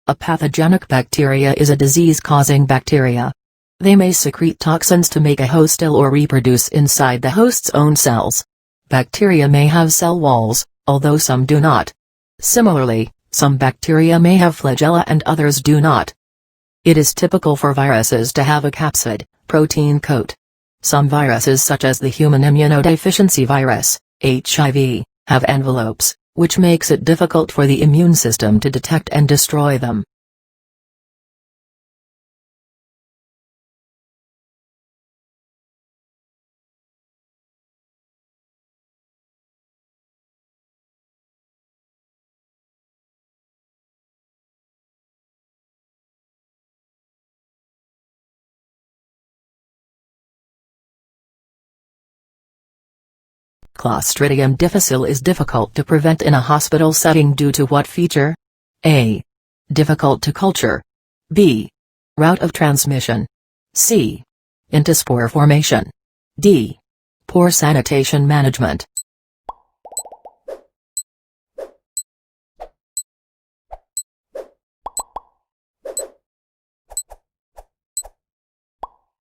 A pathogenic bacteria is a disease-causing bacteria. They may secrete toxins to make a host ill or reproduce inside the host's own cells. Bacteria may have cell walls, although some do not. Similarly, some bacteria may have flagella and others do not. It is typical for viruses to have a capsid, protein coat. Some viruses such as the human immunodeficiency virus, HIV, have envelopes, which makes it difficult for the immune system to detect and destroy them. Clostridium difficile is difficult to prevent in a hospital setting due to what feature? A. Difficult to culture. B. Route of transmission. C. Endospore formation. D. Poor sanitation management.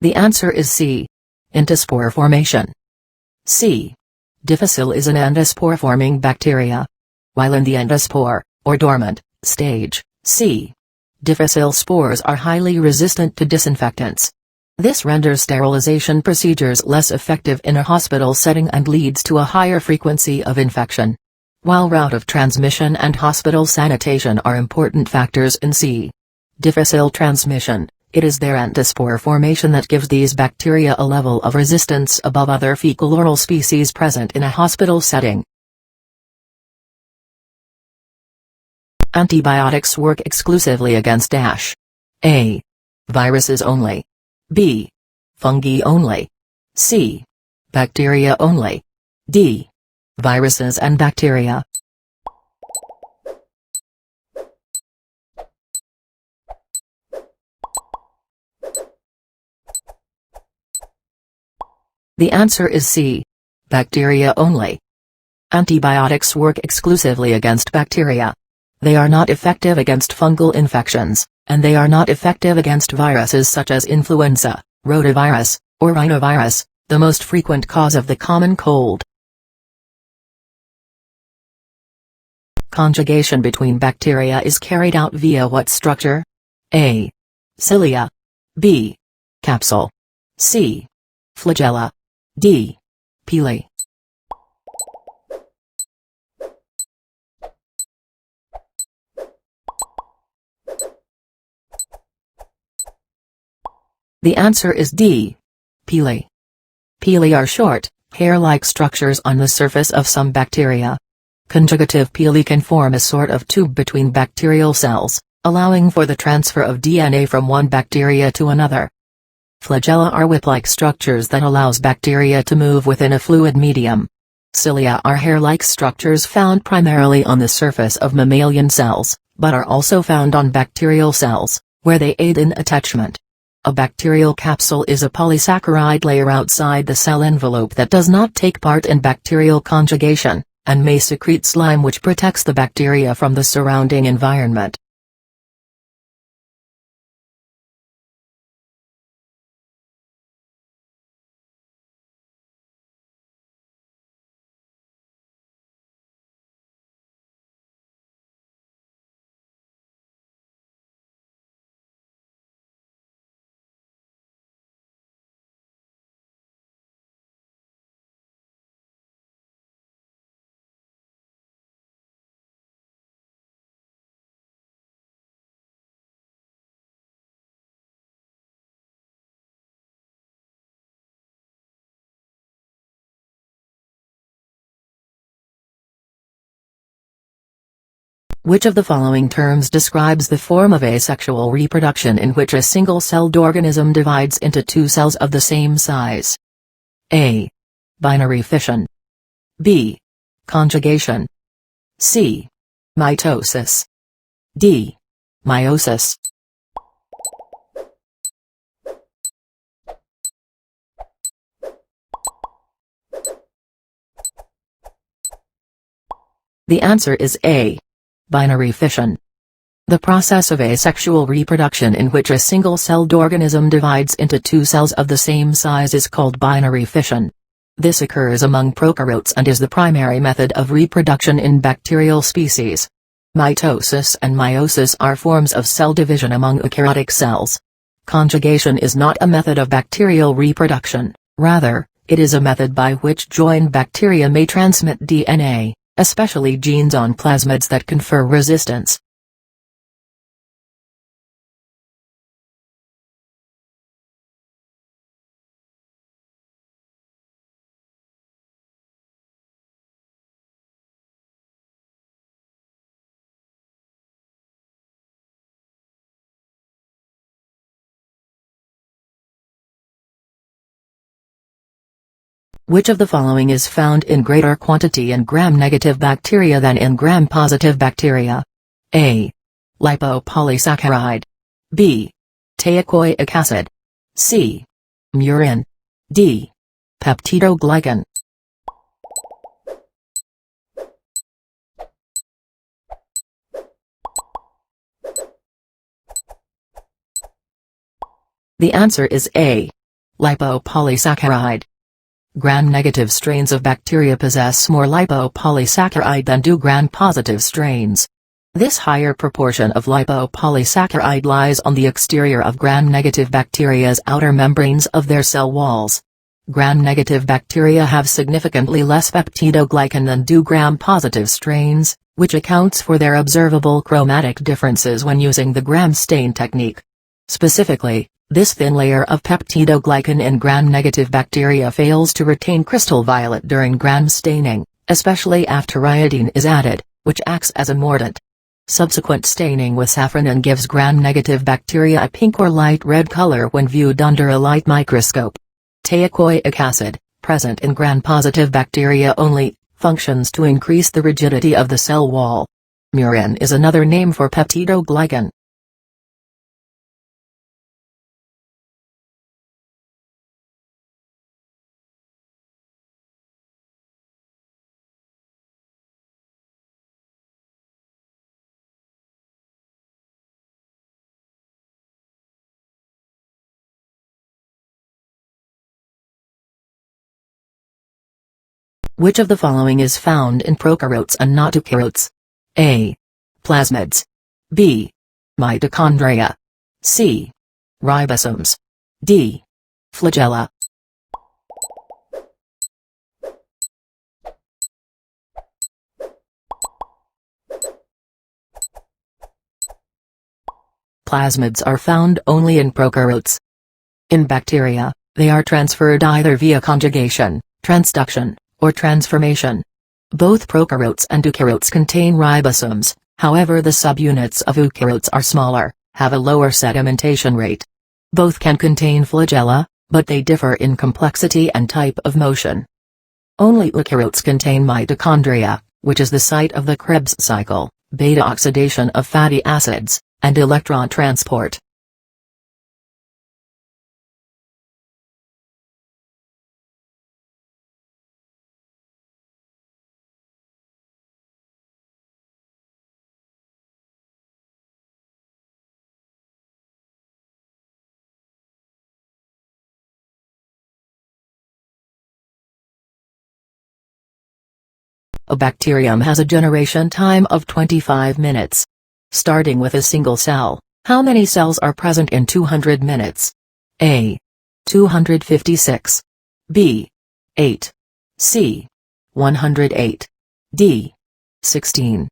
The answer is C. Endospore formation. C. Difficile is an endospore-forming bacteria. While in the endospore, or dormant, stage, C. difficile spores are highly resistant to disinfectants. This renders sterilization procedures less effective in a hospital setting and leads to a higher frequency of infection. While route of transmission and hospital sanitation are important factors in C. difficile transmission, it is their endospore formation that gives these bacteria a level of resistance above other fecal-oral species present in a hospital setting. Antibiotics work exclusively against A. Viruses only. B. Fungi only. C. Bacteria only. D. Viruses and bacteria. The answer is C. Bacteria only. Antibiotics work exclusively against bacteria. They are not effective against fungal infections, and they are not effective against viruses such as influenza, rotavirus, or rhinovirus, the most frequent cause of the common cold. Conjugation between bacteria is carried out via what structure? A. Cilia. B. Capsule. C. Flagella. D. Pili. The answer is D. Pili. Pili are short, hair-like structures on the surface of some bacteria. Conjugative pili can form a sort of tube between bacterial cells, allowing for the transfer of DNA from one bacteria to another. Flagella are whip-like structures that allows bacteria to move within a fluid medium. Cilia are hair-like structures found primarily on the surface of mammalian cells, but are also found on bacterial cells, where they aid in attachment. A bacterial capsule is a polysaccharide layer outside the cell envelope that does not take part in bacterial conjugation, and may secrete slime which protects the bacteria from the surrounding environment. Which of the following terms describes the form of asexual reproduction in which a single-celled organism divides into two cells of the same size? A. Binary fission. B. Conjugation. C. Mitosis. D. Meiosis. The answer is A. Binary fission. The process of asexual reproduction in which a single-celled organism divides into two cells of the same size is called binary fission. This occurs among prokaryotes and is the primary method of reproduction in bacterial species. Mitosis and meiosis are forms of cell division among eukaryotic cells. Conjugation is not a method of bacterial reproduction, rather, it is a method by which joined bacteria may transmit DNA, especially genes on plasmids that confer resistance. Which of the following is found in greater quantity in gram-negative bacteria than in gram-positive bacteria? A. Lipopolysaccharide. B. Teichoic acid. C. Murin. D. Peptidoglycan. The answer is A. Lipopolysaccharide. Gram-negative strains of bacteria possess more lipopolysaccharide than do gram-positive strains. This higher proportion of lipopolysaccharide lies on the exterior of gram-negative bacteria's outer membranes of their cell walls. Gram-negative bacteria have significantly less peptidoglycan than do gram-positive strains, which accounts for their observable chromatic differences when using the gram stain technique. Specifically, this thin layer of peptidoglycan in gram-negative bacteria fails to retain crystal violet during gram staining, especially after iodine is added, which acts as a mordant. Subsequent staining with safranin gives gram-negative bacteria a pink or light red color when viewed under a light microscope. Teichoic acid, present in gram-positive bacteria only, functions to increase the rigidity of the cell wall. Murin is another name for peptidoglycan. Which of the following is found in prokaryotes and not eukaryotes? A. Plasmids. B. Mitochondria. C. Ribosomes. D. Flagella. Plasmids are found only in prokaryotes. In bacteria, they are transferred either via conjugation, transduction, or transformation. Both prokaryotes and eukaryotes contain ribosomes, however the subunits of eukaryotes are smaller, have a lower sedimentation rate. Both can contain flagella, but they differ in complexity and type of motion. Only eukaryotes contain mitochondria, which is the site of the Krebs cycle, beta oxidation of fatty acids, and electron transport. A bacterium has a generation time of 25 minutes. Starting with a single cell, how many cells are present in 200 minutes? A. 256. B. 8. C. 108. D. 16.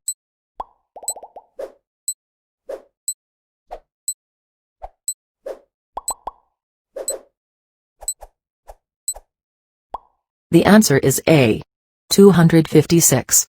The answer is A. 256.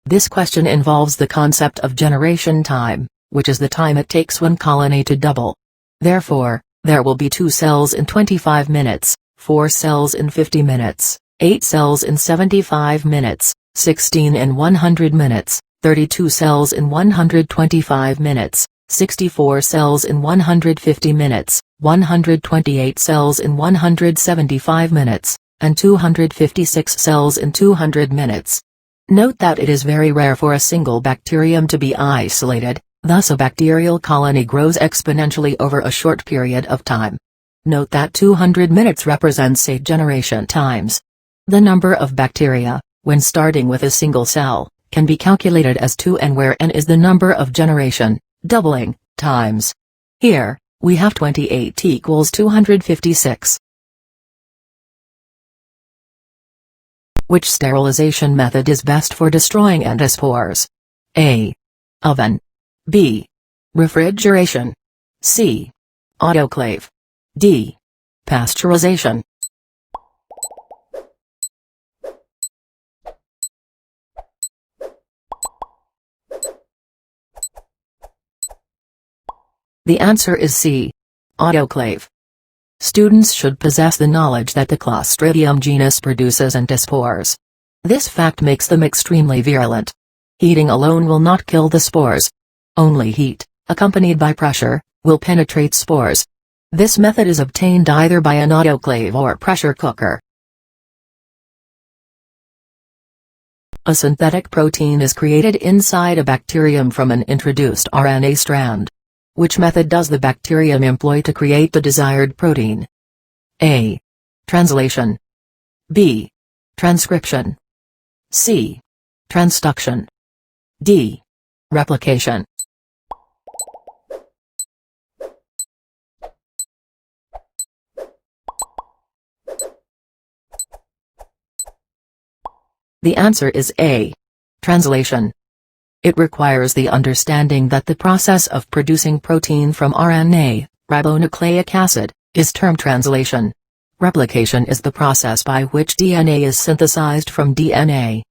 This question involves the concept of generation time, which is the time it takes one colony to double. Therefore, there will be 2 cells in 25 minutes, 4 cells in 50 minutes, 8 cells in 75 minutes, 16 in 100 minutes, 32 cells in 125 minutes, 64 cells in 150 minutes, 128 cells in 175 minutes, and 256 cells in 200 minutes. Note that it is very rare for a single bacterium to be isolated, thus a bacterial colony grows exponentially over a short period of time. Note that 200 minutes represents 8 generation times. The number of bacteria, when starting with a single cell, can be calculated as 2n, where n is the number of generation, doubling, times. Here, we have 28 equals 256. Which sterilization method is best for destroying endospores? A. Oven. B. Refrigeration. C. Autoclave. D. Pasteurization. The answer is C. Autoclave. Students should possess the knowledge that the Clostridium genus produces endospores. This fact makes them extremely virulent. Heating alone will not kill the spores. Only heat, accompanied by pressure, will penetrate spores. This method is obtained either by an autoclave or pressure cooker. A synthetic protein is created inside a bacterium from an introduced RNA strand. Which method does the bacterium employ to create the desired protein? A. Translation. B. Transcription. C. Transduction. D. Replication. The answer is A. Translation. It requires the understanding that the process of producing protein from RNA, ribonucleic acid, is termed translation. Replication is the process by which DNA is synthesized from DNA.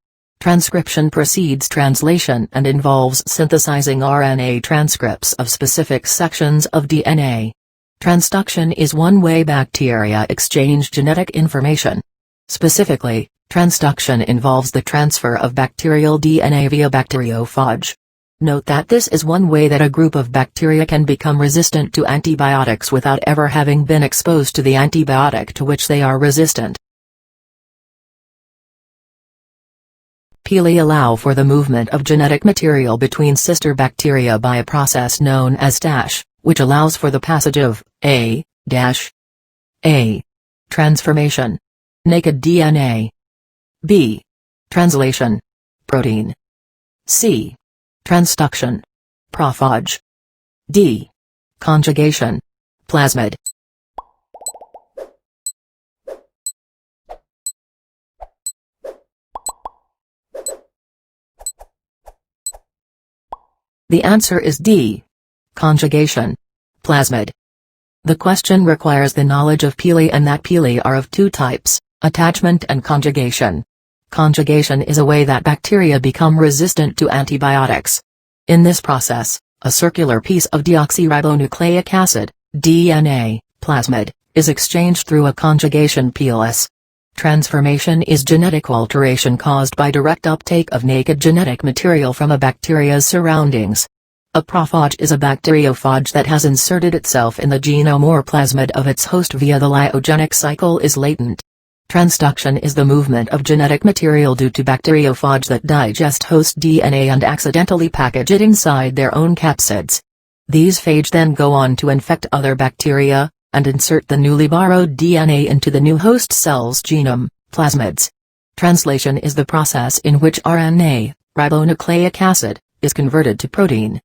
Transcription precedes translation and involves synthesizing RNA transcripts of specific sections of DNA. Transduction is one way bacteria exchange genetic information. Specifically, transduction involves the transfer of bacterial DNA via bacteriophage. Note that this is one way that a group of bacteria can become resistant to antibiotics without ever having been exposed to the antibiotic to which they are resistant. Pili allow for the movement of genetic material between sister bacteria by a process known as dash, which allows for the passage of A. Transformation. Naked DNA. B. Translation. Protein. C. Transduction. Prophage. D. Conjugation. Plasmid. The answer is D. Conjugation. Plasmid. The question requires the knowledge of pili and that pili are of two types, attachment and conjugation. Conjugation is a way that bacteria become resistant to antibiotics. In this process, a circular piece of deoxyribonucleic acid, DNA, plasmid, is exchanged through a conjugation pelus. Transformation is genetic alteration caused by direct uptake of naked genetic material from a bacteria's surroundings. A prophage is a bacteriophage that has inserted itself in the genome or plasmid of its host via the lyogenic cycle is latent. Transduction is the movement of genetic material due to bacteriophage that digest host DNA and accidentally package it inside their own capsids. These phage then go on to infect other bacteria, and insert the newly borrowed DNA into the new host cell's genome, plasmids. Translation is the process in which RNA, ribonucleic acid, is converted to protein.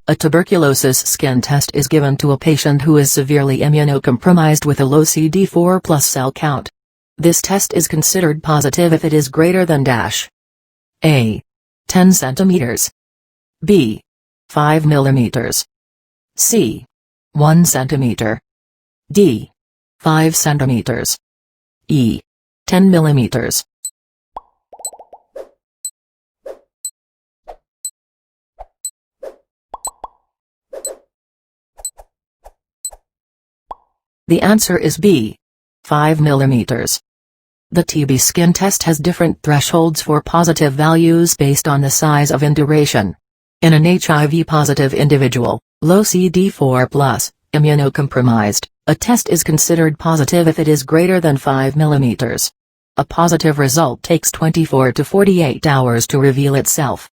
A tuberculosis skin test is given to a patient who is severely immunocompromised with a low CD4+ cell count. This test is considered positive if it is greater than A. 10 cm. B. 5 mm. C. 1 cm. D. 5 cm. E. 10 mm. The answer is B. 5 mm. The TB skin test has different thresholds for positive values based on the size of induration. In an HIV-positive individual, low CD4+, immunocompromised, a test is considered positive if it is greater than 5 mm. A positive result takes 24 to 48 hours to reveal itself.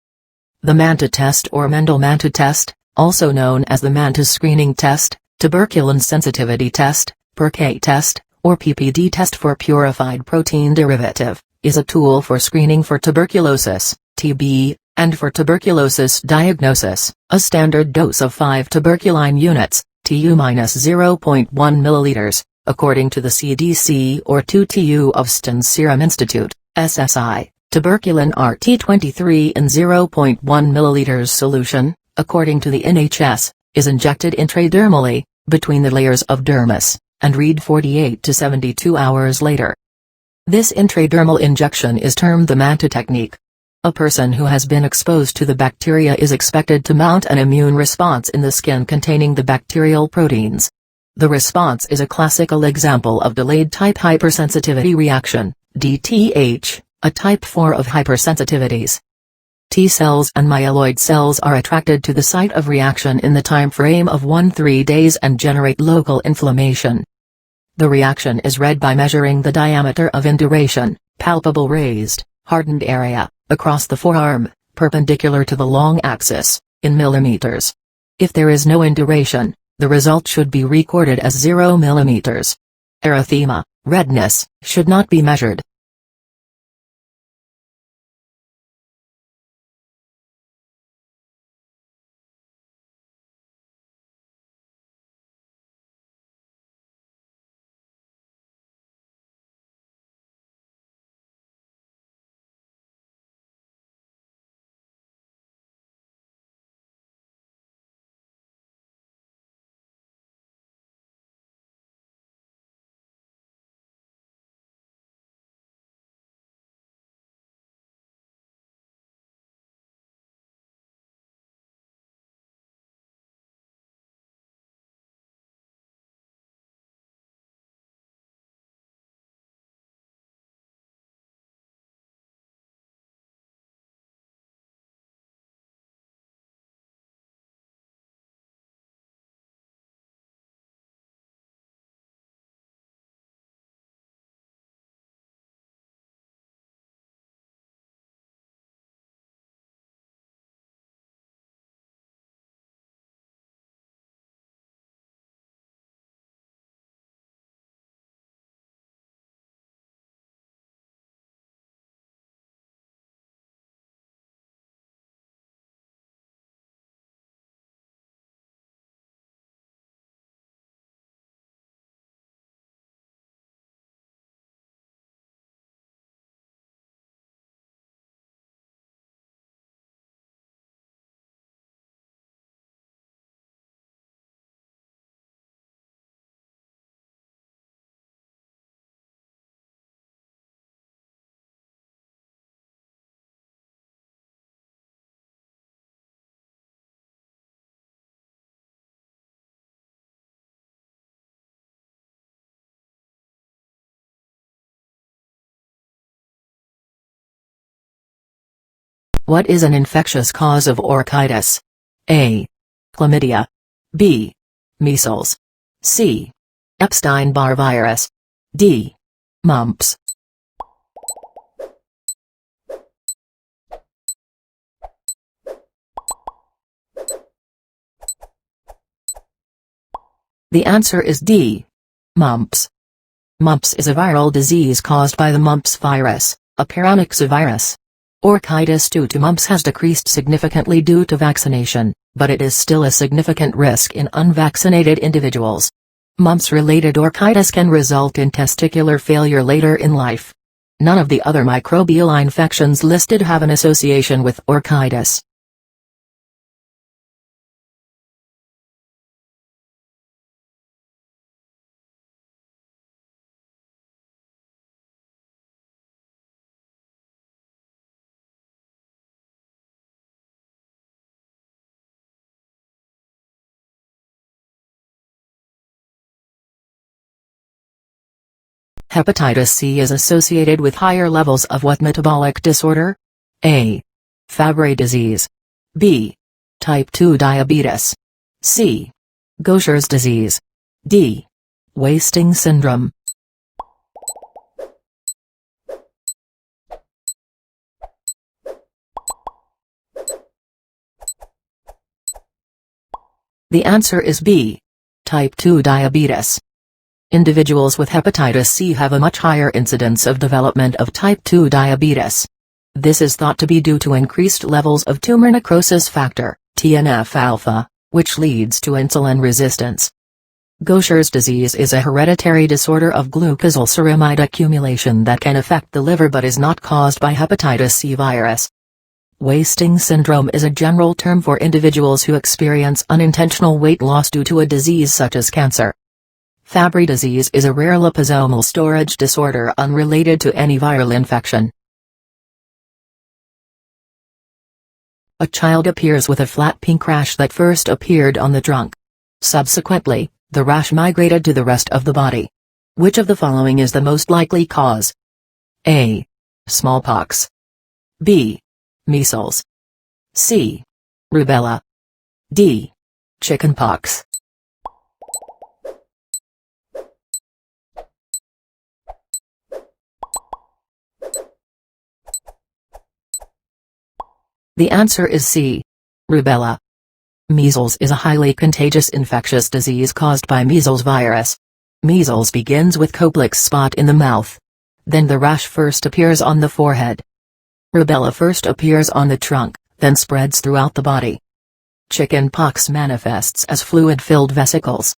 The MANTA test or Mendel-Manta test, also known as the MANTA screening test, tuberculin sensitivity test, PERK test, or PPD test for purified protein derivative, is a tool for screening for tuberculosis, TB, and for tuberculosis diagnosis. A standard dose of 5 tuberculin units, Tu-0.1 ml, according to the CDC or 2 Tu of Sten Serum Institute, SSI, tuberculin RT23 in 0.1 ml solution, according to the NHS, is injected intradermally, between the layers of dermis, and read 48 to 72 hours later. This intradermal injection is termed the MANTA technique. A person who has been exposed to the bacteria is expected to mount an immune response in the skin containing the bacterial proteins. The response is a classical example of delayed type hypersensitivity reaction, DTH, a type 4 of hypersensitivities. T cells and myeloid cells are attracted to the site of reaction in the time frame of 1-3 days and generate local inflammation. The reaction is read by measuring the diameter of induration, palpable raised, hardened area, across the forearm, perpendicular to the long axis, in millimeters. If there is no induration, the result should be recorded as 0 millimeters. Erythema, redness, should not be measured. What is an infectious cause of orchitis? A. Chlamydia. B. Measles. C. Epstein-Barr virus. D. Mumps. The answer is D. Mumps. Mumps is a viral disease caused by the mumps virus, a paramyxovirus. Orchitis due to mumps has decreased significantly due to vaccination, but it is still a significant risk in unvaccinated individuals. Mumps-related orchitis can result in testicular failure later in life. None of the other microbial infections listed have an association with orchitis. Hepatitis C is associated with higher levels of what metabolic disorder? A. Fabry disease. B. Type 2 diabetes. C. Gaucher's disease. D. Wasting syndrome. The answer is B. Type 2 diabetes. Individuals with hepatitis C have a much higher incidence of development of type 2 diabetes. This is thought to be due to increased levels of tumor necrosis factor, TNF-alpha, which leads to insulin resistance. Gaucher's disease is a hereditary disorder of glucosylceramide accumulation that can affect the liver but is not caused by hepatitis C virus. Wasting syndrome is a general term for individuals who experience unintentional weight loss due to a disease such as cancer. Fabry disease is a rare liposomal storage disorder unrelated to any viral infection. A child appears with a flat pink rash that first appeared on the trunk. Subsequently, the rash migrated to the rest of the body. Which of the following is the most likely cause? A. Smallpox. B. Measles. C. Rubella. D. Chickenpox. The answer is C. Rubella. Measles is a highly contagious infectious disease caused by measles virus. Measles begins with Koplik's spot in the mouth. Then the rash first appears on the forehead. Rubella first appears on the trunk, then spreads throughout the body. Chickenpox manifests as fluid-filled vesicles.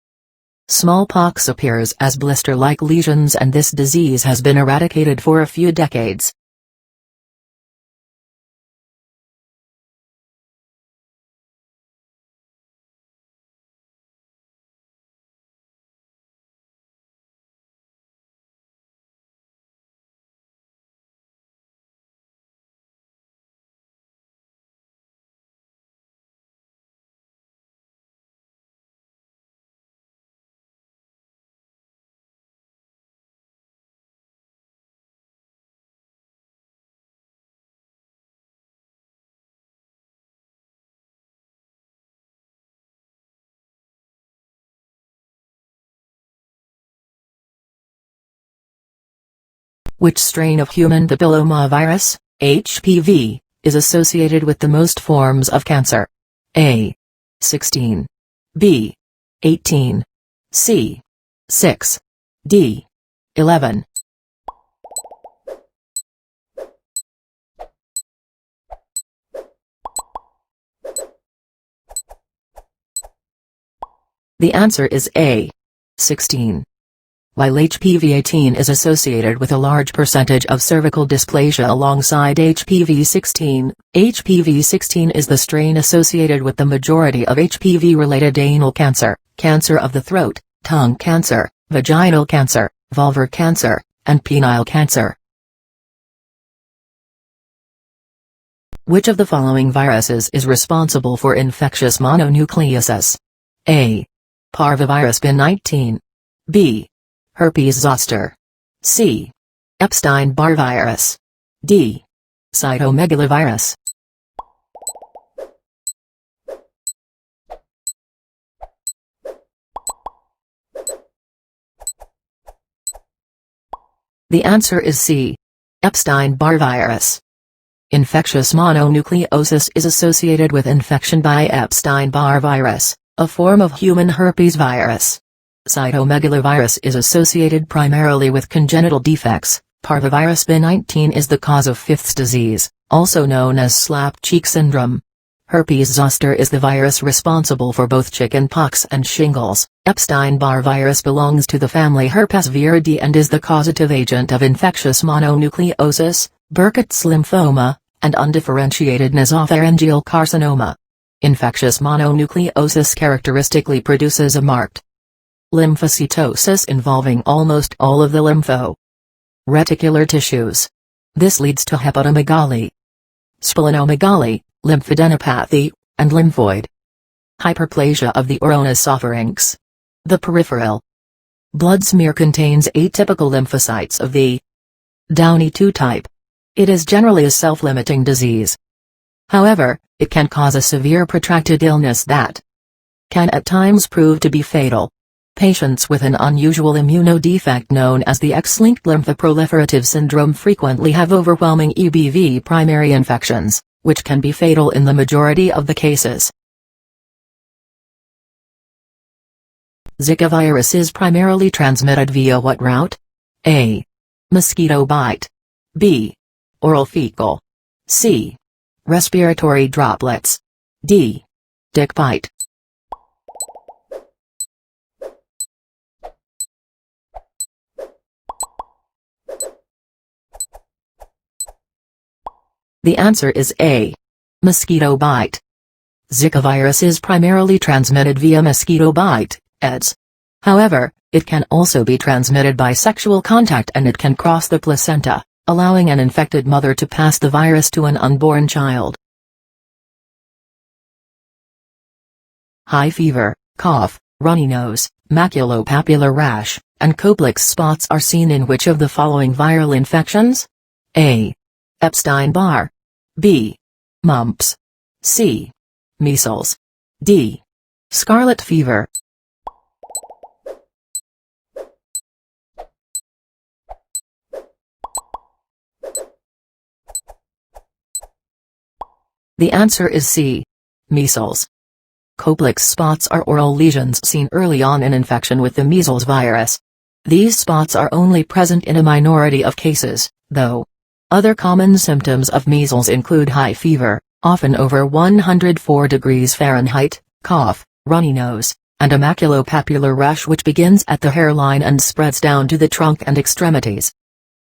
Smallpox appears as blister-like lesions, and this disease has been eradicated for a few decades. Which strain of human papillomavirus, HPV, is associated with the most forms of cancer? A. 16. B. 18. C. 6. D. 11. The answer is A. 16. While HPV-18 is associated with a large percentage of cervical dysplasia alongside HPV-16, HPV-16 is the strain associated with the majority of HPV-related anal cancer, cancer of the throat, tongue cancer, vaginal cancer, vulvar cancer, and penile cancer. Which of the following viruses is responsible for infectious mononucleosis? A. Parvovirus B19. B. Herpes zoster. C. Epstein-Barr virus. D. Cytomegalovirus. The answer is C. Epstein-Barr virus. Infectious mononucleosis is associated with infection by Epstein-Barr virus, a form of human herpes virus. Cytomegalovirus is associated primarily with congenital defects. Parvovirus B19 is the cause of Fifth's disease, also known as slap cheek syndrome. Herpes zoster is the virus responsible for both chickenpox and shingles. Epstein-Barr virus belongs to the family Herpesviridae and is the causative agent of infectious mononucleosis, Burkitt's lymphoma, and undifferentiated nasopharyngeal carcinoma. Infectious mononucleosis characteristically produces a marked lymphocytosis involving almost all of the reticular tissues. This leads to hepatomegaly, splenomegaly, lymphadenopathy, and lymphoid hyperplasia of the oronaesopharynx. The peripheral blood smear contains atypical lymphocytes of the Downey 2 type. It is generally a self-limiting disease. However, it can cause a severe protracted illness that can at times prove to be fatal. Patients with an unusual immunodefect known as the X-linked lymphoproliferative syndrome frequently have overwhelming EBV primary infections, which can be fatal in the majority of the cases. Zika virus is primarily transmitted via what route? A. Mosquito bite. B. Oral fecal. C. Respiratory droplets. D. Tick bite. The answer is A. Mosquito bite. Zika virus is primarily transmitted via mosquito bite, EDS. However, it can also be transmitted by sexual contact and it can cross the placenta, allowing an infected mother to pass the virus to an unborn child. High fever, cough, runny nose, maculopapular rash, and Koplik's spots are seen in which of the following viral infections? A. Epstein-Barr. B. Mumps. C. Measles. D. Scarlet fever. The answer is C. Measles. Koplik's spots are oral lesions seen early on in infection with the measles virus. These spots are only present in a minority of cases, though. Other common symptoms of measles include high fever, often over 104 degrees Fahrenheit, cough, runny nose, and a maculopapular rash which begins at the hairline and spreads down to the trunk and extremities.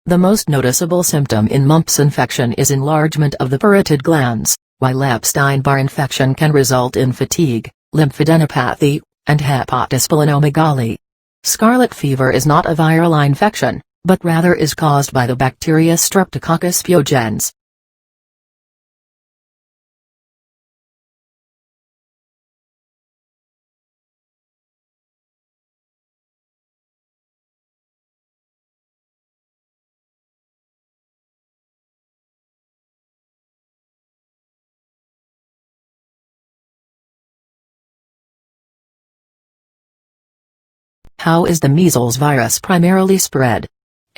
The most noticeable symptom in mumps infection is enlargement of the parotid glands, while Epstein-Barr infection can result in fatigue, lymphadenopathy, and hepatosplenomegaly. Scarlet fever is not a viral infection, but rather is caused by the bacteria Streptococcus pyogenes. How is the measles virus primarily spread?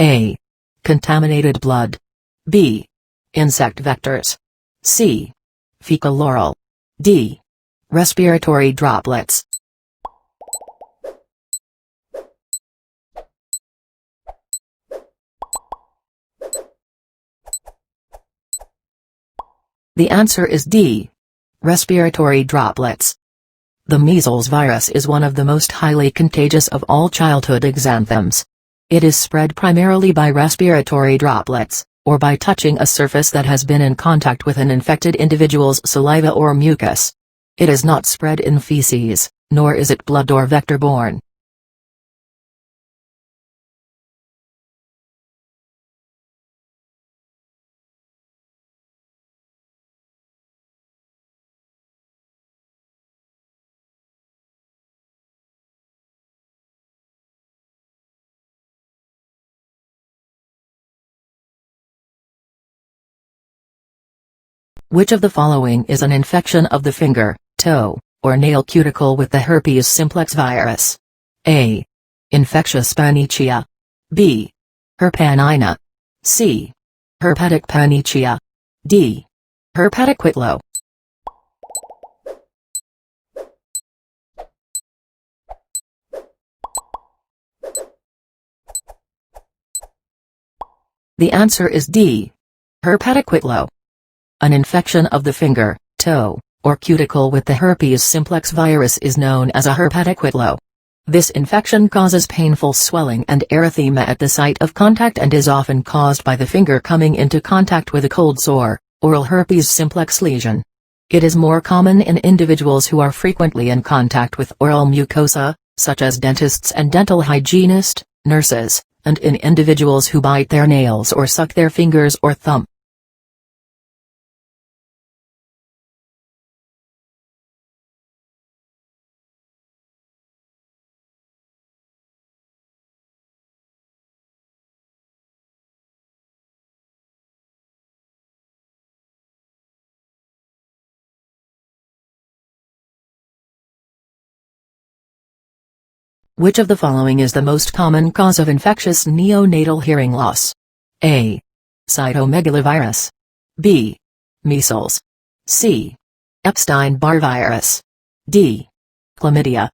A. Contaminated blood. B. Insect vectors. C. Fecal oral. D. Respiratory droplets. The answer is D. Respiratory droplets. The measles virus is one of the most highly contagious of all childhood exanthems. It is spread primarily by respiratory droplets, or by touching a surface that has been in contact with an infected individual's saliva or mucus. It is not spread in feces, nor is it blood or vector-borne. Which of the following is an infection of the finger, toe, or nail cuticle with the herpes simplex virus? A. Infectious panichia. B. Herpanina. C. Herpetic panicia. D. Herpetic whitlow. The answer is D. Herpetic whitlow. An infection of the finger, toe, or cuticle with the herpes simplex virus is known as a herpetic whitlow. This infection causes painful swelling and erythema at the site of contact and is often caused by the finger coming into contact with a cold sore, oral herpes simplex lesion. It is more common in individuals who are frequently in contact with oral mucosa, such as dentists and dental hygienists, nurses, and in individuals who bite their nails or suck their fingers or thumb. Which of the following is the most common cause of infectious neonatal hearing loss? A. Cytomegalovirus. B. Measles. C. Epstein-Barr virus. D. Chlamydia.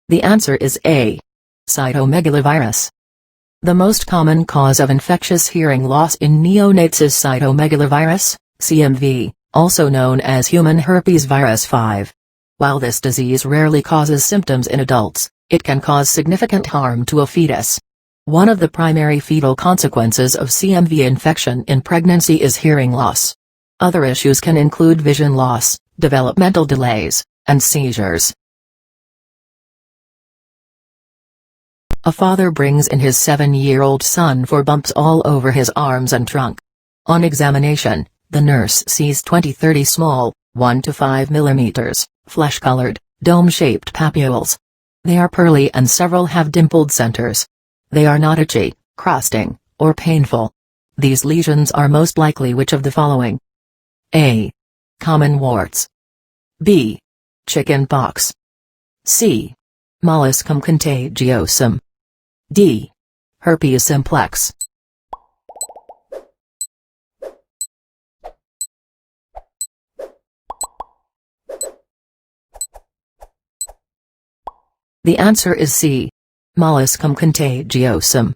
The answer is A. Cytomegalovirus. The most common cause of infectious hearing loss in neonates is cytomegalovirus, CMV, also known as human herpes virus 5. While this disease rarely causes symptoms in adults, it can cause significant harm to a fetus. One of the primary fetal consequences of CMV infection in pregnancy is hearing loss. Other issues can include vision loss, developmental delays, and seizures. A father brings in his 7-year-old son for bumps all over his arms and trunk. On examination, the nurse sees 20-30 small, 1 to 5 millimeters, flesh-colored, dome-shaped papules. They are pearly and several have dimpled centers. They are not itchy, crusting, or painful. These lesions are most likely which of the following? A. Common warts. B. Chicken pox. C. Molluscum contagiosum. D. Herpes simplex. The answer is C. Molluscum contagiosum.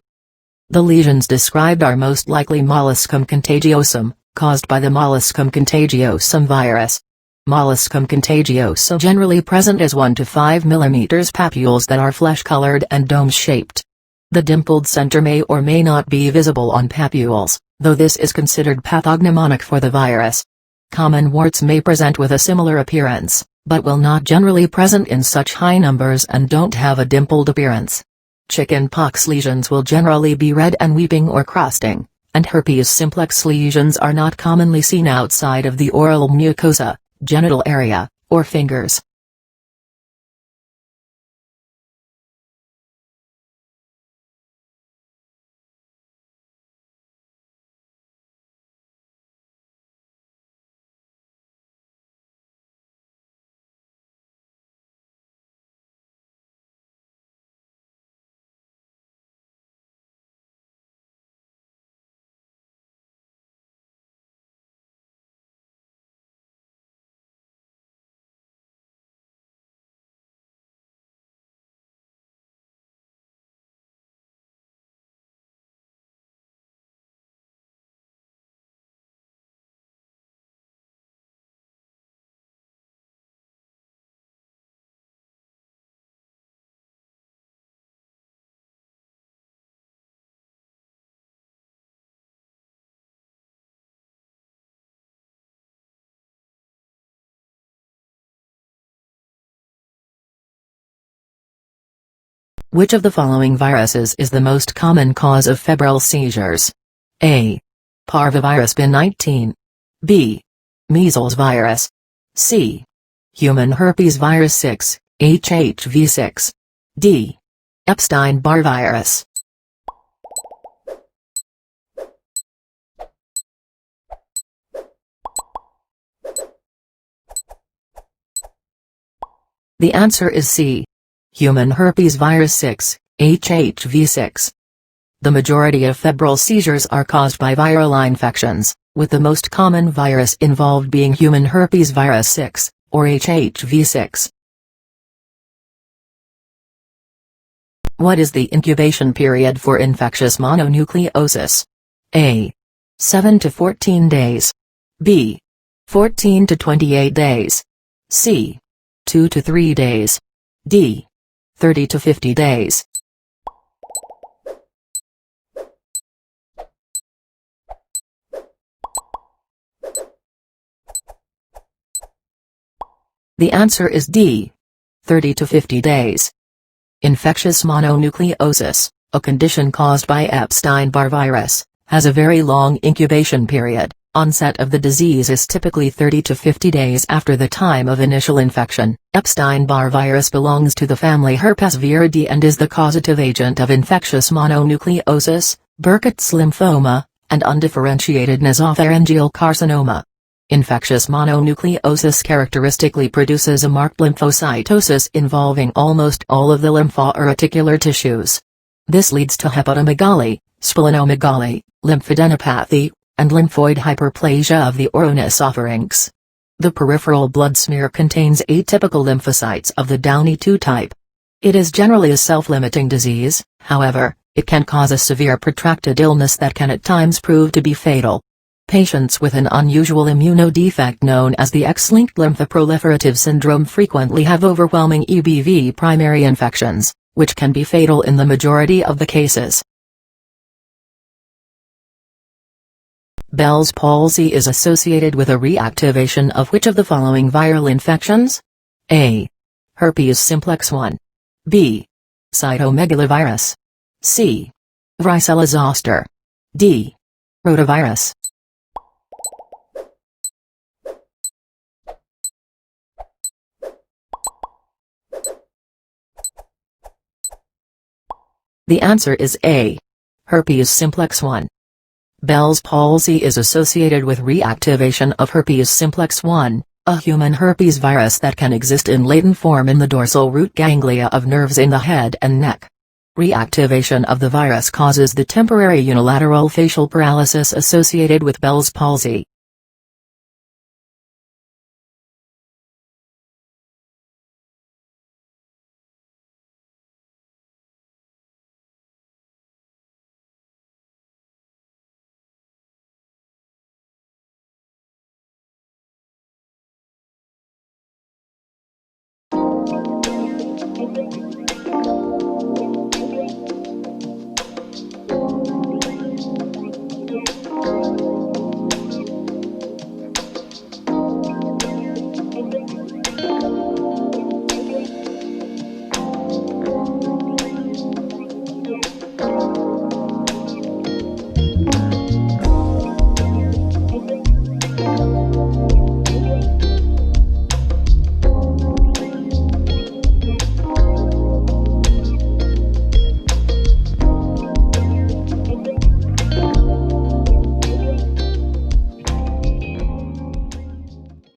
The lesions described are most likely Molluscum contagiosum, caused by the Molluscum contagiosum virus. Molluscum contagiosum generally present as 1 to 5 millimeters papules that are flesh-colored and dome-shaped. The dimpled center may or may not be visible on papules, though this is considered pathognomonic for the virus. Common warts may present with a similar appearance, but will not generally present in such high numbers and don't have a dimpled appearance. Chicken pox lesions will generally be red and weeping or crusting, and herpes simplex lesions are not commonly seen outside of the oral mucosa, genital area, or fingers. Which of the following viruses is the most common cause of febrile seizures? A. Parvovirus B19. B. Measles virus. C. Human herpes virus 6, HHV6. D. Epstein-Barr virus. The answer is C. Human herpes virus 6, HHV6. The majority of febrile seizures are caused by viral infections, with the most common virus involved being human herpes virus 6, or HHV6. What is the incubation period for infectious mononucleosis? A. 7 to 14 days. B. 14 to 28 days. C. 2 to 3 days. D. 30 to 50 days. The answer is D. 30 to 50 days. Infectious mononucleosis, a condition caused by Epstein-Barr virus, has a very long incubation period. Onset of the disease is typically 30 to 50 days after the time of initial infection. Epstein-Barr virus belongs to the family Herpesviridae and is the causative agent of infectious mononucleosis, Burkitt's lymphoma, and undifferentiated nasopharyngeal carcinoma. Infectious mononucleosis characteristically produces a marked lymphocytosis involving almost all of the lymphoarticular tissues. This leads to hepatomegaly, splenomegaly, lymphadenopathy, and lymphoid hyperplasia of the oronasopharynx. The peripheral blood smear contains atypical lymphocytes of the Downey 2 type. It is generally a self-limiting disease, however, it can cause a severe protracted illness that can at times prove to be fatal. Patients with an unusual immunodefect known as the X-linked lymphoproliferative syndrome frequently have overwhelming EBV primary infections, which can be fatal in the majority of the cases. Bell's palsy is associated with a reactivation of which of the following viral infections? A. Herpes simplex 1. B. Cytomegalovirus. C. Varicella zoster. D. Rotavirus. The answer is A. Herpes simplex 1. Bell's palsy is associated with reactivation of herpes simplex 1, a human herpes virus that can exist in latent form in the dorsal root ganglia of nerves in the head and neck. Reactivation of the virus causes the temporary unilateral facial paralysis associated with Bell's palsy.